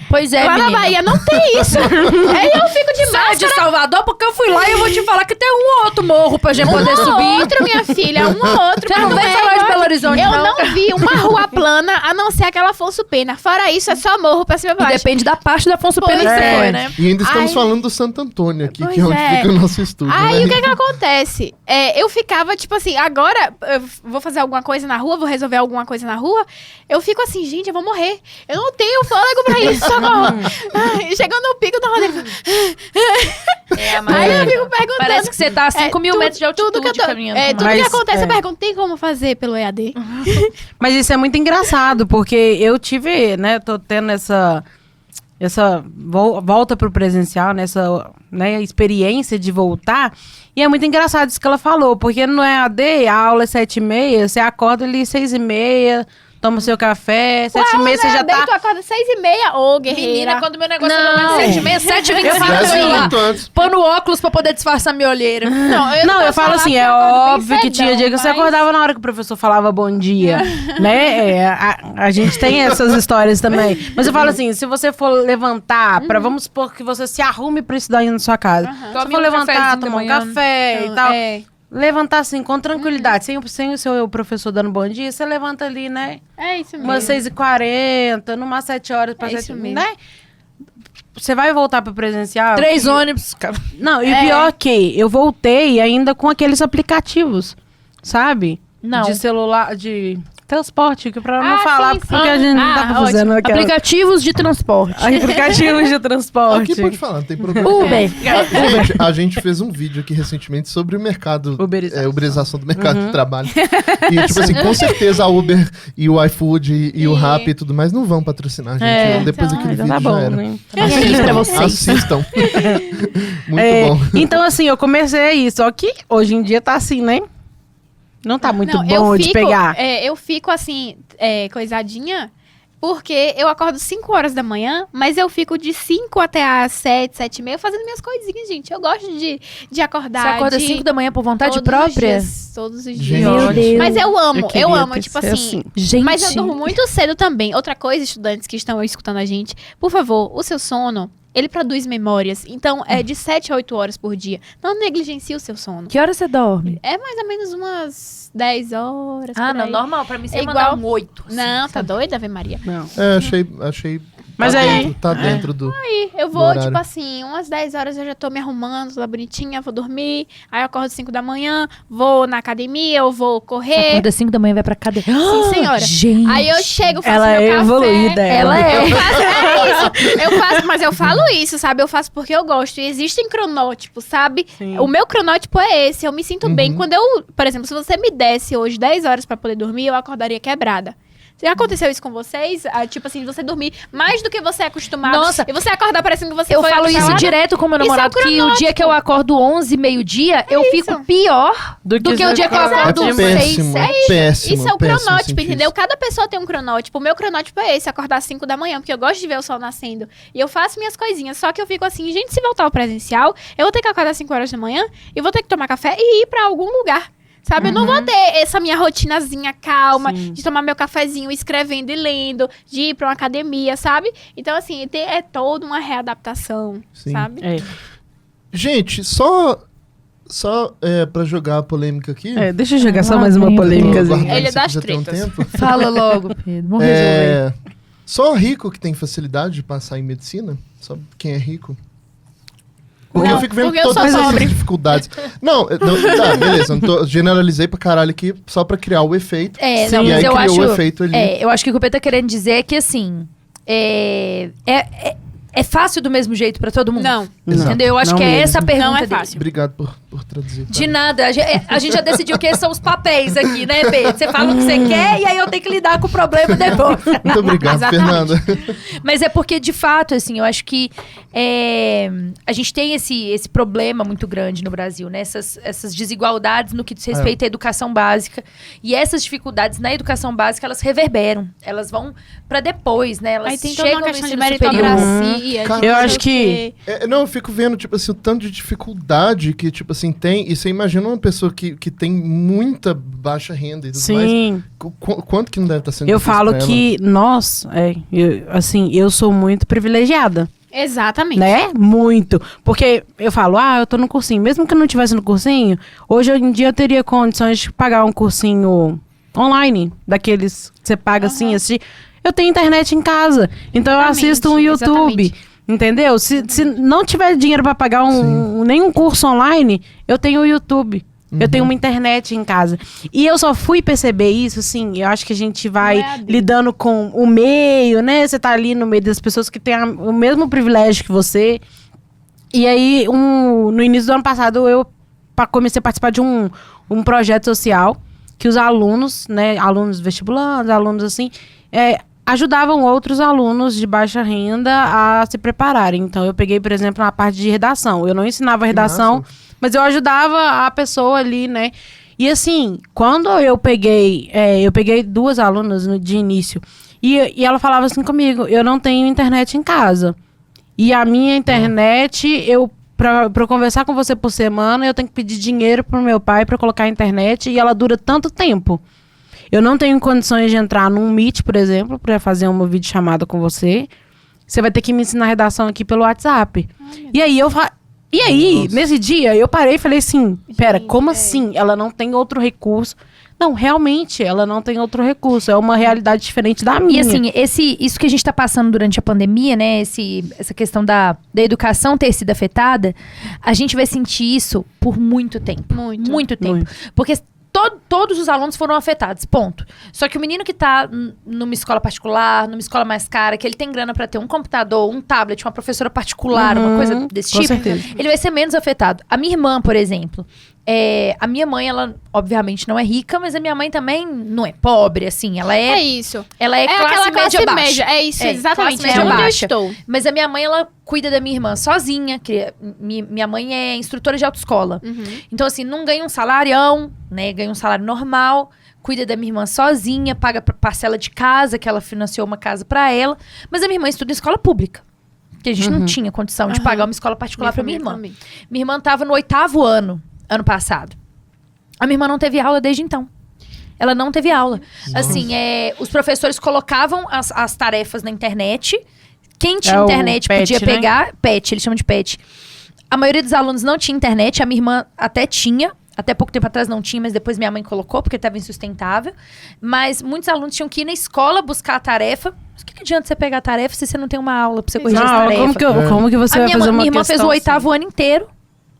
Pois é, Lá menina. na Bahia não tem isso. Aí eu fico de Sai máscara. de Salvador, porque eu fui lá e eu vou te falar que tem um ou outro morro pra gente poder subir. Outro, minha filha, um ou outro. Você não mas vem é falar de igual Belo aqui. Horizonte, Eu não. não vi uma rua plana, a não ser aquela Afonso Pena. Fora isso, é só morro pra cima e pra E baixo. depende da parte da Afonso Pena que Pois você é. foi, né? E ainda estamos Ai. falando do Santo Antônio aqui, Pois que é onde é. fica o nosso estúdio, Aí né? o que acontece? Eu ficava, tipo assim, agora eu vou fazer alguma coisa na rua, vou resolver alguma coisa na rua. Eu fico assim, gente, eu vou morrer. Eu não tenho fôlego pra isso, socorro. Ai, chegando no pico da rodeira. Aí eu fico perguntando. Parece que você tá a 5 mil metros de altitude tudo que eu tô, caminhando. tudo com que Mas, acontece, eu pergunto, tem como fazer pelo EAD? Mas isso é muito engraçado, porque eu tive, né, tô tendo essa volta pro presencial, nessa, né, experiência de voltar. E é muito engraçado isso que ela falou, porque no EAD, a aula é 7h30, você acorda ali 6h30, toma seu café, 7h30 você já tá... Tu acorda 6h30, ô guerreira. Menina, quando meu negócio Não. é 7h30, 7h25, Eu falo eu assim, tô lá, muito antes. pondo óculos pra poder disfarçar minha olheira. Não, Não, eu posso falo falar assim, que é eu acordo bem óbvio que tinha cedão, dia que você mas- acordava na hora que o professor falava bom dia, né? A gente tem essas histórias também. Mas eu falo assim, se você for levantar, vamos supor que você se arrume pra estudar aí na sua casa. Se Tome for um levantar, cafezinho da tomar um manhã. café e tal, levantar assim, com Uhum. tranquilidade, sem o seu professor dando bom dia, você levanta ali, né? É isso mesmo. Umas 6h40, numas 7 horas pra É isso 7, mesmo. né? Você vai voltar pro presencial? 3 ônibus, cara. Não, e o pior é que eu voltei ainda com aqueles aplicativos, sabe? Não. De celular, de transporte, que pra não Ah, falar sim, porque sim. a gente não tá Ah, fazendo aquela... Aplicativos de transporte. Aplicativos de transporte. Aqui pode falar, não tem problema. Uber. A gente fez um vídeo aqui recentemente sobre o mercado, Uberização. uberização do mercado de trabalho. E, tipo assim, com certeza a Uber e o iFood e o Rappi e tudo mais não vão patrocinar a gente. não. Depois daquele então vídeo tá bom, já era. né? aí pra vocês. Assistam. Muito É, bom. então, assim, eu comecei aí, só que hoje em dia tá assim, né? Não tá muito Não, bom de pegar. Eu fico assim, coisadinha, porque eu acordo 5 horas da manhã, mas eu fico de 5 até as 7, 7h30 fazendo minhas coisinhas, gente. Eu gosto de acordar. Você acorda de 5 da manhã por vontade todos os própria? dias, todos os Gente. dias. Meu Deus. Mas eu amo, queria ter tipo ser assim. Gente. Mas eu durmo muito cedo também. Outra coisa, estudantes que estão escutando a gente, por favor, o seu sono, ele produz memórias. Então, é de 7 a 8 horas por dia. Não negligencie o seu sono. Que hora você dorme? É mais ou menos umas 10 horas. Ah, por não, aí. normal. Pra mim você É ia mandar igual- um 8. assim, Não, tá sabe? doida, Ave Maria? Não. Achei. Mas tá aí- dentro, tá dentro do. Eu Do vou, horário. tipo assim, umas 10 horas eu já tô me arrumando, toda bonitinha, vou dormir. Aí eu acordo 5 da manhã, vou na academia, eu vou Você correr. acorda 5 da manhã e vai pra cadeia. Sim, senhora. Gente. Aí eu chego, faço Ela meu é café. evoluída, ela é. Eu faço, isso. Eu faço, mas eu falo isso, sabe? Eu faço porque eu gosto. E existem cronótipos, sabe? Sim. O meu cronótipo é esse. Eu me sinto bem. Quando eu, por exemplo, se você me desse hoje 10 horas pra poder dormir, eu acordaria quebrada. Já aconteceu isso com vocês? Tipo assim, você dormir mais do que você é acostumado. Nossa. E você acordar parecendo que você Eu foi falo isso atropelada? direto com meu Isso é namorado, o que o dia cronótipo. que eu acordo 11, meio-dia, eu fico pior do que o dia que eu acordo É 6, péssimo, 7. péssimo. Isso é o péssimo cronótipo, sentir entendeu? isso. Cada pessoa tem um cronótipo. O meu cronótipo é esse, acordar às 5 da manhã, porque eu gosto de ver o sol nascendo. E eu faço minhas coisinhas. Só que eu fico assim, gente, se voltar ao presencial, eu vou ter que acordar às 5 horas da manhã e vou ter que tomar café e ir pra algum lugar. Sabe? Eu não vou ter essa minha rotinazinha calma, Sim. de tomar meu cafezinho, escrevendo e lendo, de ir pra uma academia, sabe? Então, assim, é toda uma readaptação, Sim. sabe? Gente, só pra jogar a polêmica aqui. Deixa eu jogar só Lá mais uma vem. Tô polêmicazinha. aguardando Ele é se das quiser ter um tretas. tempo. Fala logo, Pedro. Vamos resolver. Só rico que tem facilidade de passar em medicina? Só quem é rico? Porque eu fico vendo porque eu todas sou essas pobre. dificuldades. Não, tá, beleza. Generalizei pra caralho aqui só pra criar o efeito. Não, e mas aí eu criou acho. o efeito ali. Eu acho que o que o Pedro tá querendo dizer é que, assim. É fácil do mesmo jeito pra todo mundo? Não. Entendeu? Eu acho Não que é mesmo. essa a pergunta Não é dele. fácil. Obrigado por traduzir. De nada. A gente já decidiu que esses são os papéis aqui, né, Pedro? Você fala o que você quer e aí eu tenho que lidar com o problema depois. Muito obrigado, Exatamente. Fernanda. Mas é porque, de fato, assim, eu acho que a gente tem esse problema muito grande no Brasil, né? Essas desigualdades no que diz respeito à educação básica. E essas dificuldades na educação básica, elas reverberam. Elas vão pra depois, né? Elas Aí tem toda chegam uma no questão de ensino superior. meritocracia. Cara, de eu não sei acho o que- quê. Não, eu fico vendo, tipo assim, o tanto de dificuldade que, tipo assim, tem. E você imagina uma pessoa que tem muita baixa renda e tudo mais. Sim. Quanto que não deve estar sendo Eu difícil falo pra ela? que nós, eu sou muito privilegiada, Exatamente. né? Muito. Porque eu falo, eu tô no cursinho. Mesmo que eu não estivesse no cursinho, hoje em dia eu teria condições de pagar um cursinho online, daqueles que você paga assim, assistir. Eu tenho internet em casa, então eu Exatamente, assisto um YouTube. exatamente. Entendeu? Se não tiver dinheiro pra pagar nenhum curso online, eu tenho o YouTube. Eu tenho uma internet em casa. E eu só fui perceber isso, assim, eu acho que a gente vai Não é a Deus. lidando com o meio, né? Você tá ali no meio das pessoas que têm o mesmo privilégio que você. E aí, no início do ano passado, eu comecei a participar de um projeto social que os alunos, né? Alunos vestibulantes, alunos assim, ajudavam outros alunos de baixa renda a se prepararem. Então, eu peguei, por exemplo, na parte de redação. Eu não ensinava redação, massa. mas eu ajudava a pessoa ali, né? E assim, quando eu peguei 2 alunas de início, e ela falava assim comigo, eu não tenho internet em casa. E a minha internet, pra eu conversar com você por semana, eu tenho que pedir dinheiro pro meu pai pra colocar a internet, e ela dura tanto tempo. Eu não tenho condições de entrar num Meet, por exemplo, pra fazer uma videochamada com você. Você vai ter que me ensinar redação aqui pelo WhatsApp. E aí, Nossa. nesse dia, eu parei e falei assim, pera, como é. assim? Ela não tem outro recurso? Não, realmente, ela não tem outro recurso. É uma realidade diferente da minha. E assim, isso que a gente tá passando durante a pandemia, né? Essa questão da educação ter sido afetada, a gente vai sentir isso por muito tempo. Muito tempo. Muito. Porque todos os alunos foram afetados, ponto. Só que o menino que tá numa escola particular, numa escola mais cara, que ele tem grana pra ter um computador, um tablet, uma professora particular, uma coisa desse com tipo, certeza. ele vai ser menos afetado. A minha irmã, por exemplo, a minha mãe, ela obviamente não é rica, mas a minha mãe também não é pobre, assim, ela É é isso. classe aquela classe média baixa. média. É isso, exatamente. classe média É onde eu baixa. estou. Mas a minha mãe, ela cuida da minha irmã sozinha. Minha mãe é instrutora de autoescola. Uhum. Então, assim, não ganha um salarião, né? Ganha um salário normal. Cuida da minha irmã sozinha, paga parcela de casa, que ela financiou uma casa pra ela. Mas a minha irmã estuda em escola pública. Porque a gente não tinha condição de pagar uma escola particular pra minha irmã. Também. Minha irmã tava no 8º ano passado. A minha irmã não teve aula desde então. Ela não teve aula. Assim, os professores colocavam as tarefas na internet. Quem tinha o internet PET, podia né? pegar. PET, eles chamam de PET. A maioria dos alunos não tinha internet. A minha irmã até tinha. Até pouco tempo atrás não tinha, mas depois minha mãe colocou, porque estava insustentável. Mas muitos alunos tinham que ir na escola buscar a tarefa. Mas o que adianta você pegar a tarefa se você não tem uma aula pra você corrigir essa Não, tarefa? como que você A vai minha, fazer uma minha irmã fez o questão 8º ano inteiro,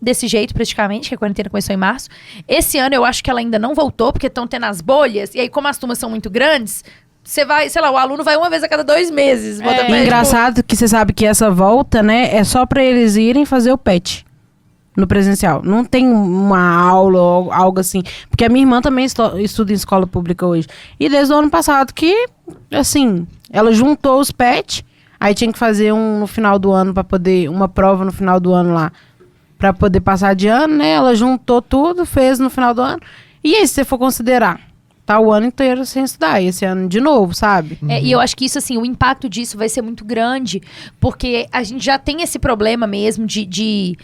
desse jeito praticamente, que a quarentena começou em março. Esse ano eu acho que ela ainda não voltou, porque estão tendo as bolhas. E aí, como as turmas são muito grandes, você vai, sei lá, o aluno vai uma vez a cada 2 meses. Bota pra ele, Engraçado que você sabe que essa volta, né, é só pra eles irem fazer o PET. no presencial. Não tem uma aula ou algo assim. Porque a minha irmã também estuda em escola pública hoje. E desde o ano passado que, assim, ela juntou os PET, aí tinha que fazer no final do ano uma prova no final do ano lá, pra poder passar de ano, né? Ela juntou tudo, fez no final do ano. E aí, se você for considerar, tá o ano inteiro sem estudar, e esse ano de novo, sabe? E eu acho que isso, assim, o impacto disso vai ser muito grande, porque a gente já tem esse problema mesmo de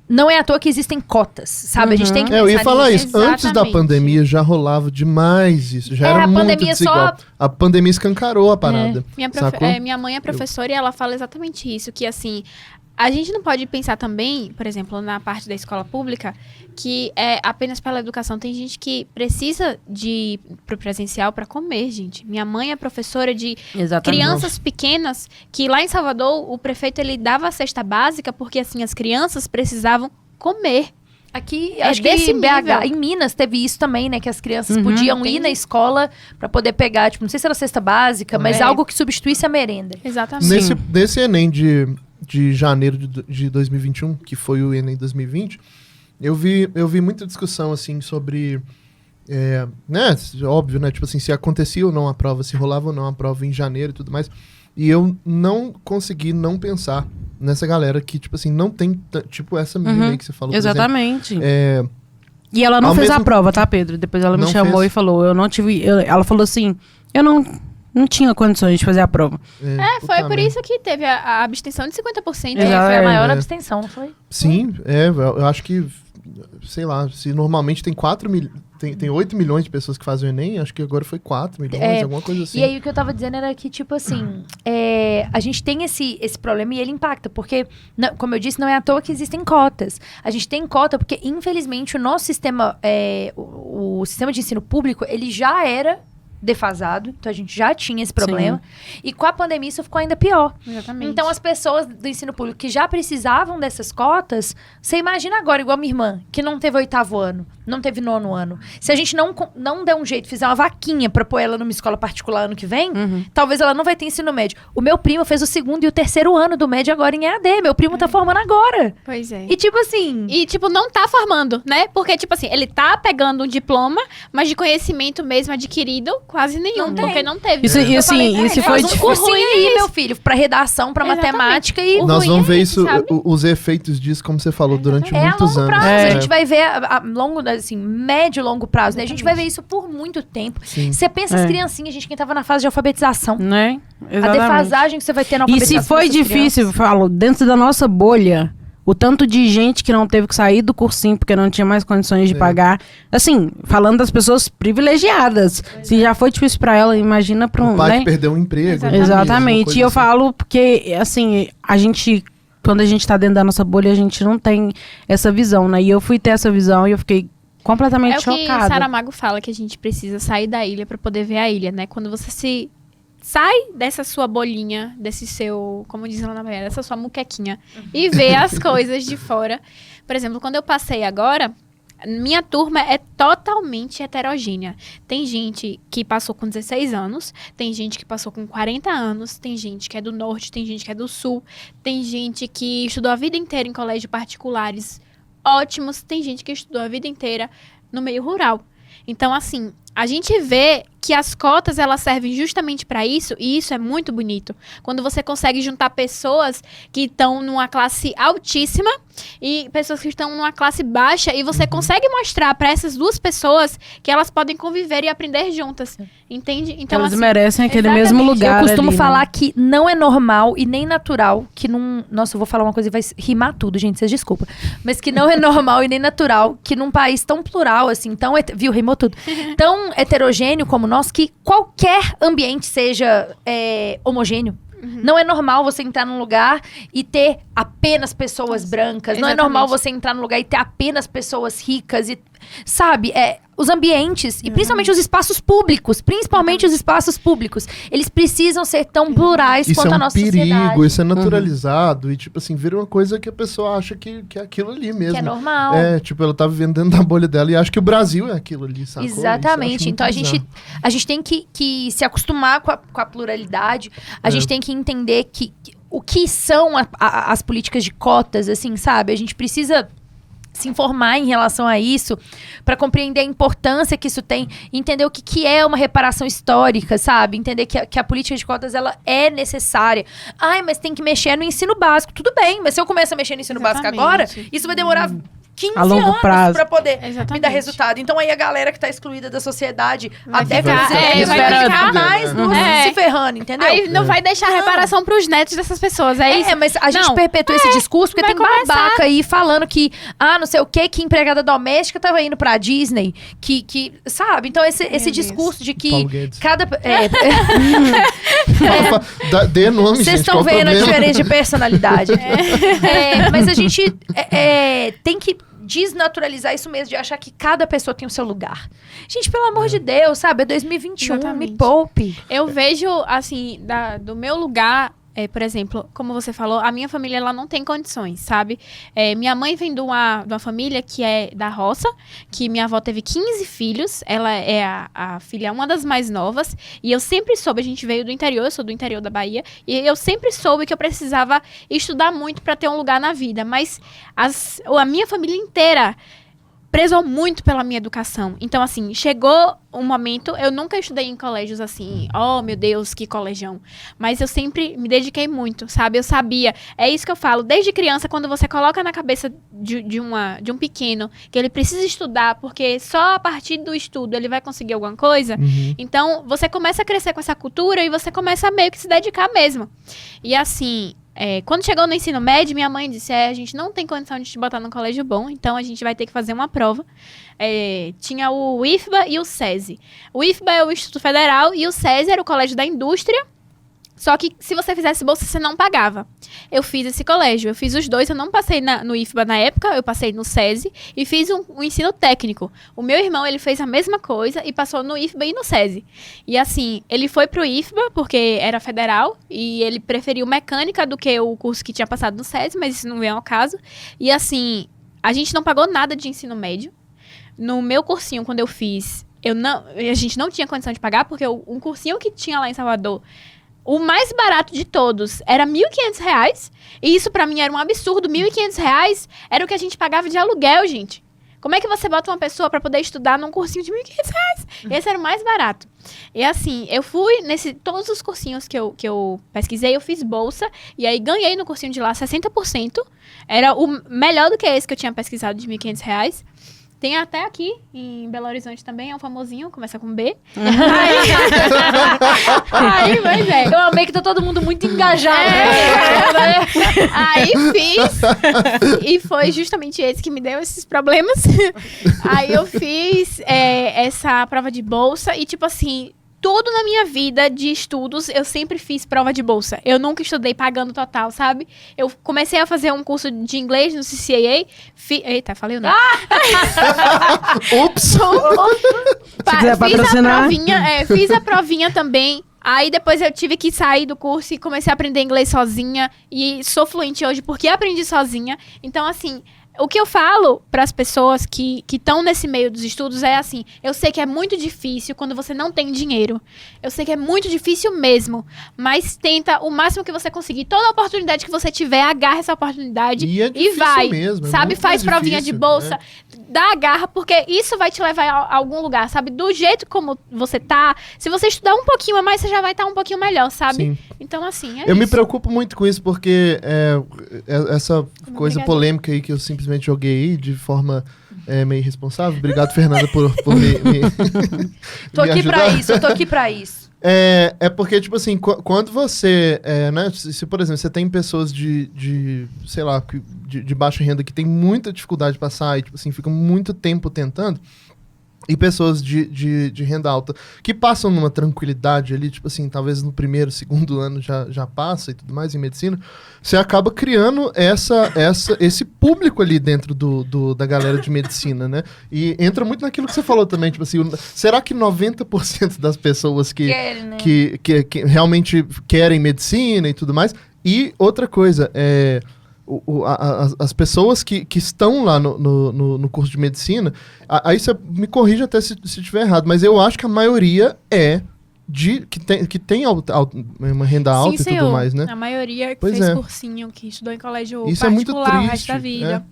não é à toa que existem cotas, sabe? A gente tem que eu ia falar isso. Exatamente. Antes da pandemia já rolava demais isso. Já era a muito pandemia desigual. A pandemia escancarou a parada. Sacou? Minha mãe é professora e ela fala exatamente isso, que assim, a gente não pode pensar também, por exemplo, na parte da escola pública, que é apenas pela educação. Tem gente que precisa de ir pro presencial para comer, gente. Minha mãe é professora de crianças pequenas, que lá em Salvador, o prefeito, ele dava a cesta básica, porque assim, as crianças precisavam comer. Aqui, acho que em BH, em Minas teve isso também, né? Que as crianças podiam ir na escola pra poder pegar, tipo, não sei se era cesta básica, mas algo que substituísse a merenda. Exatamente. Nesse Enem de janeiro de 2021, que foi o Enem 2020, eu vi muita discussão, assim, sobre... né, óbvio, né? Tipo assim, se acontecia ou não a prova, se rolava ou não a prova em janeiro e tudo mais. E eu não consegui não pensar nessa galera que, tipo assim, não tem, tipo, essa menina aí que você falou, Exatamente. por exemplo. E ela não fez a prova, tá, Pedro? Depois ela me chamou e falou, eu não tive... ela falou assim, eu não tinha condições de fazer a prova. Foi por isso que teve a abstenção de 50%. Foi a maior abstenção, não foi? Sim, eu acho que, sei lá, se normalmente tem 8 milhões de pessoas que fazem o Enem, acho que agora foi 4 milhões, alguma coisa assim. E aí o que eu tava dizendo era que, tipo assim, a gente tem esse problema e ele impacta, porque, como eu disse, não é à toa que existem cotas. A gente tem cota porque, infelizmente, o nosso sistema, o sistema de ensino público, ele já era defasado, então a gente já tinha esse problema. Sim. E com a pandemia isso ficou ainda pior. Exatamente. Então as pessoas do ensino público que já precisavam dessas cotas, você imagina agora, igual a minha irmã, que não teve 8º ano, não teve 9º ano. Se a gente não der um jeito, fizer uma vaquinha pra pôr ela numa escola particular ano que vem, talvez ela não vai ter ensino médio. O meu primo fez o 2º e o 3º ano do médio agora em EAD. Meu primo tá formando agora. Pois é. E tipo assim... E tipo, não tá formando, né? Porque tipo assim, ele tá pegando um diploma, mas de conhecimento mesmo adquirido, quase nenhum, porque não teve. E assim, isso foi um cursinho aí, meu filho, pra redação, pra matemática e... Nós vamos ver isso, os efeitos disso, como você falou, durante muitos anos. Prazo, a gente vai ver a longo, assim, médio e longo prazo, né? A gente vai ver isso por muito tempo. Você pensa as criancinhas, gente, quem tava na fase de alfabetização. Né? A defasagem que você vai ter na alfabetização. E se foi difícil, eu falo, dentro da nossa bolha... O tanto de gente que não teve que sair do cursinho porque não tinha mais condições de pagar. Assim, falando das pessoas privilegiadas. Se já foi difícil pra ela, imagina pra um... O pai né? que perdeu o emprego. Exatamente. E eu falo porque, assim, quando a gente tá dentro da nossa bolha, a gente não tem essa visão, né? E eu fui ter essa visão e eu fiquei completamente chocada. É o que Saramago fala, que a gente precisa sair da ilha pra poder ver a ilha, né? Quando você sai dessa sua bolinha, desse seu, como dizem lá na Bahia, dessa sua muquequinha, e vê as coisas de fora. Por exemplo, quando eu passei agora, minha turma é totalmente heterogênea. Tem gente que passou com 16 anos, tem gente que passou com 40 anos, tem gente que é do norte, tem gente que é do sul, tem gente que estudou a vida inteira em colégios particulares ótimos, tem gente que estudou a vida inteira no meio rural. Então, assim, a gente vê que as cotas, elas servem justamente para isso, e isso é muito bonito. Quando você consegue juntar pessoas que estão numa classe altíssima e pessoas que estão numa classe baixa, e você consegue mostrar para essas duas pessoas que elas podem conviver e aprender juntas, entende? Então, elas assim, merecem aquele mesmo lugar. Eu costumo ali, falar né? que não é normal e nem natural que num... Nossa, eu vou falar uma coisa e vai rimar tudo, gente, vocês desculpa. Mas que não é normal e nem natural que num país tão plural, assim, tão... Viu, rimou tudo. Tão heterogêneo como o nosso, que qualquer ambiente seja homogêneo. Não é normal você entrar num lugar e ter apenas pessoas brancas. Não é normal você entrar num lugar e ter apenas pessoas ricas. E, sabe, os ambientes, e principalmente os espaços públicos, eles precisam ser tão plurais isso quanto a nossa sociedade. Isso é um perigo, isso é naturalizado. E, tipo assim, vira uma coisa que a pessoa acha que é aquilo ali mesmo. Que é normal. Tipo, ela tá vivendo dentro da bolha dela e acha que o Brasil é aquilo ali, sacou? Exatamente. Então, a gente tem que se acostumar com a pluralidade. A gente tem que entender que o que são as políticas de cotas, assim, sabe? A gente precisa se informar em relação a isso, para compreender a importância que isso tem, entender o que é uma reparação histórica, sabe? Entender que a política de cotas, ela é necessária. Ai, mas tem que mexer no ensino básico. Tudo bem, mas se eu começar a mexer no ensino básico agora, isso vai demorar 15 a longo anos prazo pra poder Exatamente. me dar resultado. Então aí a galera que tá excluída da sociedade Vai até ficar- vai ficar mais É. se ferrando, entendeu? Aí não vai deixar reparação pros netos dessas pessoas, é isso? Mas a gente Não. perpetua esse discurso porque vai tem começar. babaca aí falando que, não sei o que empregada doméstica tava indo pra Disney, que sabe? Então esse Deus. discurso de que Paulo Guedes. cada... Dê nome, Vocês gente. estão qual o vendo a problema? diferença de personalidade. Mas a gente tem que desnaturalizar isso mesmo, de achar que cada pessoa tem o seu lugar. Gente, pelo amor de Deus, sabe? É 2021, Exatamente. me poupe. Eu vejo, assim, do meu lugar, por exemplo, como você falou, a minha família ela não tem condições, sabe? Minha mãe vem de uma família que é da roça, que minha avó teve 15 filhos, ela é a filha, uma das mais novas, e eu sempre soube, a gente veio do interior, eu sou do interior da Bahia, e eu sempre soube que eu precisava estudar muito para ter um lugar na vida, mas a minha família inteira prezou muito pela minha educação. Então, assim, chegou um momento... Eu nunca estudei em colégios assim... Oh, meu Deus, que colegião. Mas eu sempre me dediquei muito, sabe? Eu sabia. É isso que eu falo. Desde criança, quando você coloca na cabeça de um pequeno que ele precisa estudar, porque só a partir do estudo ele vai conseguir alguma coisa... Uhum. Então, você começa a crescer com essa cultura e você começa a meio que se dedicar mesmo. E assim... quando chegou no ensino médio, minha mãe disse, a gente não tem condição de te botar num colégio bom, então a gente vai ter que fazer uma prova. Tinha o IFBA e o SESI. O IFBA é o Instituto Federal e o SESI era o Colégio da Indústria, só que se você fizesse bolsa, você não pagava. Eu fiz esse colégio, eu fiz os dois, eu não passei no IFBA na época, eu passei no SESI e fiz um ensino técnico. O meu irmão, ele fez a mesma coisa e passou no IFBA e no SESI. E assim, ele foi pro IFBA porque era federal e ele preferiu mecânica do que o curso que tinha passado no SESI, mas isso não vem ao caso. E assim, a gente não pagou nada de ensino médio. No meu cursinho, quando eu fiz, a gente não tinha condição de pagar, porque um cursinho que tinha lá em Salvador, o mais barato de todos era R$ 1.500. E isso pra mim era um absurdo. R$ 1.500 era o que a gente pagava de aluguel, gente. Como é que você bota uma pessoa pra poder estudar num cursinho de R$ 1.500? Esse era o mais barato. E assim, eu fui todos os cursinhos que eu pesquisei, eu fiz bolsa. E aí ganhei no cursinho de lá 60%. Era o melhor do que esse que eu tinha pesquisado de R$ 1.500. Tem até aqui, em Belo Horizonte também, é um famosinho, começa com B. Aí, pois é. Eu amei que tá todo mundo muito engajado. Aí fiz, e foi justamente esse que me deu esses problemas. Aí eu fiz essa prova de bolsa e, tipo assim, tudo na minha vida de estudos, eu sempre fiz prova de bolsa. Eu nunca estudei pagando total, sabe? Eu comecei a fazer um curso de inglês no CCAA. Eita, falei o nome. Ups! Se quiser patrocinar. Fiz a provinha também. Aí depois eu tive que sair do curso e comecei a aprender inglês sozinha. E sou fluente hoje porque aprendi sozinha. Então, assim... O que eu falo para as pessoas que estão nesse meio dos estudos é assim, eu sei que é muito difícil quando você não tem dinheiro. Eu sei que é muito difícil mesmo, mas tenta o máximo que você conseguir. Toda oportunidade que você tiver, agarra essa oportunidade e vai. Mesmo, sabe? muito Faz mais provinha difícil, de bolsa, né? dá a garra, porque isso vai te levar a algum lugar, sabe? Do jeito como você tá, se você estudar um pouquinho a mais, você já vai estar um pouquinho melhor, sabe? Sim. Então, assim, Eu me isso. preocupo muito com isso, porque essa coisa Obrigada. polêmica aí que eu simplesmente joguei aí de forma meio irresponsável. Obrigado, Fernanda, por me Tô me aqui pra ajudar. isso, eu tô aqui pra isso. É porque, tipo assim, quando você, né, se, por exemplo, você tem pessoas sei lá, de baixa renda que tem muita dificuldade de passar e, tipo assim, ficam muito tempo tentando, e pessoas de renda alta que passam numa tranquilidade ali, tipo assim, talvez no primeiro, segundo ano já passa e tudo mais em medicina, você acaba criando esse público ali dentro da galera de medicina, né? E entra muito naquilo que você falou também, tipo assim, será que 90% das pessoas Querem, né? que realmente querem medicina e tudo mais? E outra coisa, as pessoas que estão lá no curso de medicina, aí você me corrija até se estiver errado, mas eu acho que a maioria que tem uma renda alta Sim, e tudo senhor. mais, né? A maioria que Pois fez é. cursinho, que estudou em colégio Isso é muito particular o resto triste, da vida.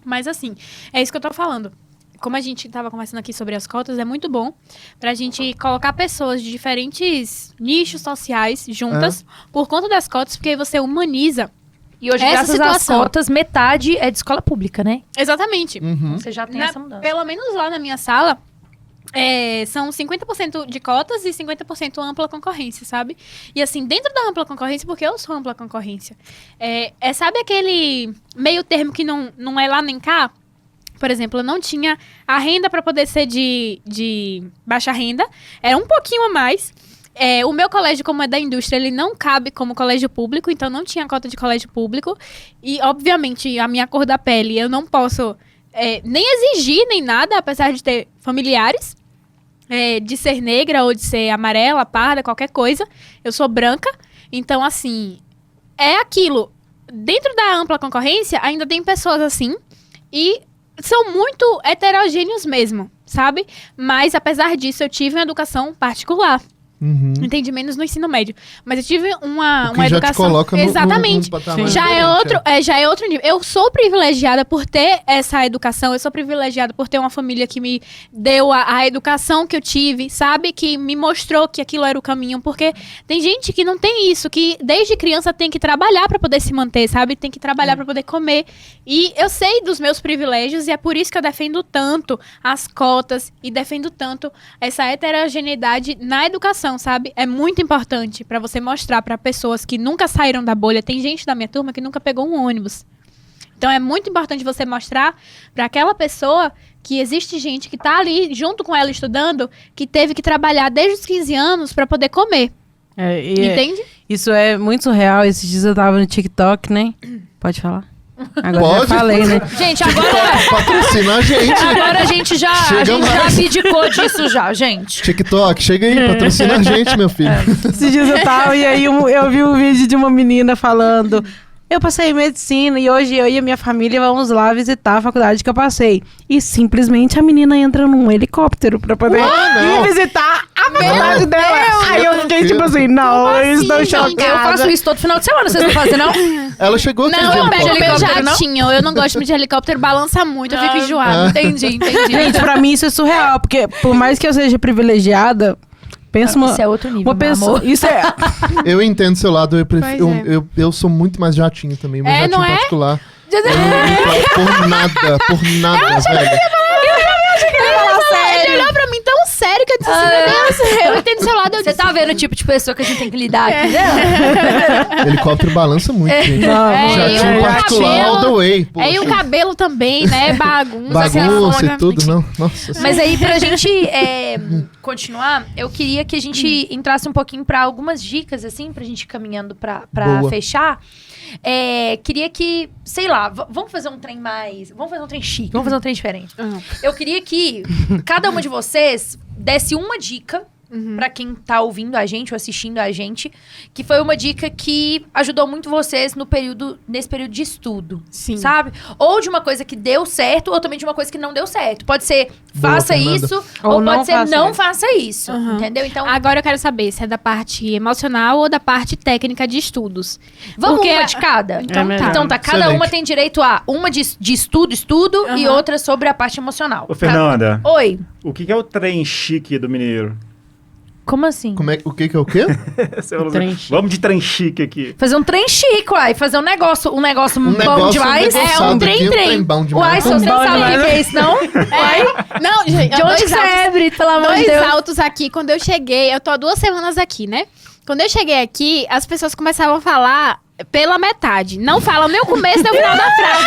Mas assim, é isso que eu tô falando. Como a gente estava conversando aqui sobre as cotas, é muito bom pra gente colocar pessoas de diferentes nichos sociais juntas por conta das cotas, porque aí você humaniza. E hoje, essa graças às situação. cotas, metade é de escola pública, né? Exatamente. Você já tem essa mudança. Pelo menos lá na minha sala, são 50% de cotas e 50% ampla concorrência, sabe? E assim, dentro da ampla concorrência, porque eu sou ampla concorrência, sabe aquele meio termo que não é lá nem cá? Por exemplo, eu não tinha a renda para poder ser de baixa renda, era um pouquinho a mais. O meu colégio, como é da indústria, ele não cabe como colégio público, então não tinha cota de colégio público. E, obviamente, a minha cor da pele, eu não posso nem exigir nem nada, apesar de ter familiares, de ser negra ou de ser amarela, parda, qualquer coisa. Eu sou branca, então, assim, é aquilo. Dentro da ampla concorrência, ainda tem pessoas assim, e são muito heterogêneos mesmo, sabe? Mas, apesar disso, eu tive uma educação particular. Entendi menos no ensino médio. Mas eu tive uma já educação... te coloca Exatamente. no patamar Já é outro nível. Eu sou privilegiada por ter essa educação. Eu sou privilegiada por ter uma família que me deu a educação que eu tive, sabe? Que me mostrou que aquilo era o caminho. Porque tem gente que não tem isso, que desde criança tem que trabalhar pra poder se manter, sabe? Tem que trabalhar pra poder comer. E eu sei dos meus privilégios e é por isso que eu defendo tanto as cotas e defendo tanto essa heterogeneidade na educação, sabe? É muito importante pra você mostrar pra pessoas que nunca saíram da bolha. Tem gente da minha turma que nunca pegou um ônibus. Então é muito importante você mostrar pra aquela pessoa que existe gente que tá ali junto com ela estudando, que teve que trabalhar desde os 15 anos pra poder comer. Entende? Isso é muito surreal. Esses dias eu tava no TikTok, né? Pode falar? Agora Pode? já falei, né? Gente, agora... Patrocina a gente. Agora a gente já abdicou disso já, gente. TikTok, chega aí, patrocina a gente, meu filho. Esses dias eu tava e aí eu vi um vídeo de uma menina falando: eu passei em medicina e hoje eu e a minha família vamos lá visitar a faculdade que eu passei. E simplesmente a menina entra num helicóptero pra poder ir visitar a faculdade dela. Aí eu fiquei tipo assim, não, eu estou chocada. Eu faço isso todo final de semana, vocês não fazem, não? Ela chegou aqui Não, de eu pego helicóptero. meu jatinho. Eu não gosto muito de helicóptero, balança muito, eu fico enjoada. Entendi. Gente, pra mim isso é surreal, porque por mais que eu seja privilegiada, pensa uma... Isso é outro nível, uma pessoa, amor. isso é... Eu entendo seu lado, Pois eu sou muito mais jatinho também, meu jatinho não é? particular. Eu não por nada, velho. Ele olhou pra mim tão sério que eu disse assim, meu Deus, eu entendo seu lado. Você tá vendo o tipo de pessoa que a gente tem que lidar aqui, né? Helicóptero balança muito, gente. Jatinho e o particular cabelo- all the way. Poxa. E o cabelo também, né? Bagunça. Bagunça e tudo, não. Nossa. Mas aí, pra gente continuar, eu queria que a gente entrasse um pouquinho pra algumas dicas, assim, pra gente ir caminhando pra Boa. fechar. Queria que, sei lá, vamos fazer um trem mais... Vamos fazer um trem chique, vamos fazer um trem diferente. Eu queria que cada uma de vocês desse uma dica pra quem tá ouvindo a gente ou assistindo a gente, que foi uma dica que ajudou muito vocês nesse período de estudo. Sim. Sabe? Ou de uma coisa que deu certo, ou também de uma coisa que não deu certo. Pode ser, Boa, faça Fernanda. isso, Ou ou não pode ser, faça não isso. faça isso. Entendeu? Então, Agora eu quero saber se é da parte emocional ou da parte técnica de estudos. vamos porque- uma de cada? Então melhor. Então tá, cada Excelente. uma tem direito a uma de estudo, e outra sobre a parte emocional. Ô, Fernanda, Oi. o que é o trem chique do mineiro? Como assim? O que é o quê? Você falou Trem assim, chique. vamos de trem chique aqui. Fazer um trem chique, uai. Fazer um negócio bom negócio demais. negociado aqui, um trem bom demais. Uai, se você Bom sabe o demais. que é isso, não? Uai. Não, gente, De onde que você é, Brito? Pelo amor de dois Deus. altos aqui. Quando eu cheguei, eu tô há 2 semanas aqui, né? Quando eu cheguei aqui, as pessoas começavam a falar pela metade. Não falam nem o começo nem o final da frase.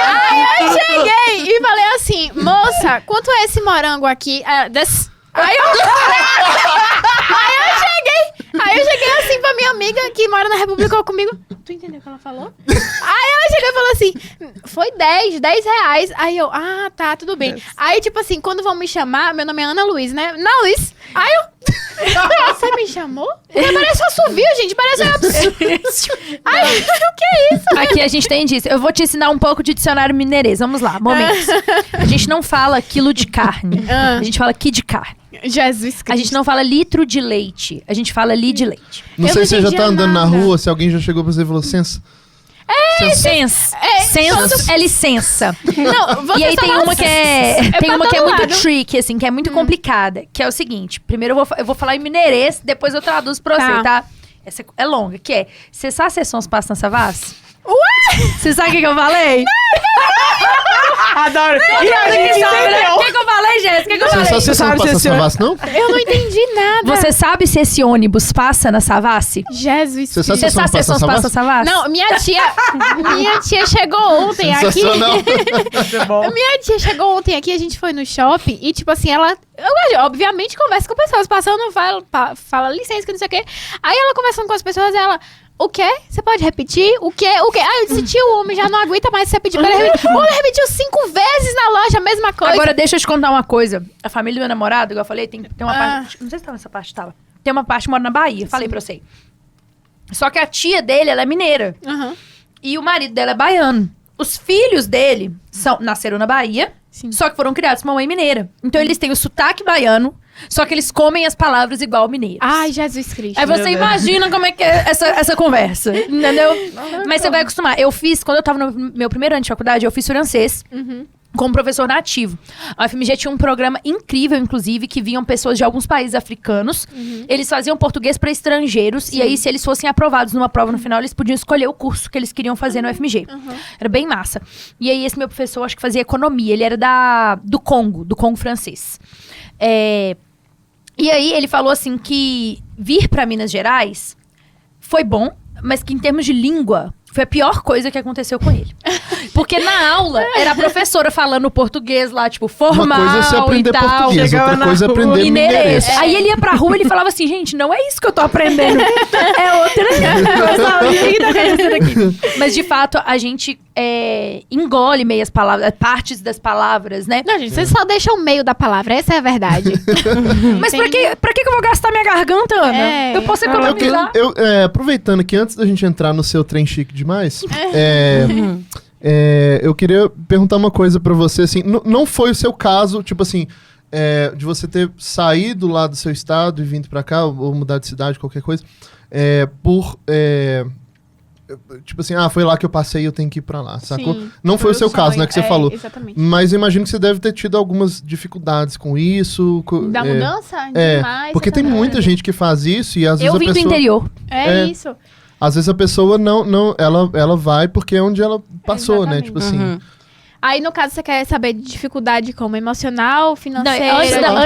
Aí eu cheguei e falei assim, moça, quanto é esse morango aqui? Aí eu cheguei assim pra minha amiga que mora na República comigo. Tu entendeu o que ela falou? Aí ela chegou e falou assim, foi 10 reais. Aí eu, tá, tudo bem. Aí, tipo assim, quando vão me chamar, meu nome é Ana Luiz, né? Ana Luiz. Aí eu, você me chamou? Porque parece um assovio, gente, parece Aí, o que é isso? Aqui a gente tem disso. Eu vou te ensinar um pouco de dicionário mineirês. Vamos lá, momentos. A gente não fala quilo de carne. A gente fala qui de carne. Jesus Cristo. A gente não fala litro de leite. A gente fala li de leite. Não Eu sei não se você já tá entendia andando na nada. rua, se alguém já chegou pra você e falou, licença. Sense. Sense é licença. Não, você E aí só tem não- uma que é pra todo muito lado. tricky, assim, que é muito complicada. Que é o seguinte, primeiro eu vou falar em mineirês, depois eu traduzo pra você, tá? Essa é longa, que é, você sabe se são os passos na Savassi? Ué! Você sabe o que eu falei? Adoro. O que eu falei, Jéssica? O que eu falei? Você sabe se você Savassi, não? Eu não entendi nada. Você sabe se esse ônibus passa na Savassi? Jesus Você sabe Você sabe se são os passos na Savassi? Não, minha tia chegou ontem aqui. Sensacional. Minha tia chegou ontem aqui, a gente foi no shopping e, tipo assim, ela obviamente conversa com pessoas, passando, fala licença, que não sei o quê. Aí ela conversando com as pessoas, ela... O quê? Você pode repetir? O quê? O quê? Ah, eu disse, tio, o homem já não aguenta mais você pedir pra ele repetir. O homem repetiu 5 vezes na loja, a mesma coisa. Agora, deixa eu te contar uma coisa. A família do meu namorado, igual eu falei, tem uma parte... Não sei se tava nessa parte, tava. Tem uma parte que mora na Bahia, falei pra você. Só que a tia dele, ela é mineira. Aham. E o marido dela é baiano. Os filhos dele nasceram na Bahia, Sim. só que foram criados com uma mãe mineira. Então, eles têm o sotaque baiano, só que eles comem as palavras igual mineiros. Ai, Jesus Cristo. Aí você imagina como é que é essa conversa, entendeu? Mas você vai acostumar. Eu fiz, quando eu tava no meu primeiro ano de faculdade, eu fiz francês. Como professor nativo. A UFMG tinha um programa incrível, inclusive, que vinham pessoas de alguns países africanos. Eles faziam português para estrangeiros. E aí, se eles fossem aprovados numa prova no final, eles podiam escolher o curso que eles queriam fazer no UFMG. Era bem massa. E aí, esse meu professor, acho que fazia economia. Ele era do Congo francês. E aí, ele falou assim que vir para Minas Gerais foi bom, mas que em termos de língua... Foi a pior coisa que aconteceu com ele. Porque na aula, era a professora falando português lá, tipo, formal Uma coisa é você aprender e tal. português, Chegava outra na coisa é rua. aprender mineirês. Aí ele ia pra rua e ele falava assim, gente, não é isso que eu tô aprendendo. É outra coisa. O que tá acontecendo aqui? Mas, de fato, a gente engole meias palavras, partes das palavras, né? Não, gente, vocês só deixam o meio da palavra, essa é a verdade. Mas pra que eu vou gastar minha garganta, Ana? Eu posso economizar. Aproveitando que antes da gente entrar no seu trem chique demais, eu queria perguntar uma coisa pra você, assim, não foi o seu caso, tipo assim, de você ter saído lá do seu estado e vindo pra cá, ou mudar de cidade, qualquer coisa, tipo assim, foi lá que eu passei e eu tenho que ir pra lá, sacou? Sim, Não foi o seu caso, né, que você falou. Exatamente. Mas eu imagino que você deve ter tido algumas dificuldades com isso. Da mudança? Demais. Porque tem muita gente que faz isso e às vezes Eu a vim do pessoa... interior. É isso. Às vezes a pessoa ela vai porque é onde ela passou, né? Exatamente. Tipo assim... Aí, no caso, você quer saber de dificuldade como emocional, financeira? Não,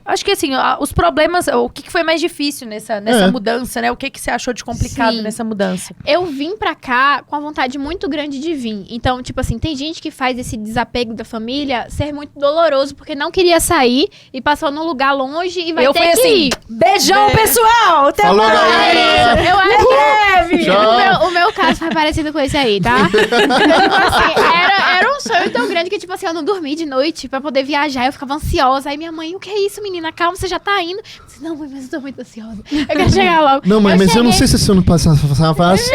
acho que assim, os problemas, o que foi mais difícil nessa mudança, né? O que você achou de complicado Sim. nessa mudança? Eu vim pra cá com a vontade muito grande de vir. Então, tipo assim, tem gente que faz esse desapego da família ser muito doloroso, porque não queria sair e passou num lugar longe e vai Eu ter fui que assim, ir. beijão, pessoal! Até Falou, mais! galera! Eu acho que Tchau. o meu caso foi parecido com esse aí, tá? Tipo assim, era um sonho tão grande que, tipo assim, eu não dormi de noite pra poder viajar. Eu ficava ansiosa. Aí minha mãe, o que é isso, menina? Calma, você já tá indo. Eu disse, não, mãe, mas eu tô muito ansiosa. Eu quero chegar logo. Não, mãe, mas eu não cheguei- sei se eu não passar fácil.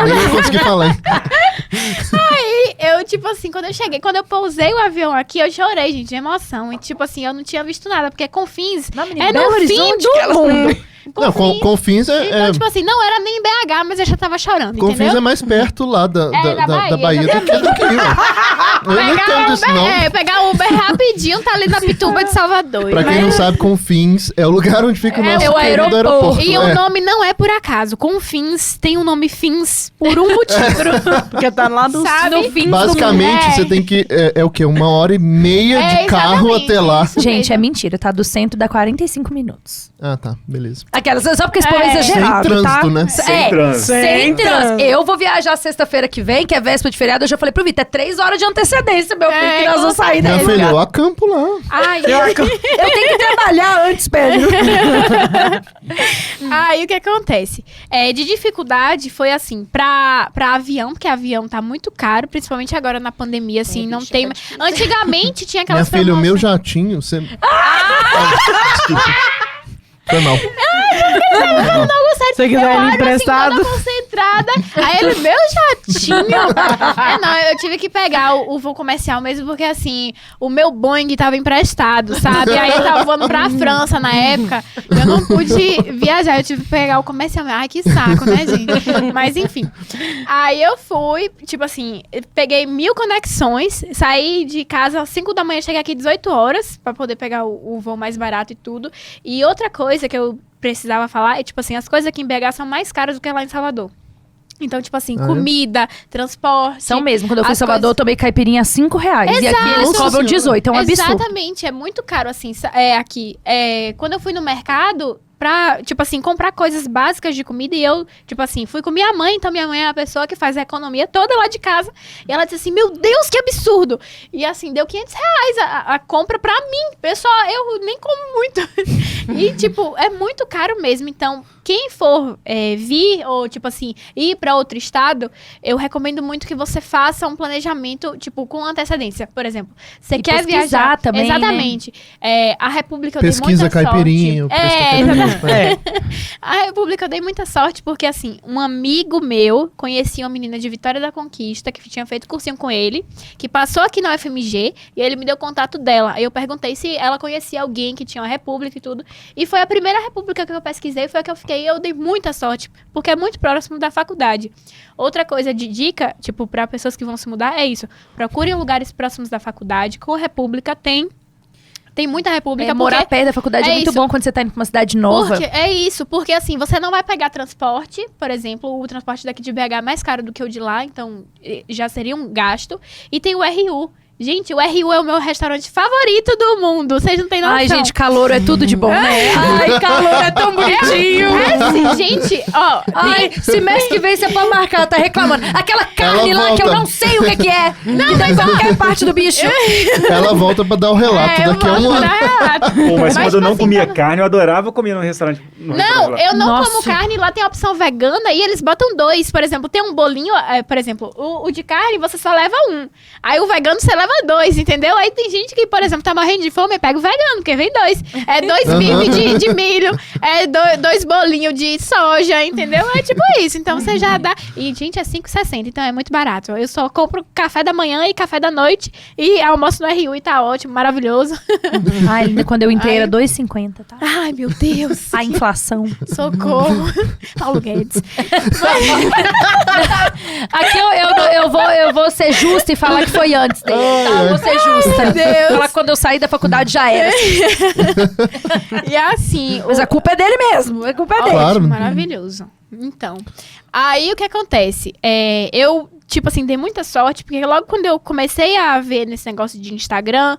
Nem eu consegui falar. Aí, eu, tipo assim, quando eu pousei o avião aqui, eu chorei, gente, de emoção. E, tipo assim, eu não tinha visto nada, porque Confins Não, menina, é Belo no fim Horizonte, do mundo. Não, Confins Então, tipo assim, não era nem BH, mas eu já tava chorando, Confins entendeu? é mais perto lá da da Bahia do que daqui, ó. Eu não entendo disso, não. Pegar o Uber rapidinho, tá ali na Pituba de Salvador. Pra quem não sabe, Confins é o lugar onde fica o nosso o querido aeroporto. E o nome não é por acaso. Confins tem o nome Fins por um motivo. Porque tá lá do Sabe? No fim Basicamente, É. você tem que... É o quê? 1h30 de carro exatamente, até lá. isso Gente, mesmo. é mentira, tá? Do centro dá 45 minutos. Ah, tá. Beleza. Aquelas, só porque esse povo é É. exagerado, Sem tá? trânsito, né? Sem trânsito. Sem trânsito. Eu vou viajar sexta-feira que vem, que é véspera de feriado. Eu já falei pro Vitor, é 3 horas de antecedência, meu filho, que nós vamos sair Minha desse filha, lugar. eu acampo lá. Ai, Eu tenho que trabalhar antes, Pedro. aí o que acontece? De dificuldade foi assim, pra avião, porque avião tá muito caro, principalmente agora na pandemia, assim, não tem... Antigamente tinha Minha aquelas filha, o meu promoções. jatinho... Você... Desculpa. Foi mal. Não, sério, Se quiser eu ele olho, emprestado. Assim, toda entrada. Aí ele, meu jatinho. Não, eu tive que pegar o voo comercial mesmo, porque assim, o meu Boeing tava emprestado, sabe? Aí eu tava voando pra França na época. Eu não pude viajar, eu tive que pegar o comercial. Ai, que saco, né, gente? Mas enfim. Aí eu fui, tipo assim, peguei 1000 conexões, saí de casa às 5 da manhã, cheguei aqui 18 horas, pra poder pegar o voo mais barato e tudo. E outra coisa que eu precisava falar é, tipo assim, as coisas aqui em BH são mais caras do que lá em Salvador. Então, tipo assim, comida, transporte... São mesmo. Quando eu fui em Salvador, eu tomei caipirinha R$5. Exato. E aqui eles cobram 18, é um absurdo. Exatamente, é muito caro, assim, aqui. Quando eu fui no mercado... pra, tipo assim, comprar coisas básicas de comida. E eu, tipo assim, fui com minha mãe. Então, minha mãe é a pessoa que faz a economia toda lá de casa. E ela disse assim, meu Deus, que absurdo. E assim, deu R$500 a compra pra mim. Pessoal, eu nem como muito. E, tipo, é muito caro mesmo. Então, quem for vir ou, tipo assim, ir pra outro estado, eu recomendo muito que você faça um planejamento, tipo, com antecedência. Por exemplo, você quer viajar... também, exatamente. A República eu dei Pesquisa muita caipirinha. sorte. A República eu dei muita sorte porque, assim, um amigo meu conhecia uma menina de Vitória da Conquista que tinha feito cursinho com ele, que passou aqui na UFMG e ele me deu o contato dela. Aí eu perguntei se ela conhecia alguém que tinha uma República e tudo. E foi a primeira República que eu pesquisei, foi a que eu fiquei. E eu dei muita sorte, porque é muito próximo da faculdade. Outra coisa de dica, tipo, para pessoas que vão se mudar, é isso. Procurem lugares próximos da faculdade. Com República tem muita República. Morar perto da faculdade é muito bom quando você tá indo pra uma cidade nova. Porque assim, você não vai pegar transporte, por exemplo, o transporte daqui de BH é mais caro do que o de lá, então já seria um gasto. E tem o RU. Gente, o RU é o meu restaurante favorito do mundo. Vocês não têm noção. Ai, gente, calor é tudo de bom, né? Ai, calor é tão bonitinho. Assim, gente, ó. Ai, se mês que vem você pode marcar, ela tá reclamando. Aquela carne lá que eu não sei o que é. Não, mas qualquer parte do bicho. Ela volta pra dar o relato daqui a um ano. Pô, mas quando eu não assim, comia carne, eu adorava comer no restaurante. Não, eu não Nossa. como carne. Lá tem a opção vegana e eles botam 2. Por exemplo, tem um bolinho, por exemplo, o de carne você só leva 1. Aí o vegano você leva 2, entendeu? Aí tem gente que, por exemplo, tá morrendo de fome e pega o vegano, porque vem 2. É 2 bifes de milho, é 2 bolinhos de soja, entendeu? É tipo isso. Então você já dá... E, gente, é R$5,60, então é muito barato. Eu só compro café da manhã e café da noite e almoço no RU e tá ótimo, maravilhoso. Ai, quando eu entrei era R$2,50, tá? Ai, meu Deus. A inflação. Socorro. Paulo Guedes. Aqui eu vou ser justa e falar que foi antes dele, tá? Eu vou ser justa. Meu Deus. Falar que quando eu saí da faculdade já era. E assim... Mas a culpa é dele mesmo. A culpa é dele. Claro. Maravilhoso. Então, aí o que acontece? Eu, tipo assim, dei muita sorte, porque logo quando eu comecei a ver nesse negócio de Instagram,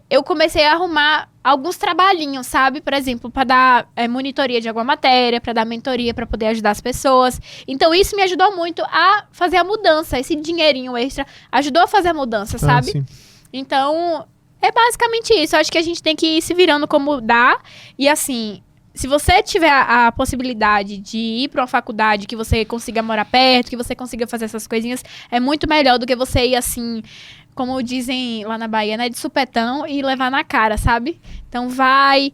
eu comecei a arrumar alguns trabalhinhos, sabe? Por exemplo, para dar monitoria de alguma matéria, para dar mentoria, para poder ajudar as pessoas. Então, isso me ajudou muito a fazer a mudança. Esse dinheirinho extra ajudou a fazer a mudança, sabe? Sim. Então, é basicamente isso. Eu acho que a gente tem que ir se virando como dá. E assim, se você tiver a possibilidade de ir para uma faculdade, que você consiga morar perto, que você consiga fazer essas coisinhas, é muito melhor do que você ir assim, como dizem lá na Bahia, né, de supetão e levar na cara, sabe? Então vai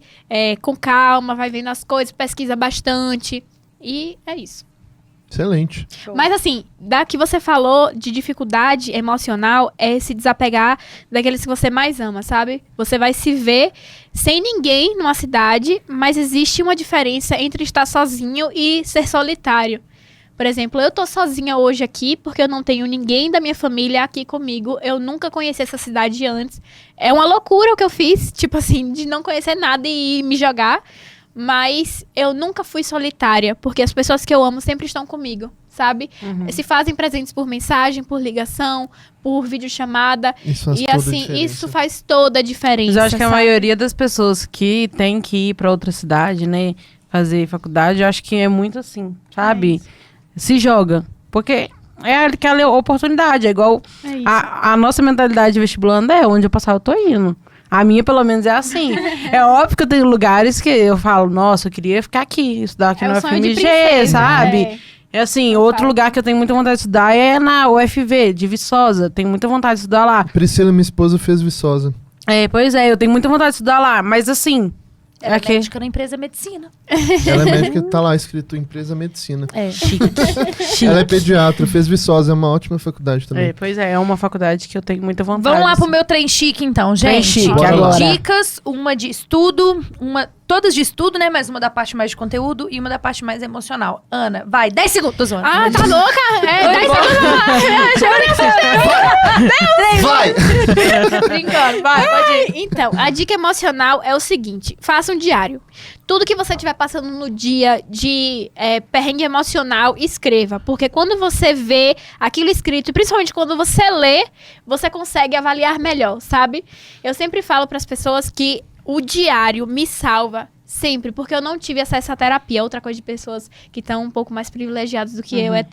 com calma, vai vendo as coisas, pesquisa bastante e é isso. Excelente. Mas assim, da que você falou de dificuldade emocional é se desapegar daqueles que você mais ama, sabe? Você vai se ver sem ninguém numa cidade, mas existe uma diferença entre estar sozinho e ser solitário. Por exemplo, eu tô sozinha hoje aqui porque eu não tenho ninguém da minha família aqui comigo. Eu nunca conheci essa cidade antes. É uma loucura o que eu fiz, tipo assim, de não conhecer nada e me jogar. Mas eu nunca fui solitária, porque as pessoas que eu amo sempre estão comigo, sabe? Se fazem presentes por mensagem, por ligação, por videochamada. Isso faz E toda a assim, diferença. isso faz toda a diferença. Mas eu acho que a sabe? maioria das pessoas que tem que ir pra outra cidade, né, fazer faculdade, eu acho que é muito assim, sabe? Se joga. Porque é aquela oportunidade, é igual É isso. a nossa mentalidade de vestibulando é onde eu passar, eu tô indo. A minha, pelo menos, é assim. É óbvio que eu tenho lugares que eu falo, nossa, eu queria ficar aqui, estudar aqui É no o sonho de UFMG, princesa, sabe? É assim, outro lugar que eu tenho muita vontade de estudar é na UFV, de Viçosa. Tenho muita vontade de estudar lá. Priscila, minha esposa, fez Viçosa. Pois é, eu tenho muita vontade de estudar lá. Mas assim, Ela Aqui. é médica na empresa medicina. Ela é médica, tá lá escrito empresa medicina. É. Chique. Ela é pediatra, fez Viçosa, é uma ótima faculdade também. Pois é uma faculdade que eu tenho muita vontade. Vamos lá pro assim. meu trem chique, então, gente. Trem chique, Bora lá. agora. Dicas, uma de estudo, todas de estudo, né? Mas uma da parte mais de conteúdo e uma da parte mais emocional. Ana, vai, 10 segundos. Tô zoando. Ah, tá louca? 10 segundos. Vai! Brincando, vai, pode ir. Então, a dica emocional é o seguinte: faça um diário. Tudo que você estiver passando no dia de perrengue emocional, escreva. Porque quando você vê aquilo escrito, e principalmente quando você lê, você consegue avaliar melhor, sabe? Eu sempre falo para as pessoas que o diário me salva sempre, porque eu não tive acesso à terapia. Outra coisa de pessoas que estão um pouco mais privilegiadas do que eu é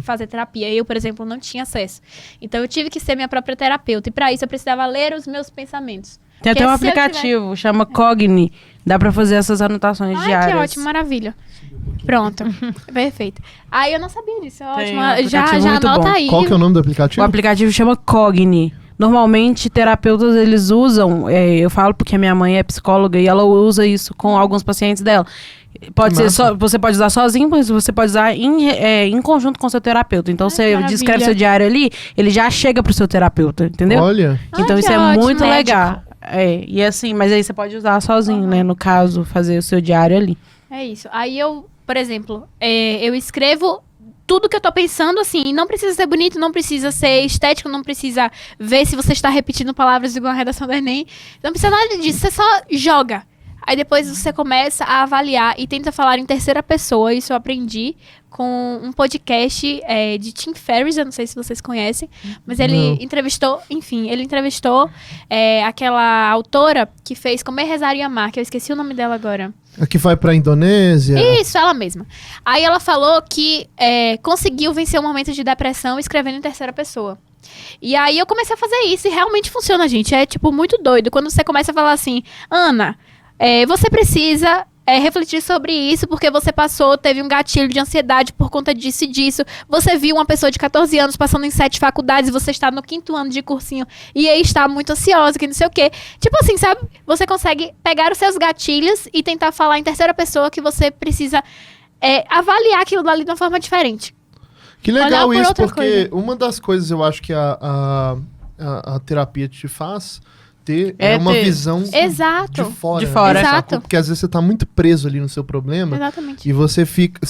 fazer terapia. Eu, por exemplo, não tinha acesso. Então, eu tive que ser minha própria terapeuta. E para isso, eu precisava ler os meus pensamentos. Tem até Porque um se eu aplicativo, chama Cogni. Dá pra fazer essas anotações Ai, diárias. que ótimo, maravilha. Pronto, perfeito. Aí eu não sabia disso, é Tem ótimo. um aplicativo Já muito anota bom. aí. Qual que é o nome do O aplicativo? aplicativo chama Cogni. Normalmente, terapeutas, eles usam... eu falo porque a minha mãe é psicóloga e ela usa isso com alguns pacientes dela. Pode Que ser massa. você pode usar sozinho, mas você pode usar em conjunto com o seu terapeuta. Então, que você maravilha. descreve seu diário ali, ele já chega pro seu terapeuta, entendeu? Olha, Então, Ai, isso que é ótimo. muito Médico. legal. E assim, mas aí você pode usar sozinho, né? No caso, fazer o seu diário ali. É isso. Aí eu, por exemplo, eu escrevo tudo que eu tô pensando, assim, e não precisa ser bonito, não precisa ser estético, não precisa ver se você está repetindo palavras igual a redação do Enem. Não precisa nada disso, você só joga. Aí depois você começa a avaliar e tenta falar em terceira pessoa. Isso eu aprendi com um podcast de Tim Ferriss, eu não sei se vocês conhecem, mas ele Não. entrevistou aquela autora que fez Comer, Rezar e Amar, que eu esqueci o nome dela agora. aqui vai pra Indonésia. Isso, ela mesma. Aí ela falou que conseguiu vencer um momento de depressão escrevendo em terceira pessoa. E aí eu comecei a fazer isso e realmente funciona, gente. É, tipo, muito doido. Quando você começa a falar assim, Ana, você precisa refletir sobre isso porque você teve um gatilho de ansiedade por conta disso e disso. Você viu uma pessoa de 14 anos passando em 7 faculdades e você está no 5º ano de cursinho e aí está muito ansiosa, que não sei o quê. Tipo assim, sabe? Você consegue pegar os seus gatilhos e tentar falar em terceira pessoa que você precisa avaliar aquilo dali de uma forma diferente. Que legal Olhar por isso, outra porque coisa. uma das coisas eu acho que a terapia te faz ter É uma ter- visão Exato. de fora. De fora. né, Exato. sacou? Porque às vezes você tá muito preso ali no seu problema Exatamente. e você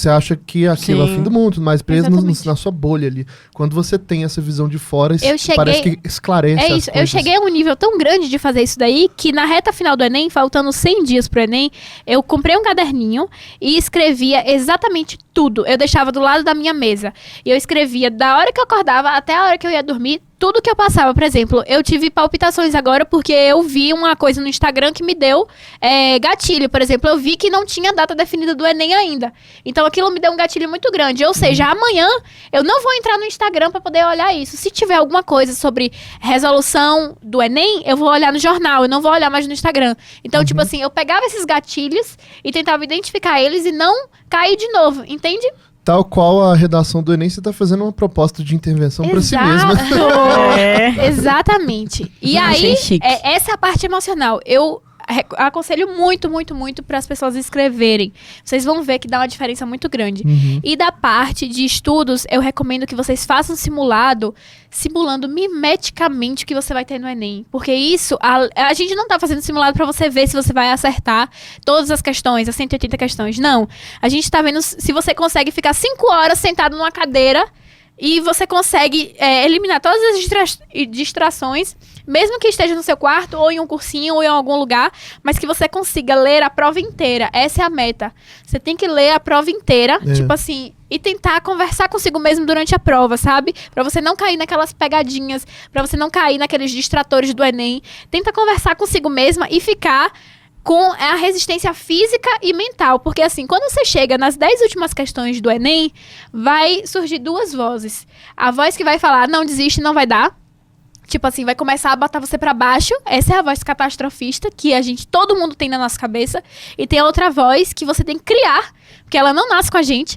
acha que aquilo é o Sim. fim do mundo, mas preso Exatamente. na sua bolha ali. Quando você tem essa visão de fora, Eu cheguei- parece que esclarece É as isso, eu coisas. cheguei a um nível tão grande de fazer isso daí que na reta final do Enem, faltando 100 dias pro Enem, eu comprei um caderninho e escrevia exatamente tudo. Eu deixava do lado da minha mesa. E eu escrevia da hora que eu acordava até a hora que eu ia dormir, tudo que eu passava. Por exemplo, eu tive palpitações agora porque eu vi uma coisa no Instagram que me deu gatilho. Por exemplo, eu vi que não tinha data definida do Enem ainda. Então aquilo me deu um gatilho muito grande. Ou seja, amanhã eu não vou entrar no Instagram pra poder olhar isso. Se tiver alguma coisa sobre resolução do Enem, eu vou olhar no jornal. Eu não vou olhar mais no Instagram. Então, tipo assim, eu pegava esses gatilhos e tentava identificar eles e não cair de novo. Entende? Tal qual a redação do Enem, você tá fazendo uma proposta de intervenção pra si mesma. Exatamente. E Achei aí, chique. essa é a parte emocional. Eu aconselho muito, muito, muito para as pessoas escreverem. Vocês vão ver que dá uma diferença muito grande. Uhum. E da parte de estudos, eu recomendo que vocês façam simulando mimeticamente o que você vai ter no Enem. Porque isso, a gente não tá fazendo simulado para você ver se você vai acertar todas as questões, as 180 questões. Não. A gente tá vendo se você consegue ficar 5 horas sentado numa cadeira e você consegue eliminar todas as distrações, mesmo que esteja no seu quarto, ou em um cursinho, ou em algum lugar, mas que você consiga ler a prova inteira. Essa é a meta. Você tem que ler a prova inteira, tipo assim, e tentar conversar consigo mesmo durante a prova, sabe? Pra você não cair naquelas pegadinhas, pra você não cair naqueles distratores do Enem. Tenta conversar consigo mesma e ficar com a resistência física e mental. Porque, assim, quando você chega nas 10 últimas questões do Enem, vai surgir 2 vozes. A voz que vai falar, não desiste, não vai dar. Tipo assim, vai começar a botar você pra baixo. Essa é a voz catastrofista que todo mundo tem na nossa cabeça. E tem outra voz que você tem que criar, porque ela não nasce com a gente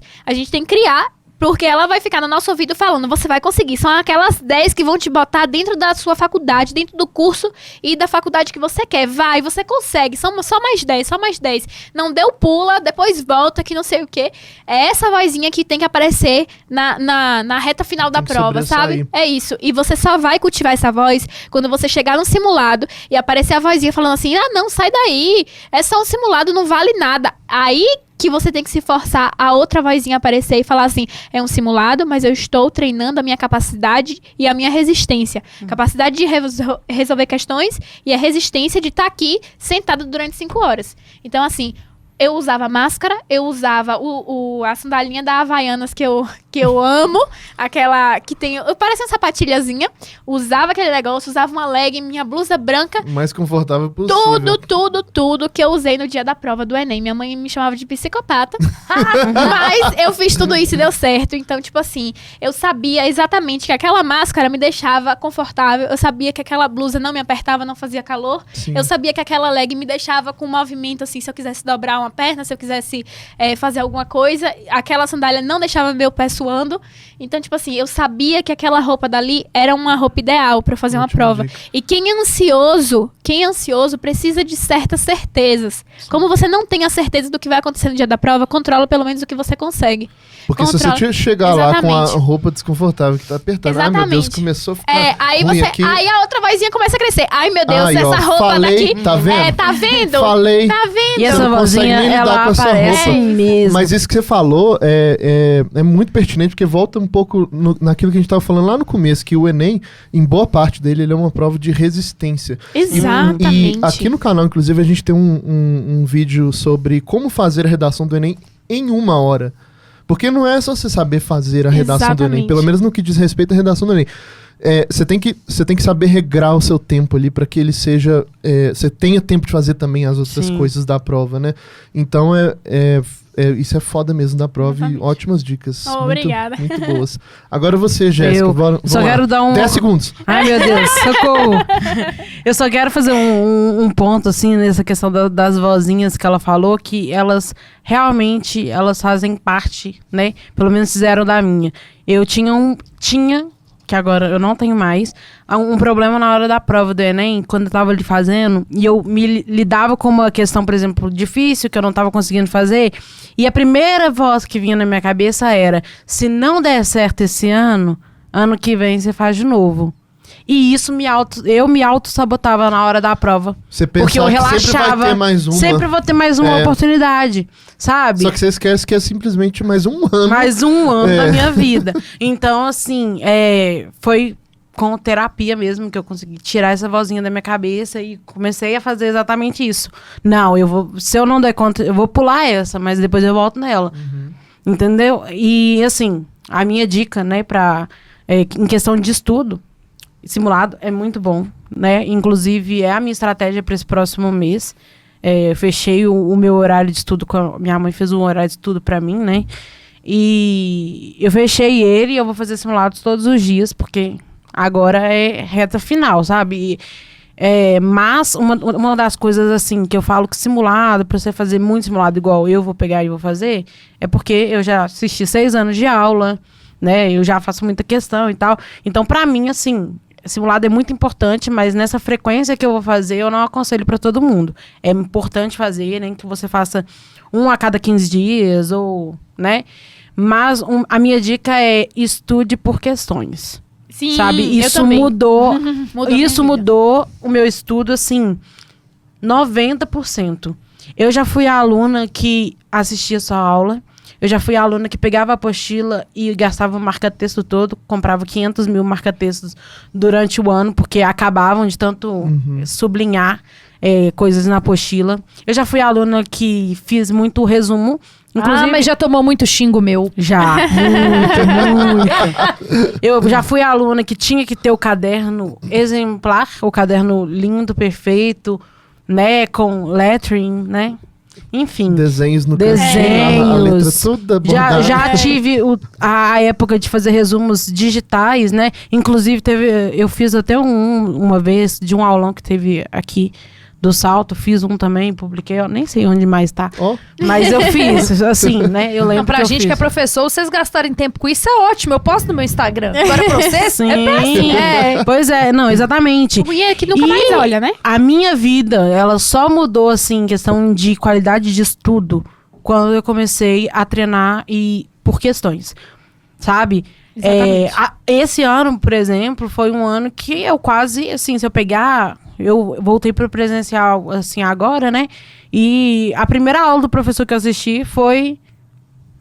tem que criar Porque ela vai ficar no nosso ouvido falando, você vai conseguir. São aquelas 10 que vão te botar dentro da sua faculdade, dentro do curso e da faculdade que você quer. Vai, você consegue. São só mais 10, só mais 10. Não deu, pula, depois volta, que não sei o quê. É essa vozinha que tem que aparecer na reta final da prova, sabe? É isso. E você só vai cultivar essa voz quando você chegar no simulado e aparecer a vozinha falando assim, não, sai daí. É só um simulado, não vale nada. Aí que você tem que se forçar a outra vozinha aparecer e falar assim, é um simulado, mas eu estou treinando a minha capacidade e a minha resistência. Capacidade de resolver questões e a resistência de estar aqui sentado durante 5 horas. Então, assim, eu usava máscara, eu usava a sandalinha da Havaianas que eu amo, aquela que tem, parece uma sapatilhazinha, usava aquele negócio, usava uma legging, minha blusa branca. Mais confortável possível. Tudo que eu usei no dia da prova do Enem. Minha mãe me chamava de psicopata, mas eu fiz tudo isso e deu certo. Então, tipo assim, eu sabia exatamente que aquela máscara me deixava confortável, eu sabia que aquela blusa não me apertava, não fazia calor, eu sabia que aquela legging me deixava com movimento, assim, se eu quisesse dobrar uma perna, se eu quisesse fazer alguma coisa, aquela sandália não deixava meu pé suando. Então, tipo assim, eu sabia que aquela roupa dali era uma roupa ideal pra fazer uma prova. E quem é ansioso precisa de certas certezas. Sim. Como você não tem a certeza do que vai acontecer no dia da prova, controla pelo menos o que você consegue. Porque se você chegar lá com a roupa desconfortável que tá apertada, ai meu Deus, começou a ficar aí a outra vozinha começa a crescer. Ai meu Deus, essa roupa daqui... Tá vendo? Tá vendo? Falei. Tá vendo? E essa vozinha, ela aparece mesmo. Mas isso que você falou é muito pertinente, porque volta um pouco naquilo que a gente tava falando lá no começo, que o Enem, em boa parte dele, ele é uma prova de resistência. Exatamente. E aqui no canal, inclusive, a gente tem um vídeo sobre como fazer a redação do Enem em 1 hora. Porque não é só você saber fazer a redação do Enem, pelo menos no que diz respeito à redação do Enem. Você tem que saber regrar o seu tempo ali para que ele seja... Você tenha tempo de fazer também as outras coisas da prova, né? Então, isso é foda mesmo da prova. Exatamente. E ótimas dicas. Obrigada. Muito boas. Agora você, Jéssica. Só quero dar 10 segundos. Ai, meu Deus, socorro. Eu só quero fazer um ponto, assim, nessa questão das vozinhas que ela falou, que elas realmente, elas fazem parte, né? Pelo menos fizeram da minha. Eu tinha, que agora eu não tenho mais, um problema na hora da prova do Enem, quando eu tava ali fazendo, e eu me lidava com uma questão, por exemplo, difícil, que eu não tava conseguindo fazer, e a primeira voz que vinha na minha cabeça era, se não der certo esse ano que vem você faz de novo. E isso eu me auto-sabotava na hora da prova. Você pensava porque eu relaxava, que sempre vai ter mais uma. Sempre vou ter mais uma oportunidade, sabe? Só que você esquece que é simplesmente mais um ano. Mais um ano da minha vida. Então, assim, foi com terapia mesmo que eu consegui tirar essa vozinha da minha cabeça e comecei a fazer exatamente isso. Não, se eu não der conta, eu vou pular essa, mas depois eu volto nela. Uhum. Entendeu? E, assim, a minha dica, né, em questão de estudo, simulado é muito bom, né? Inclusive, é a minha estratégia para esse próximo mês. Eu fechei o meu horário de estudo, minha mãe fez um horário de estudo para mim, né? E eu fechei ele e eu vou fazer simulados todos os dias, porque agora é reta final, sabe? Mas uma das coisas, assim, que eu falo que simulado, para você fazer muito simulado igual eu vou pegar e vou fazer, é porque eu já assisti 6 anos de aula, né? Eu já faço muita questão e tal. Então, para mim, assim... Simulado é muito importante, mas nessa frequência que eu vou fazer, eu não aconselho para todo mundo. É importante fazer, nem que você faça 1 a cada 15 dias, ou, né? Mas a minha dica é estude por questões. Sim, sabe? Isso mudou. Isso mudou o meu estudo, assim, 90%. Eu já fui a aluna que assistia sua aula. Eu já fui a aluna que pegava a apostila e gastava o marca-texto todo, comprava 500 mil marca-textos durante o ano, porque acabavam de tanto sublinhar coisas na apostila. Eu já fui a aluna que fiz muito resumo. Inclusive, mas já tomou muito xingo meu. Já, muito. Eu já fui a aluna que tinha que ter o caderno exemplar, o caderno lindo, perfeito, né, com lettering, né? Enfim. Desenhos no caderno, a letra toda bordada. Já tive a época de fazer resumos digitais, né? Inclusive, eu fiz até uma vez de um aulão que teve aqui do salto, fiz um também, publiquei, eu nem sei onde mais tá. Ó. Mas eu fiz, assim, né? Eu lembro Não, pra que eu gente fiz. que é professor, vocês gastarem tempo com isso é ótimo. Eu posto no meu Instagram. Agora pra vocês, Sim. é péssimo. Pois é, não, exatamente. O ruim é que nunca E mais olha, né? A minha vida, ela só mudou, assim, em questão de qualidade de estudo quando eu comecei a treinar e por questões, sabe? Exatamente. Esse ano, por exemplo, foi um ano que eu quase, assim, se eu pegar... Eu voltei pro presencial, assim, agora, né? E a primeira aula do professor que eu assisti foi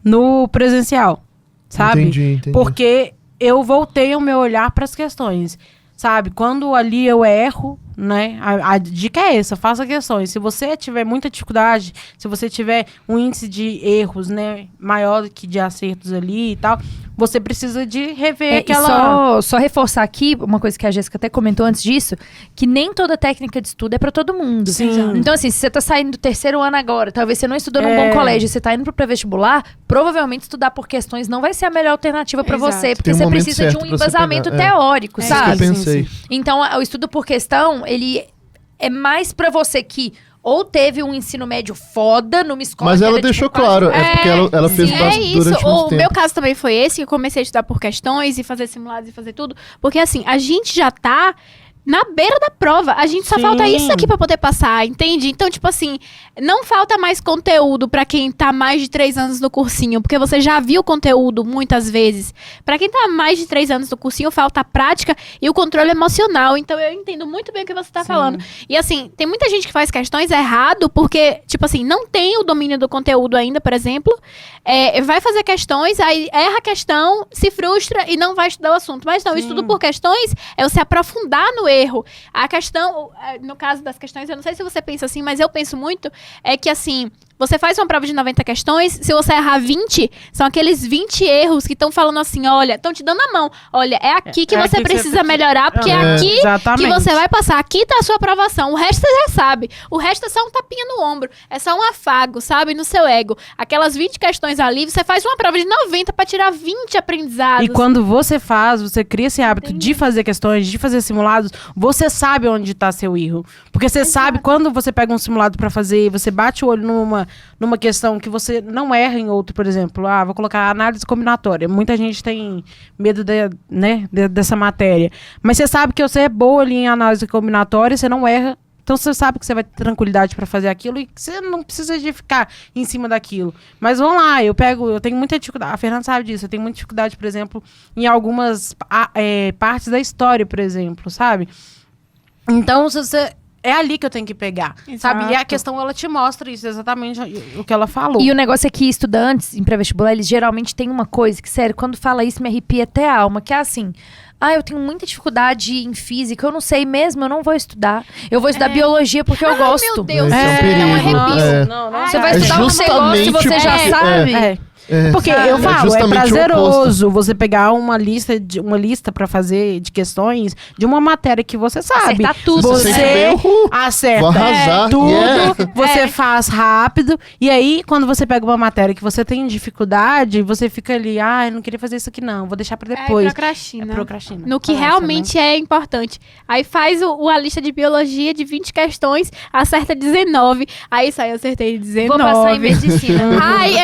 no presencial, sabe? Entendi. Porque eu voltei o meu olhar para as questões, sabe? Quando ali eu erro, né? A dica é essa, faça questões. Se você tiver muita dificuldade, se você tiver um índice de erros, né, maior do que de acertos ali e tal, você precisa de rever aquela... Só reforçar aqui, uma coisa que a Jéssica até comentou antes disso, que nem toda técnica de estudo é pra todo mundo. Sim. Então, assim, se você tá saindo do terceiro ano agora, talvez você não estudou num bom colégio, você tá indo pro pré-vestibular, provavelmente estudar por questões não vai ser a melhor alternativa pra Exato. você, porque Tem um você momento precisa de certo um pra você embasamento pegar, teórico, Isso que eu sabe? pensei. Então, o estudo por questão, ele é mais pra você que ou teve um ensino médio foda numa escola Mas que ela era, deixou tipo, claro, é porque ela fez É durante isso. muito O tempo. meu caso também foi esse, que eu comecei a estudar por questões e fazer simulados e fazer tudo. Porque assim, a gente já tá na beira da prova. A gente só Sim. falta isso aqui pra poder passar, entende? Então, tipo assim, não falta mais conteúdo pra quem tá mais de 3 anos no cursinho, porque você já viu o conteúdo muitas vezes. Pra quem tá mais de 3 anos no cursinho, falta a prática e o controle emocional. Então, eu entendo muito bem o que você tá falando. E assim, tem muita gente que faz questões errado, porque, tipo assim, não tem o domínio do conteúdo ainda, por exemplo. Vai fazer questões, aí erra a questão, se frustra e não vai estudar o assunto. Mas não, o estudo por questões é você aprofundar no erro. A questão, no caso das questões, eu não sei se você pensa assim, mas eu penso muito, é que assim, você faz uma prova de 90 questões, se você errar 20, são aqueles 20 erros que estão falando assim, olha, estão te dando a mão. Olha, é aqui que É você aqui que precisa você melhorar, porque é aqui exatamente. que você vai passar. Aqui tá a sua aprovação. O resto você já sabe. O resto é só um tapinha no ombro. É só um afago, sabe? No seu ego. Aquelas 20 questões ali, você faz uma prova de 90 pra tirar 20 aprendizados. E quando você cria esse hábito de fazer questões, de fazer simulados, você sabe onde está seu erro. Porque você sabe quando você pega um simulado para fazer, você bate o olho numa questão que você não erra em outro, por exemplo. Vou colocar análise combinatória. Muita gente tem medo dessa matéria. Mas você sabe que você é boa ali em análise combinatória, você não erra. Então você sabe que você vai ter tranquilidade para fazer aquilo e que você não precisa de ficar em cima daquilo. Mas vamos lá, eu tenho muita dificuldade, a Fernanda sabe disso, eu tenho muita dificuldade, por exemplo, em algumas partes da história, por exemplo, sabe? Então, é ali que eu tenho que pegar, sabe? E a questão, ela te mostra isso, exatamente o que ela falou. E o negócio é que estudantes em pré-vestibular, eles geralmente têm uma coisa que, sério, quando fala isso me arrepia até a alma, que é assim... eu tenho muita dificuldade em física, eu não sei mesmo, eu não vou estudar. Eu vou estudar biologia porque eu gosto. Meu Deus, Esse é um perigo. arrepio. Não, Você vai É estudar um negócio que você já justamente- sabe. Porque eu falo, é justamente o prazeroso você pegar uma lista pra fazer de questões de uma matéria que você sabe. Acertar tudo. Você sente bem, acerta vou arrasar, tudo, yeah. você faz rápido. E aí, quando você pega uma matéria que você tem dificuldade, você fica ali, eu não queria fazer isso aqui não, vou deixar pra depois. Procrastina. No que Parece, realmente é importante. Aí faz a lista de biologia de 20 questões, acerta 19. Aí sai, eu acertei 19. Vou passar em medicina.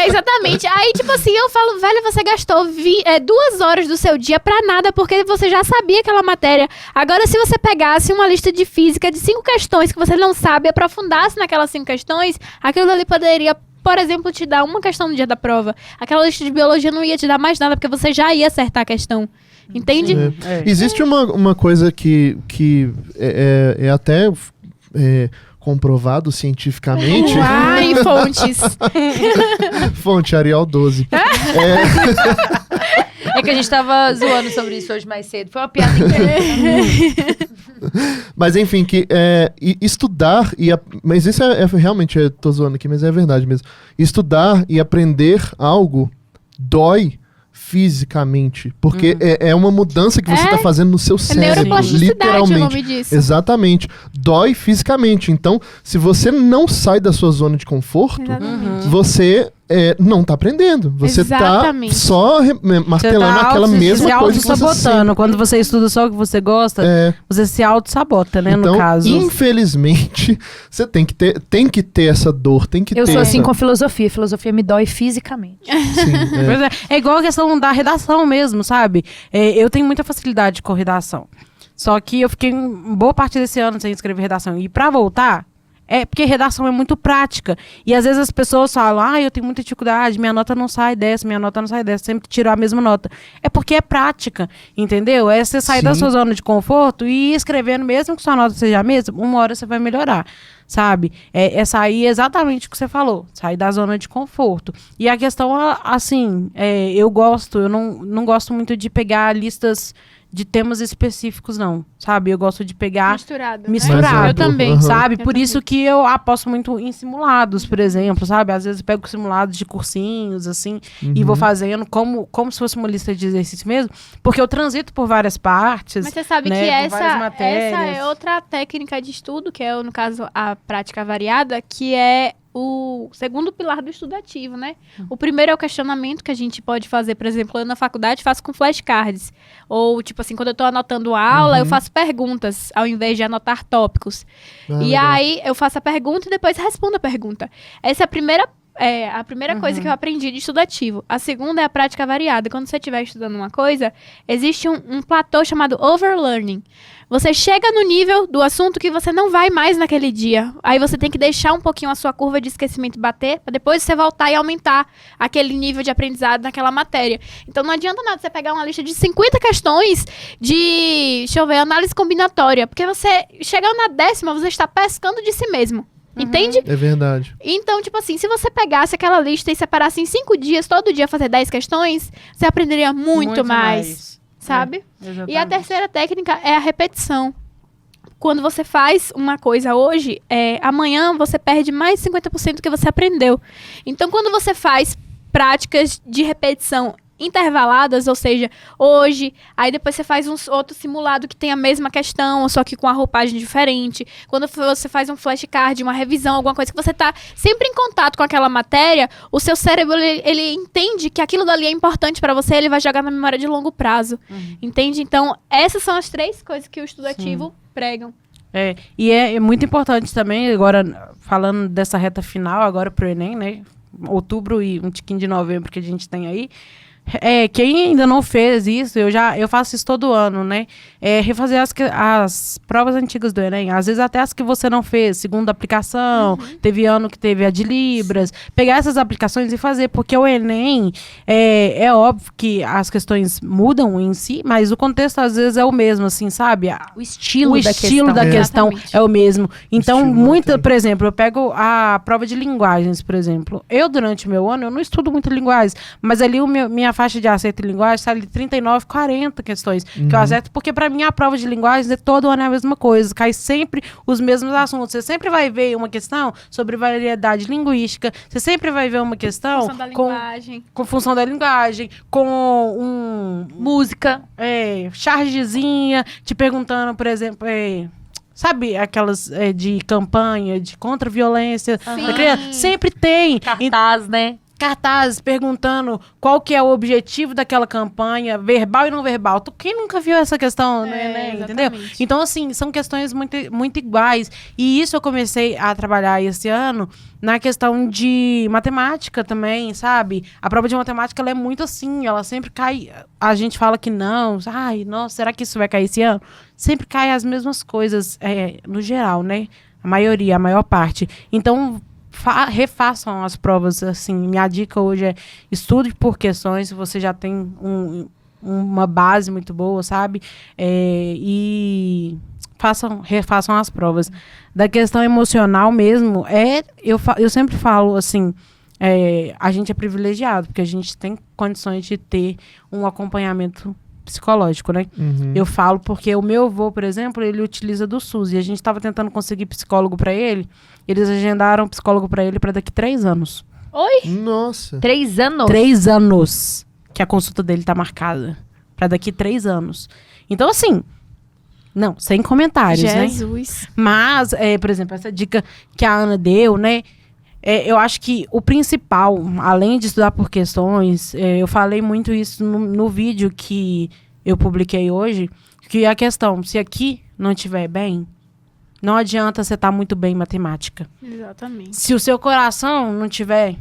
Exatamente. Aí, tipo assim, eu falo, velho, você gastou 2 horas do seu dia pra nada, porque você já sabia aquela matéria. Agora, se você pegasse uma lista de física de 5 questões que você não sabe, aprofundasse naquelas 5 questões, aquilo ali poderia, por exemplo, te dar uma questão no dia da prova. Aquela lista de biologia não ia te dar mais nada, porque você já ia acertar a questão. Entende? Existe uma coisa que é até comprovado cientificamente. Ai, fontes. Fonte Arial 12. É que a gente tava zoando sobre isso hoje mais cedo. Foi uma piada incrível. Mas enfim, que estudar mas isso realmente, eu tô zoando aqui, mas é verdade mesmo. Estudar e aprender algo dói fisicamente, porque é uma mudança que você está fazendo no seu cérebro, neuroplasticidade, literalmente. o nome disso. Exatamente. Dói fisicamente. Então, se você não sai da sua zona de conforto, você não tá aprendendo. Você Exatamente. tá só martelando aquela mesma coisa que você sabotando. Quando você estuda só o que você gosta, você se auto-sabota, né, então, no caso. Infelizmente, você tem que ter essa dor, tem que ter. Eu sou assim com filosofia. Filosofia me dói fisicamente. Sim, Pois é igual a questão da redação mesmo, sabe? Eu tenho muita facilidade com redação. Só que eu fiquei boa parte desse ano sem escrever redação. E pra voltar, porque redação é muito prática. E às vezes as pessoas falam, eu tenho muita dificuldade, minha nota não sai dessa, sempre tiro a mesma nota. É porque é prática, entendeu? É você sair da sua zona de conforto e ir escrevendo, mesmo que sua nota seja a mesma, uma hora você vai melhorar, sabe? É sair exatamente o que você falou, sair da zona de conforto. E a questão, assim, eu não gosto muito de pegar listas de temas específicos, não, sabe? Eu gosto de pegar... Misturado. Né? Eu também. Sabe? Eu Por também. isso que eu aposto muito em simulados, por exemplo, sabe? Às vezes eu pego simulados de cursinhos, assim, e vou fazendo como se fosse uma lista de exercícios mesmo, porque eu transito por várias partes. Mas você sabe né, que por várias matérias. essa é outra técnica de estudo, que é, no caso, a prática variada, que é o segundo pilar do estudo ativo, né? O primeiro é o questionamento que a gente pode fazer, por exemplo, eu na faculdade faço com flashcards. Ou, tipo assim, quando eu tô anotando a aula, eu faço perguntas, ao invés de anotar tópicos. E aí, eu faço a pergunta e depois respondo a pergunta. Essa é a primeira coisa que eu aprendi de estudo ativo. A segunda é a prática variada. Quando você estiver estudando uma coisa, existe um platô chamado overlearning. Você chega no nível do assunto que você não vai mais naquele dia. Aí você tem que deixar um pouquinho a sua curva de esquecimento bater, para depois você voltar e aumentar aquele nível de aprendizado naquela matéria. Então não adianta nada você pegar uma lista de 50 questões de, análise combinatória. Porque você, chegando na 10ª, você está pescando de si mesmo. Entende? É verdade. Então, tipo assim, se você pegasse aquela lista e separasse em 5 dias, todo dia fazer 10 questões, você aprenderia muito mais. Sabe? E a terceira técnica é a repetição. Quando você faz uma coisa hoje, amanhã você perde mais de 50% do que você aprendeu. Então, quando você faz práticas de repetição intervaladas, ou seja, hoje, aí depois você faz outro simulado que tem a mesma questão, só que com a roupagem diferente. Quando você faz um flashcard, uma revisão, alguma coisa que você tá sempre em contato com aquela matéria, o seu cérebro, ele entende que aquilo dali é importante para você, ele vai jogar na memória de longo prazo. Entende? Então, essas são as 3 coisas que o estudo ativo pregam. E é muito importante também, agora, falando dessa reta final, agora pro Enem, né? Outubro e um tiquinho de novembro que a gente tem aí. Quem ainda não fez isso, eu faço isso todo ano, né? Refazer as provas antigas do Enem. Às vezes até as que você não fez, segunda aplicação, teve ano que teve a de Libras. Pegar essas aplicações e fazer, porque o Enem, é óbvio que as questões mudam em si, mas o contexto às vezes é o mesmo, assim, sabe? O estilo da questão Exatamente. é o mesmo. Então, estilo por exemplo, eu pego a prova de linguagens, por exemplo. Durante o meu ano, eu não estudo muito linguagens, mas ali minha faixa de acerto em linguagem está ali 39, 40 questões que eu acerto, porque para mim a prova de linguagens todo ano é a mesma coisa, cai sempre os mesmos assuntos. Você sempre vai ver uma questão sobre variedade linguística, você sempre vai ver uma questão com função da linguagem, com música, chargezinha, te perguntando, por exemplo, sabe aquelas de campanha, de contra a violência da criança? Sempre tem. cartaz, né? Cartazes perguntando qual que é o objetivo daquela campanha, verbal e não verbal. Quem nunca viu essa questão, né? Entendeu? Então, assim, são questões muito, muito iguais. E isso eu comecei a trabalhar esse ano na questão de matemática também, sabe? A prova de matemática, ela é muito assim, ela sempre cai... A gente fala que não, nossa, será que isso vai cair esse ano? Sempre cai as mesmas coisas, no geral, né? A maioria, a maior parte. Então... refaçam as provas, assim, minha dica hoje é estude por questões, se você já tem uma base muito boa, sabe? E refaçam as provas. Da questão emocional mesmo, eu sempre falo, assim, a gente é privilegiado, porque a gente tem condições de ter um acompanhamento psicológico, né? Eu falo porque o meu avô, por exemplo, ele utiliza do SUS e a gente estava tentando conseguir psicólogo para ele. Eles agendaram psicólogo para ele para daqui 3 anos. Oi? Nossa. 3 anos? 3 anos que a consulta dele tá marcada. Para daqui 3 anos. Então, assim, não, sem comentários, Jesus. né? Mas, por exemplo, essa dica que a Ana deu, né? eu acho que o principal, além de estudar por questões, eu falei muito isso no vídeo que eu publiquei hoje, que a questão, se aqui não estiver bem, não adianta você estar muito bem em matemática. Exatamente. Se o seu coração não estiver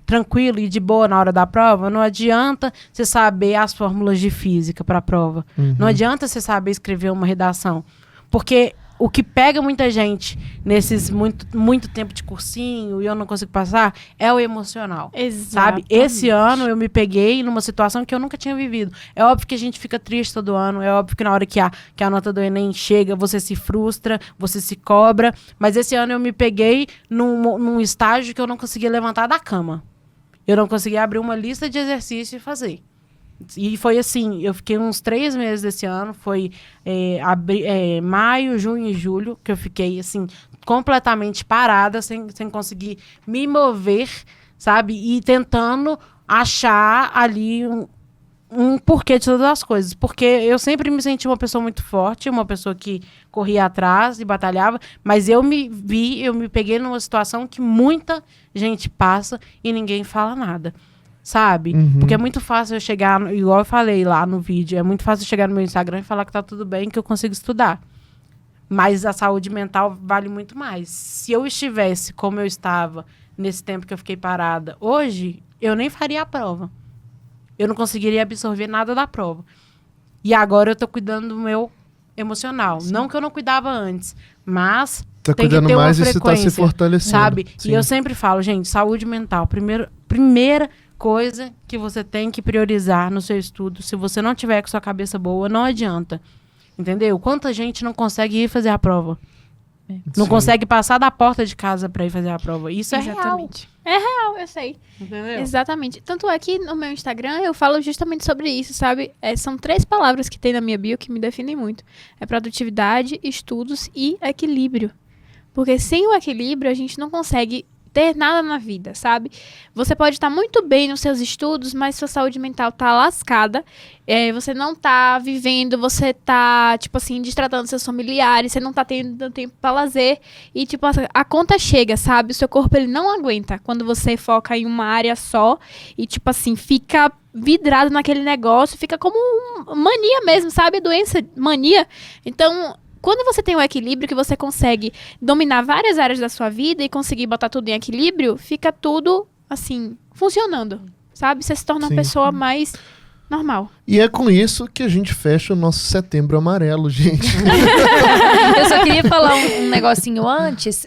tranquilo e de boa na hora da prova, não adianta você saber as fórmulas de física para a prova. Não adianta você saber escrever uma redação. Porque o que pega muita gente nesses muito tempo de cursinho e eu não consigo passar é o emocional. Exatamente. Sabe? Esse ano eu me peguei numa situação que eu nunca tinha vivido. É óbvio que a gente fica triste todo ano, é óbvio que na hora que a nota do Enem chega, você se frustra, você se cobra, mas esse ano eu me peguei num estágio que eu não conseguia levantar da cama. Eu não conseguia abrir uma lista de exercícios e fazer. E foi assim, eu fiquei uns 3 meses desse ano, foi maio, junho e julho, que eu fiquei, assim, completamente parada, sem conseguir me mover, sabe? E tentando achar ali um porquê de todas as coisas. Porque eu sempre me senti uma pessoa muito forte, uma pessoa que corria atrás e batalhava, mas eu me peguei numa situação que muita gente passa e ninguém fala nada. Sabe? Porque é muito fácil eu chegar, igual eu falei lá no vídeo, é muito fácil eu chegar no meu Instagram e falar que tá tudo bem, que eu consigo estudar. Mas a saúde mental vale muito mais. Se eu estivesse como eu estava nesse tempo que eu fiquei parada, hoje, eu nem faria a prova. Eu não conseguiria absorver nada da prova. E agora eu tô cuidando do meu emocional. Sim. Não que eu não cuidava antes, mas tá tem cuidando que ter mais uma e você tá se fortalecendo. sabe? Sim. E eu sempre falo, gente, saúde mental. Primeira coisa que você tem que priorizar no seu estudo. Se você não tiver com sua cabeça boa, não adianta. Entendeu? Quanta gente não consegue ir fazer a prova? Não consegue passar da porta de casa para ir fazer a prova. Isso Exatamente. é real. É real, eu sei. Entendeu? Exatamente. Tanto é que no meu Instagram eu falo justamente sobre isso, sabe? São 3 palavras que tem na minha bio que me definem muito. É produtividade, estudos e equilíbrio. Porque sem o equilíbrio a gente não consegue ter nada na vida, sabe? Você pode estar muito bem nos seus estudos, mas sua saúde mental tá lascada. Você não tá vivendo, você tá, tipo assim, destratando seus familiares, você não tá tendo tempo pra lazer. E, tipo, a conta chega, sabe? O seu corpo, ele não aguenta quando você foca em uma área só e, tipo assim, fica vidrado naquele negócio, fica como mania mesmo, sabe? Doença, mania. Então, quando você tem o equilíbrio, que você consegue dominar várias áreas da sua vida e conseguir botar tudo em equilíbrio, fica tudo, assim, funcionando, sabe? Você se torna uma pessoa mais normal. E é com isso que a gente fecha o nosso Setembro Amarelo, gente. Eu só queria falar um negocinho antes,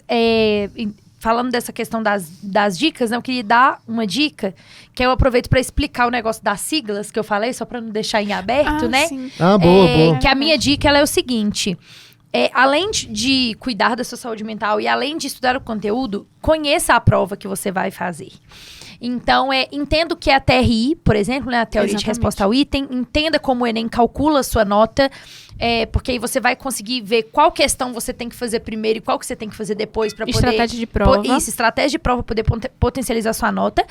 falando dessa questão das dicas, né, eu queria dar uma dica, que eu aproveito para explicar o negócio das siglas que eu falei, só para não deixar em aberto, né? Sim. Boa. Que a minha dica ela é o seguinte: além de cuidar da sua saúde mental e além de estudar o conteúdo, conheça a prova que você vai fazer. Então, entenda o que é a TRI, por exemplo, né, a teoria de resposta ao item. Entenda como o Enem calcula a sua nota, porque aí você vai conseguir ver qual questão você tem que fazer primeiro e qual que você tem que fazer depois para poder... Estratégia de prova. Estratégia de prova para poder potencializar a sua nota.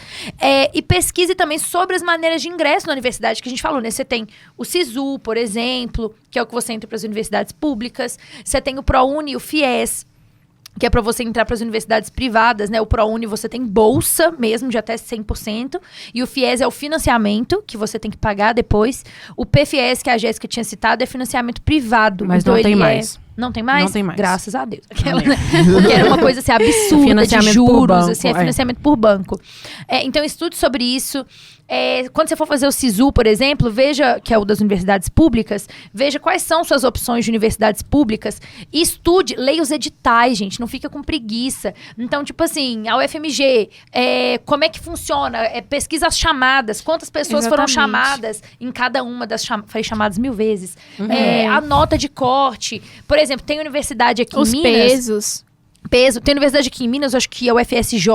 E pesquise também sobre as maneiras de ingresso na universidade, que a gente falou, né? Você tem o SISU, por exemplo, que é o que você entra para as universidades públicas. Você tem o ProUni e o FIES, que é para você entrar para as universidades privadas, né? O ProUni você tem bolsa mesmo, de até 100%. E o FIES é o financiamento, que você tem que pagar depois. O PFIES, que a Jéssica tinha citado, é financiamento privado. Mas então não tem mais. Não tem mais? Não tem mais. Graças a Deus. Porque era uma coisa assim, absurda, financiamento de juros, por banco, assim, é financiamento por banco. Então, estude sobre isso. Quando você for fazer o SISU, por exemplo, veja, que é o das universidades públicas, veja quais são suas opções de universidades públicas e estude, leia os editais, gente, não fica com preguiça. Então, tipo assim, a UFMG, como é que funciona? Pesquisa as chamadas, quantas pessoas foram chamadas em cada uma das falei chamadas 1000 vezes. A nota de corte. Por exemplo, tem universidade aqui em Minas... Tem universidade aqui em Minas, eu acho que a UFSJ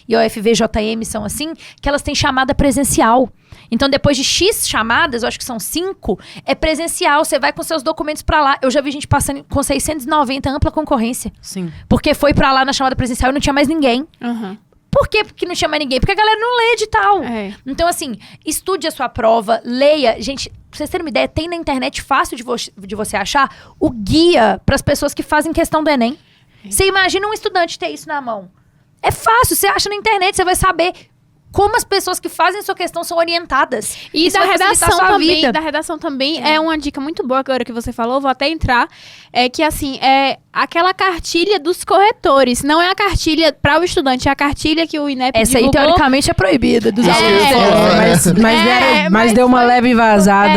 e a UFVJM são assim, que elas têm chamada presencial. Então, depois de X chamadas, eu acho que são 5, é presencial. Você vai com seus documentos pra lá. Eu já vi gente passando com 690, ampla concorrência. Sim. Porque foi pra lá na chamada presencial e não tinha mais ninguém. Uhum. Por que não tinha mais ninguém? Porque a galera não lê edital. Então, assim, estude a sua prova, leia. Gente, pra vocês terem uma ideia, tem na internet fácil de você achar o guia pras pessoas que fazem questão do Enem. Você imagina um estudante ter isso na mão. É fácil, você acha na internet, você vai saber como as pessoas que fazem sua questão são orientadas. E Isso da vai facilitar redação a sua também, vida. da redação também é uma dica muito boa agora que você falou, vou até entrar, é que assim, é aquela cartilha dos corretores, não é a cartilha para o estudante, é a cartilha que o INEP Essa aí, divulgou. teoricamente, é proibida dos Isso que eu ia alunos. falar, Mas deu uma foi- leve vazada,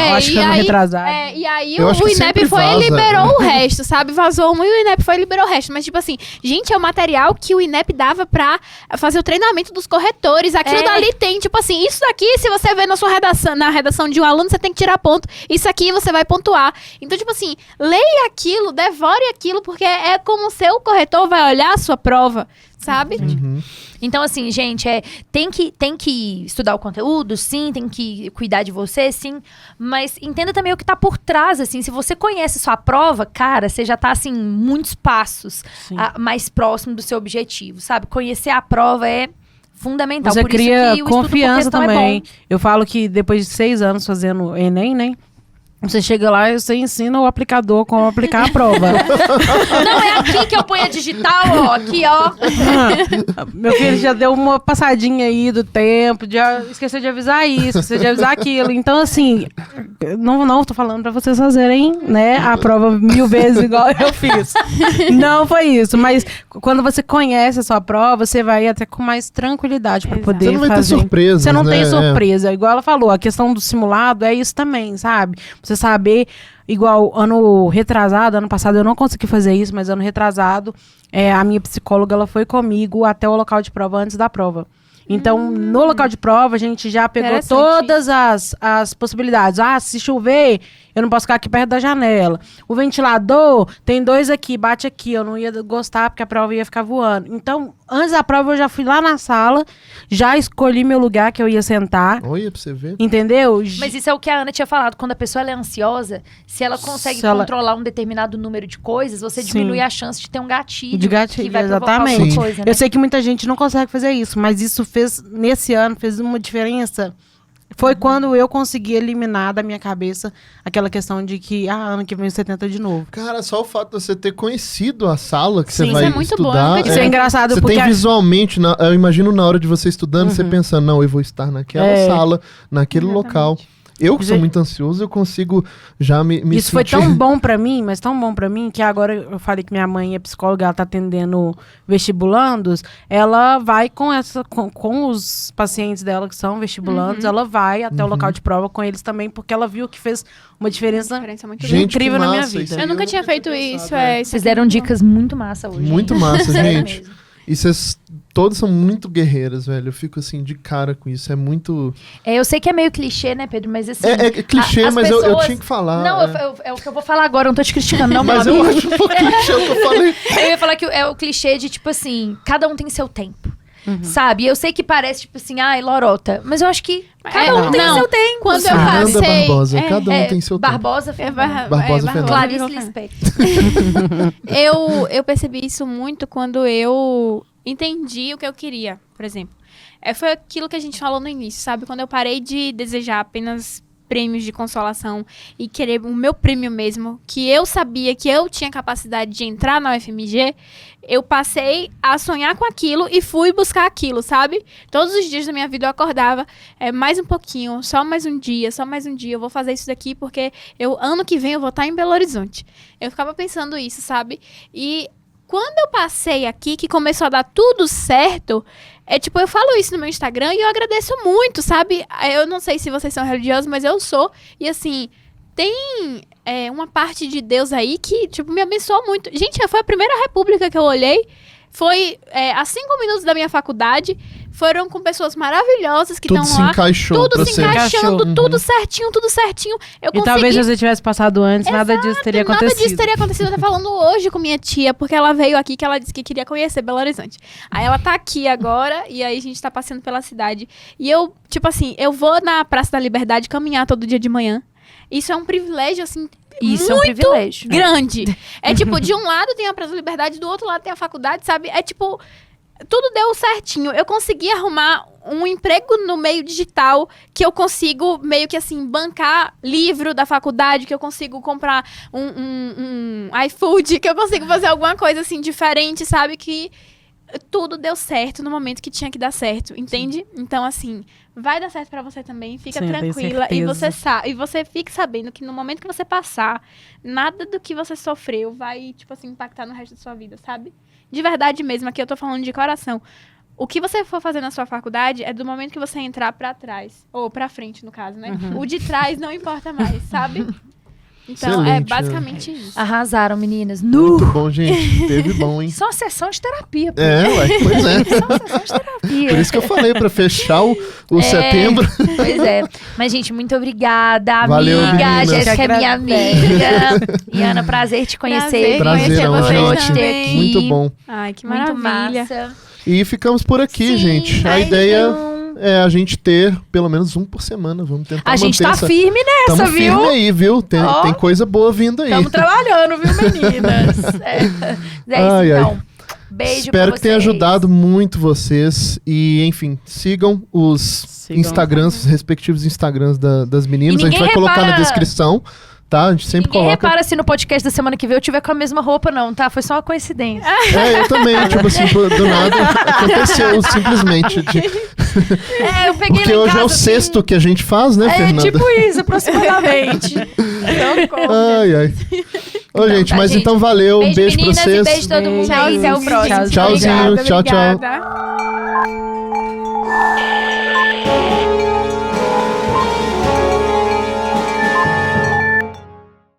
e acho que ano aí- retrasado. E aí Eu acho o que INEP sempre foi e vaza. liberou o resto, sabe? Vazou um e o INEP foi e liberou o resto. Mas, tipo assim, gente, é o material que o INEP dava pra fazer o treinamento dos corretores. Aquilo dali tem, tipo assim, isso daqui, se você vê na sua redação, na redação de um aluno, você tem que tirar ponto. Isso aqui você vai pontuar. Então, tipo assim, leia aquilo, devore aquilo, porque é como o seu corretor vai olhar a sua prova, sabe? Então, assim, gente, tem que estudar o conteúdo, sim, tem que cuidar de você, sim, mas entenda também o que tá por trás, assim, se você conhece sua prova, cara, você já tá, assim, muitos passos mais próximo do seu objetivo, sabe? Conhecer a prova é fundamental. Você por isso cria que o estudo por confiança questão é também. bom. Eu falo que depois de 6 anos fazendo Enem, né? Você chega lá e você ensina o aplicador como aplicar a prova. Não, é aqui que eu ponho a digital, ó, aqui, ó. Meu filho já deu uma passadinha aí do tempo, já esqueceu de avisar isso, esqueceu de avisar aquilo. Então, assim, não tô falando pra vocês fazerem, né, a prova 1000 vezes igual eu fiz. Não foi isso, mas quando você conhece a sua prova, você vai até com mais tranquilidade pra poder Você não vai ter fazer. surpresas, Você não né? tem surpresa. Igual ela falou, a questão do simulado é isso também, sabe? Você saber, igual ano retrasado, ano passado eu não consegui fazer isso, mas ano retrasado, a minha psicóloga, ela foi comigo até o local de prova antes da prova. Então, no local de prova, a gente já pegou Interessante todas as possibilidades. Ah, se chover, eu não posso ficar aqui perto da janela. O ventilador, tem 2 aqui, bate aqui. Eu não ia gostar porque a prova ia ficar voando. Então, antes da prova, eu já fui lá na sala, já escolhi meu lugar que eu ia sentar. Olha pra você ver. Entendeu? Mas isso é o que a Ana tinha falado. Quando a pessoa ela é ansiosa, se ela consegue Se ela- controlar um determinado número de coisas, você Sim. diminui a chance de ter um gatilho. De gatilho, que vai provocar exatamente. alguma Sim. coisa, né? Eu sei que muita gente não consegue fazer isso, mas isso nesse ano, fez uma diferença. Foi quando eu consegui eliminar da minha cabeça aquela questão de que, ano que vem você tenta de novo. Cara, só o fato de você ter conhecido a sala que Sim, você vai isso é muito bom, estudar. nunca Isso é engraçado Você porque... tem visualmente, eu imagino na hora de você estudando, você pensando, não, eu vou estar naquela sala, naquele local. Eu que sou muito ansioso, eu consigo já me Isso foi sentir... tão bom pra mim, mas tão bom pra mim, que agora eu falei que minha mãe é psicóloga, ela tá atendendo vestibulandos, ela vai com os pacientes dela que são vestibulandos, ela vai até o local de prova com eles também, porque ela viu que fez uma diferença Diferença muito Gente, incrível que na minha massa, vida. isso Eu aí nunca tinha feito pensado, isso. é. Isso Vocês aqui é deram muito bom. dicas muito massa hoje. Muito hein? massa, Sério gente. mesmo. E vocês todos são muito guerreiras, velho. Eu fico assim, de cara com isso. É muito... Eu sei que é meio clichê, né, Pedro? Mas assim. É clichê, as mas eu pessoas- tinha que falar. Não, é o que eu vou falar agora, eu não tô te criticando, não, meu Mas amigo. eu acho um pouco clichê o que eu falei. Eu ia falar que é o clichê de, tipo assim, cada um tem seu tempo. Sabe? Eu sei que parece, tipo assim, ai, lorota. Mas eu acho que cada um tem não. seu tempo. Quando eu Fernanda passei... Barbosa, cada um tem seu tempo. Barbosa, Fernanda. Barbosa Fernanda. Clarice Lispector. Eu percebi isso muito quando eu entendi o que eu queria, por exemplo. Foi aquilo que a gente falou no início, sabe? Quando eu parei de desejar apenas prêmios de consolação e querer o meu prêmio mesmo, que eu sabia que eu tinha capacidade de entrar na UFMG, eu passei a sonhar com aquilo e fui buscar aquilo, sabe? Todos os dias da minha vida eu acordava, mais um pouquinho, só mais um dia, eu vou fazer isso daqui porque ano que vem eu vou estar em Belo Horizonte. Eu ficava pensando isso, sabe? E quando eu passei aqui, que começou a dar tudo certo, eu falo isso no meu Instagram e eu agradeço muito, sabe? Eu não sei se vocês são religiosos, mas eu sou. E assim, tem uma parte de Deus aí que, me abençoou muito. Gente, foi a primeira república que eu olhei. Foi a 5 minutos da minha faculdade. Foram com pessoas maravilhosas que Tudo estão se lá. encaixou Tudo pra se você. encaixando, Uhum. tudo certinho. Eu E consegui. talvez se você tivesse passado antes, nada disso teria acontecido. Nada disso teria acontecido. Eu tô falando hoje com minha tia, porque ela veio aqui que ela disse que queria conhecer Belo Horizonte. Aí ela tá aqui agora, e aí a gente tá passeando pela cidade. E eu, eu vou na Praça da Liberdade caminhar todo dia de manhã. Isso é um privilégio, assim, Isso é um muito privilégio. grande. De um lado tem a Praça da Liberdade, do outro lado tem a faculdade, sabe? Tudo deu certinho. Eu consegui arrumar um emprego no meio digital que eu consigo meio que assim bancar livro da faculdade, que eu consigo comprar um iFood, que eu consigo fazer alguma coisa assim diferente, sabe? Que tudo deu certo no momento que tinha que dar certo, entende? Então, assim, vai dar certo pra você também, fica Sim, eu tenho tranquila. E certeza. você fique sabendo que no momento que você passar, nada do que você sofreu vai, tipo assim, impactar no resto da sua vida, sabe? De verdade mesmo, aqui eu tô falando de coração. O que você for fazer na sua faculdade é do momento que você entrar pra trás. Ou pra frente, no caso, né? O de trás não importa mais, sabe? Então, Excelente, basicamente isso. Arrasaram, meninas. Muito bom, gente. Teve bom, hein? Só uma sessão de terapia. Pô. Ué, pois é. Só uma sessão de terapia. Por isso que eu falei, pra fechar o setembro. Pois é. Mas, gente, muito obrigada, Valeu, amiga. meninas. Jéssica é minha amiga. E, Ana, prazer te conhecer. Prazerão, conhecer vocês gente. também. Muito bom. Ai, que Muito maravilha. massa. E ficamos por aqui, Sim, gente. A mais ideia um. é a gente ter pelo menos um por semana. Vamos tentar A gente manter tá essa... firme nessa, Tamo viu? firme aí, viu? Tem, Ó. tem coisa boa vindo aí. Estamos trabalhando, viu, meninas? É isso, Ai, ai. então. Beijo Espero pra que tenha vocês. ajudado muito vocês. E, enfim, sigam os Sigam. Instagrams, os respectivos Instagrams das meninas. E A gente vai ninguém colocar na repara- descrição, tá? A gente sempre Ninguém coloca. repara se no podcast da semana que vem eu tiver com a mesma roupa, não, tá? Foi só uma coincidência. É, eu também, tipo assim, do nada aconteceu simplesmente. É, eu peguei Porque lá em hoje é casa, o assim, sexto que a gente faz, né, É, Fernanda? tipo isso, aproximadamente. Ai, ai. Ô, gente, tá, mas gente. então valeu. Um beijo pra meninas, vocês. e beijo todo mundo aí. Até o Beijo. próximo. Tchauzinho. Obrigada, Tchau, tchau. obrigada.